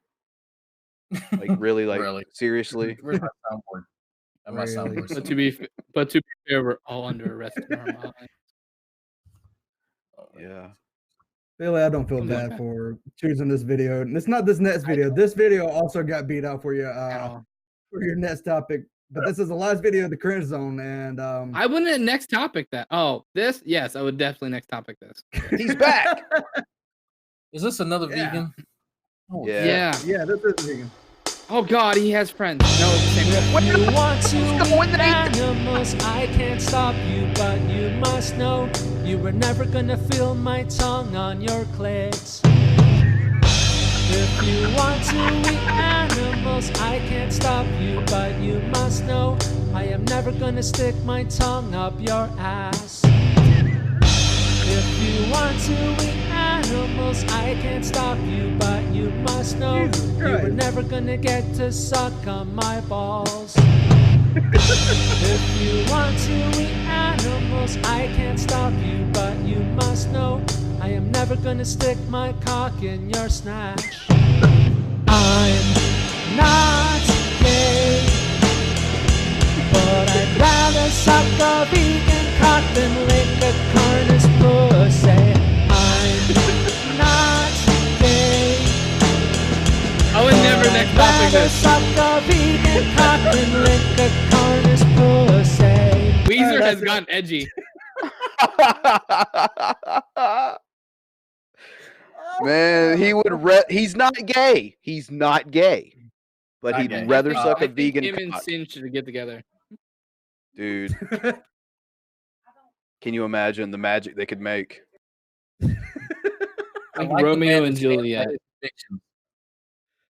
Like really, like Really. seriously. Where's my soundboard? And my soundboard. But to be fair, we're all under arrest in our minds. Yeah. Really, I don't feel bad for choosing this video. And it's not this next video. This video also got beat out for your next topic. But this is the last video of the cringe zone, and I wouldn't next topic that. Oh, this? Yes, I would definitely next topic this. He's back. Is this another vegan? Oh, Yeah. Yeah, this is vegan. Oh God, he has friends. No, it's the same. If you want to eat animals, I can't stop you, but you must know you were never gonna feel my tongue on your clicks. If you want to eat animals, I can't stop you, but you must know I am never gonna stick my tongue up your ass. If you want to eat animals, I can't stop you, but you must know you were never gonna get to suck on my balls. If you want to eat animals, I can't stop you, but you must know I am never gonna stick my cock in your snatch. I'm not gay, but I'd rather suck a vegan cock than lick a carniv's pussy. I'm not gay. I would never next topic this. Suck a vegan cock than lick a carniv's pussy. Weezer has gotten edgy. Man, he would. He's not gay. He's not gay, but Not he'd gay. rather suck a I think vegan him and cock. Synje should get together. Dude, can you imagine the magic they could make? Like I the Romeo man and that stands by Juliet. his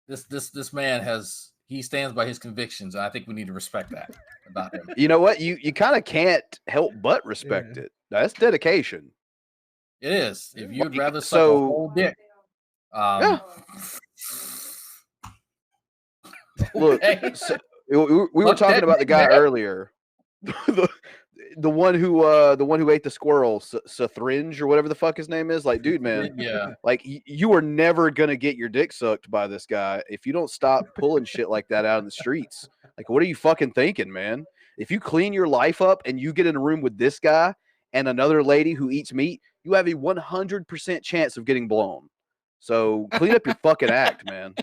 convictions. This man he stands by his convictions, and I think we need to respect that about him. You know what? You kind of can't help but respect it. That's dedication. It is. If you'd rather suck so- a whole dick. Look, Okay. so, we were Fuck talking that about the dick, guy man. earlier, the one who ate the squirrel, Sv3rige or whatever the fuck his name is. Like, dude, man, Yeah. like you are never gonna get your dick sucked by this guy if you don't stop pulling shit like that out in the streets. Like, what are you fucking thinking, man? If you clean your life up and you get in a room with this guy and another lady who eats meat, you have a 100% chance of getting blown. So clean up your fucking act, man.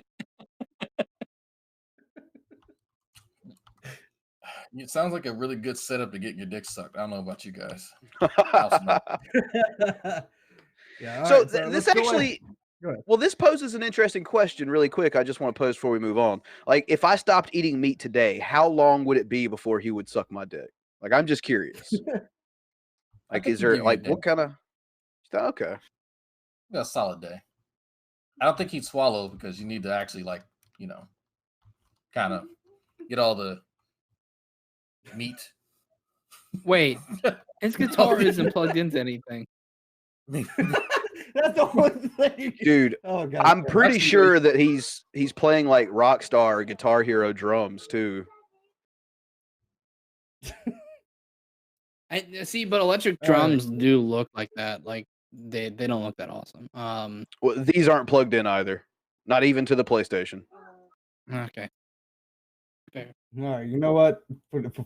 It sounds like a really good setup to get your dick sucked. I don't know about you guys. Yeah. So All right, this let's go actually, Well, this poses an interesting question really quick. I just want to pose before we move on. Like, if I stopped eating meat today, how long would it be before he would suck my dick? Like, I'm just curious. Like, is there, like, what kind of... Okay. A solid day. I don't think he'd swallow because you need to actually, like, you know, kind of get all the meat. Wait, his guitar isn't plugged into anything. That's the one thing. Dude, Oh, God. I'm pretty sure that he's playing like Rockstar Guitar Hero drums too. I see, but electric drums do look like that. Like they don't look that awesome. Well, these aren't plugged in either. Not even to the PlayStation. Okay. Fair. All right, you know what?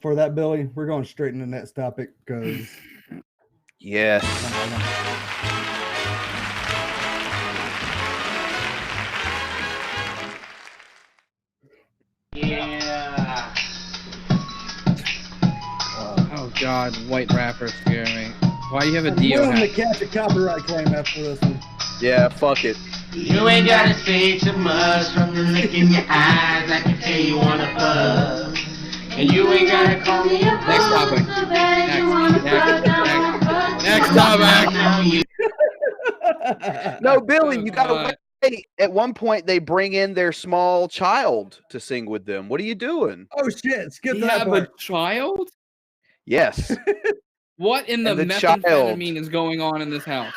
For that, Billy, we're going straight into the next topic because yes. Yeah. Oh God, white rappers scare me. Why do you have a Dio I'm hat? to catch a copyright claim after this one. Yeah, fuck it. You ain't gotta say too much from the look in your eyes. I can tell you wanna fuck. And you ain't gotta call me a Next topic. Next topic. No, Billy, you gotta wait. At one point, they bring in their small child to sing with them. What are you doing? Oh shit! Skip You that have part. a child? Yes. What in the, And the methamphetamine is going on in this house?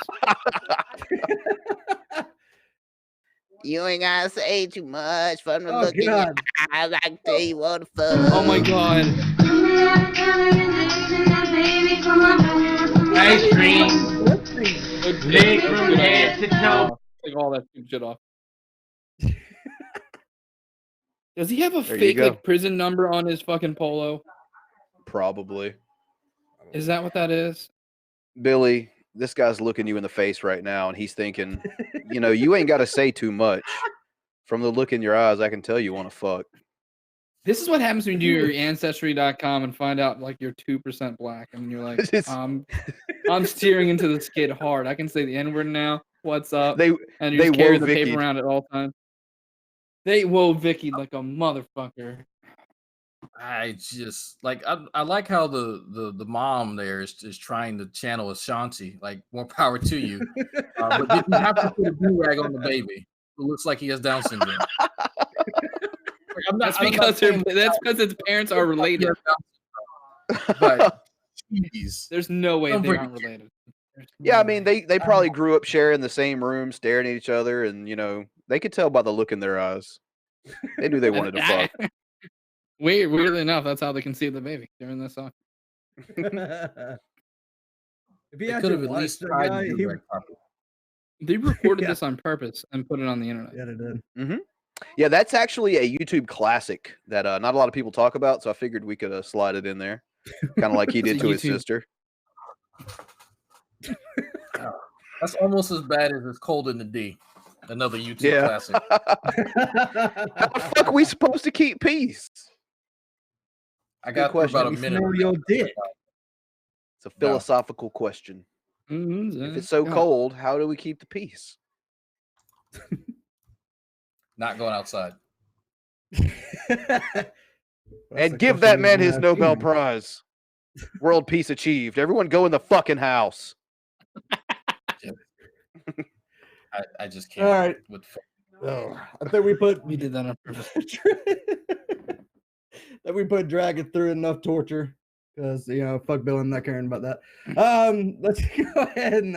You ain't gotta say too much from the Oh, look in your God. eyes. I can tell you wanna fuck. Oh my God. Ice cream. Lick from head to toe. Take all that shit off. Does he have a There you fake go. like prison number on his fucking polo? Probably. Is that what that is? Billy, this guy's looking you in the face right now, and he's thinking, you know, you ain't got to say too much. From the look in your eyes, I can tell you want to fuck. This is what happens when you do your ancestry.com and find out like you're 2% black, and you're like, I'm steering into this kid hard. I can say the N-word now. What's up? They and you just carry the paper Vicki'd. around at all times. They whoa Vicky like a motherfucker. I just like I like how the mom there is trying to channel Ashanti. Like, more power to you. But did you have to put a do-rag on the baby? It looks like he has Down syndrome. That's because its parents are related. But geez, There's no way Don't they bring- aren't related. Yeah, I mean, they probably grew up sharing the same room, staring at each other, and, you know, they could tell by the look in their eyes. They knew they wanted to fuck. Weirdly enough, that's how they conceived the baby during this song. If he They had could have to at watch least that tried guy, to he do would- that properly. They recorded Yeah. this on purpose and put it on the internet. Yeah, they did. Mm-hmm. Yeah, that's actually a YouTube classic that not a lot of people talk about, so I figured we could slide it in there. Kind of like he did to his sister. That's almost as bad as It's Cold in the D. Another YouTube classic. How the fuck are we supposed to keep peace? I got through about a minute. Your dick. It's a philosophical question. If it's so cold, how do we keep the peace? Not going outside. And give that man his Nobel Prize. World peace achieved. Everyone go in the fucking house. I just can't. All right. With Oh, I think we did that on purpose. That we put Dragon through enough torture because fuck Bill, I'm not caring about that. Let's go ahead and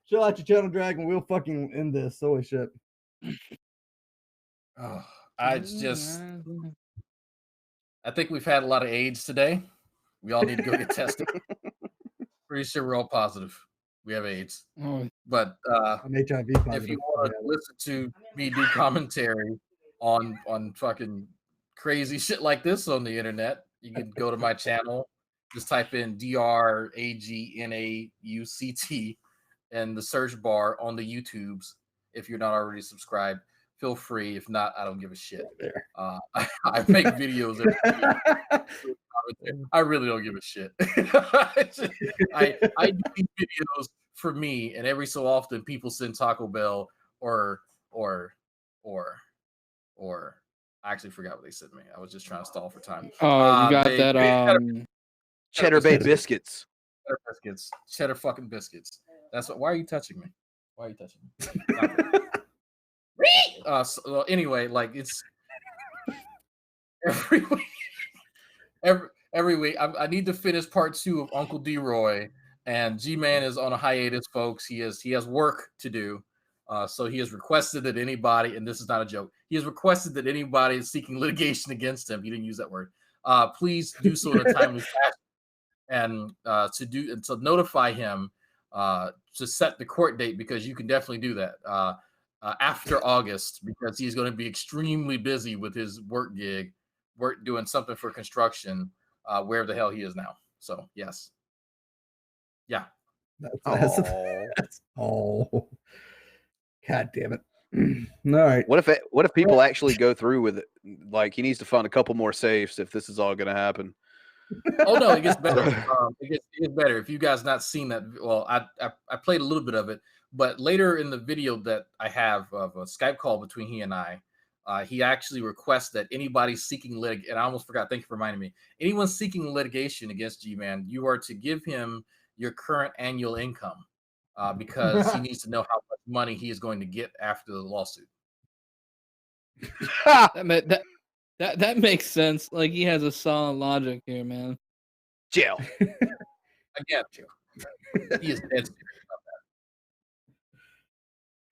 chill out your channel, Dragon. We'll fucking end this. Holy shit. Oh, I think we've had a lot of AIDS today. We all need to go get tested. Pretty sure we're all positive. We have AIDS. Oh. But I'm HIV positive. if you want to listen to me do commentary on fucking crazy shit like this on the internet, you can go to my channel. Just type in DRAGNAUCT in the search bar on the YouTubes. If you're not already subscribed, feel free. If not, I don't give a shit. I make videos every week. I really don't give a shit. I do these videos for me, and every so often people send Taco Bell or I actually forgot what they said to me. I was just trying to stall for time. Oh, you got that Cheddar Bay biscuits. Cheddar biscuits. Cheddar fucking biscuits. That's what. Why are you touching me? Why are you touching me? So anyway, like it's every week. Every week, I need to finish part 2 of Uncle D-Roy, and G-Man is on a hiatus, folks. He has work to do. So he has requested that anybody, and this is not a joke, he has requested that anybody is seeking litigation against him. He didn't use that word. Please do so in a timely fashion, and to notify him to set the court date, because you can definitely do that after August, because he's going to be extremely busy with his work gig, doing something for construction, wherever the hell he is now. So yes, yeah. That's all. God damn it. All right. What if people actually go through with it? Like, he needs to find a couple more safes if this is all going to happen. Oh no, it gets better. It gets better. If you guys not seen that, well, I played a little bit of it, but later in the video that I have of a Skype call between he and I, he actually requests that anybody seeking and I almost forgot. Thank you for reminding me. Anyone seeking litigation against G-Man, you are to give him your current annual income, because he needs to know how much money he is going to get after the lawsuit. That makes sense. Like, he has a solid logic here, man. Jail. Again, he is dead serious about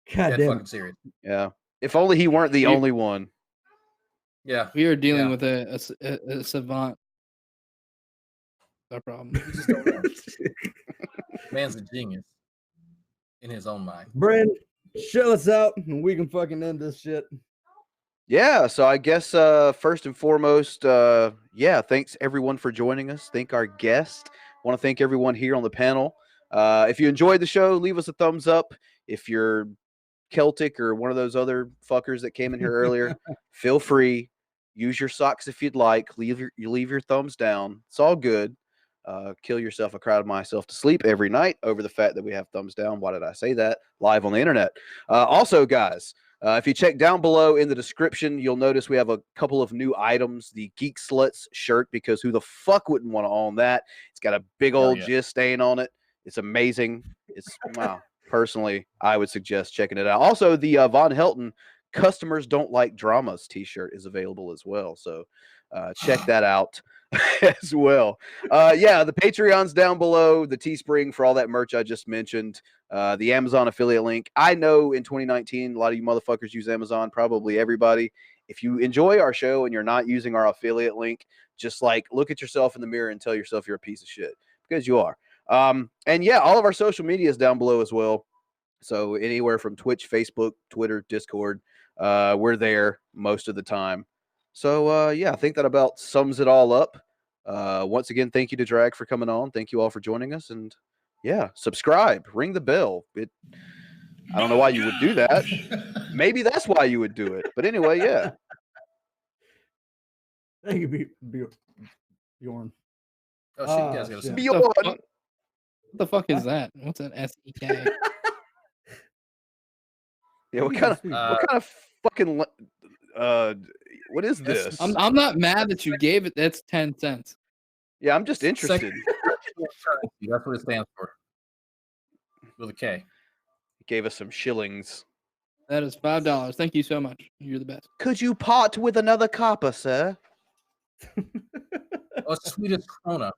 that. God dead damn fucking it. serious. Yeah. If only he weren't the only one. Yeah. We are dealing with a savant. No problem. You just don't know. Man's a genius in his own mind. Bran, show us out and we can fucking end this shit. Yeah, so I guess first and foremost, thanks everyone for joining us. Thank our guest. Want to thank everyone here on the panel. If you enjoyed the show, leave us a thumbs up. If you're Celtic or one of those other fuckers that came in here earlier, feel free. Use your socks if you'd like. Leave your thumbs down. It's all good. Kill yourself. I cried myself to sleep every night over the fact that we have thumbs down. Why did I say that? Live on the internet. Also, guys, if you check down below in the description, you'll notice we have a couple of new items. The Geek Sluts shirt, because who the fuck wouldn't want to own that? It's got a big old jizz stain on it. It's amazing. It's wow. Personally, I would suggest checking it out. Also, the Von Helton Customers Don't Like Dramas t-shirt is available as well. So check that out as well. The Patreon's down below, the Teespring for all that merch I just mentioned, the Amazon affiliate link. I know in 2019, a lot of you motherfuckers use Amazon, probably everybody. If you enjoy our show and you're not using our affiliate link, just like look at yourself in the mirror and tell yourself you're a piece of shit, because you are. All of our social media is down below as well. So anywhere from Twitch, Facebook, Twitter, Discord, we're there most of the time. So I think that about sums it all up. Once again, thank you to Drag for coming on. Thank you all for joining us. And subscribe, ring the bell. I don't know why you would do that. Maybe that's why you would do it. But anyway, yeah. Thank you, Bjorn. Oh shit, you guys gotta say Bjorn. What the fuck is that? What's an SEK? Yeah, what kind of fucking what is this? I'm not mad that you gave it. That's 10 cents. Yeah, I'm just interested. That's what it stands for. With a K. He gave us some shillings. That is $5. Thank you so much. You're the best. Could you part with another copper, sir? Oh, Swedish krona.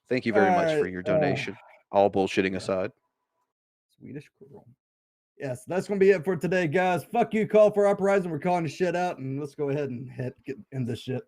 Thank you very much for your donation. All bullshitting aside. Swedish krona. Yes, that's going to be it for today, guys. Fuck you, Call For Uprising. We're calling the shit out, and let's go ahead and end this shit.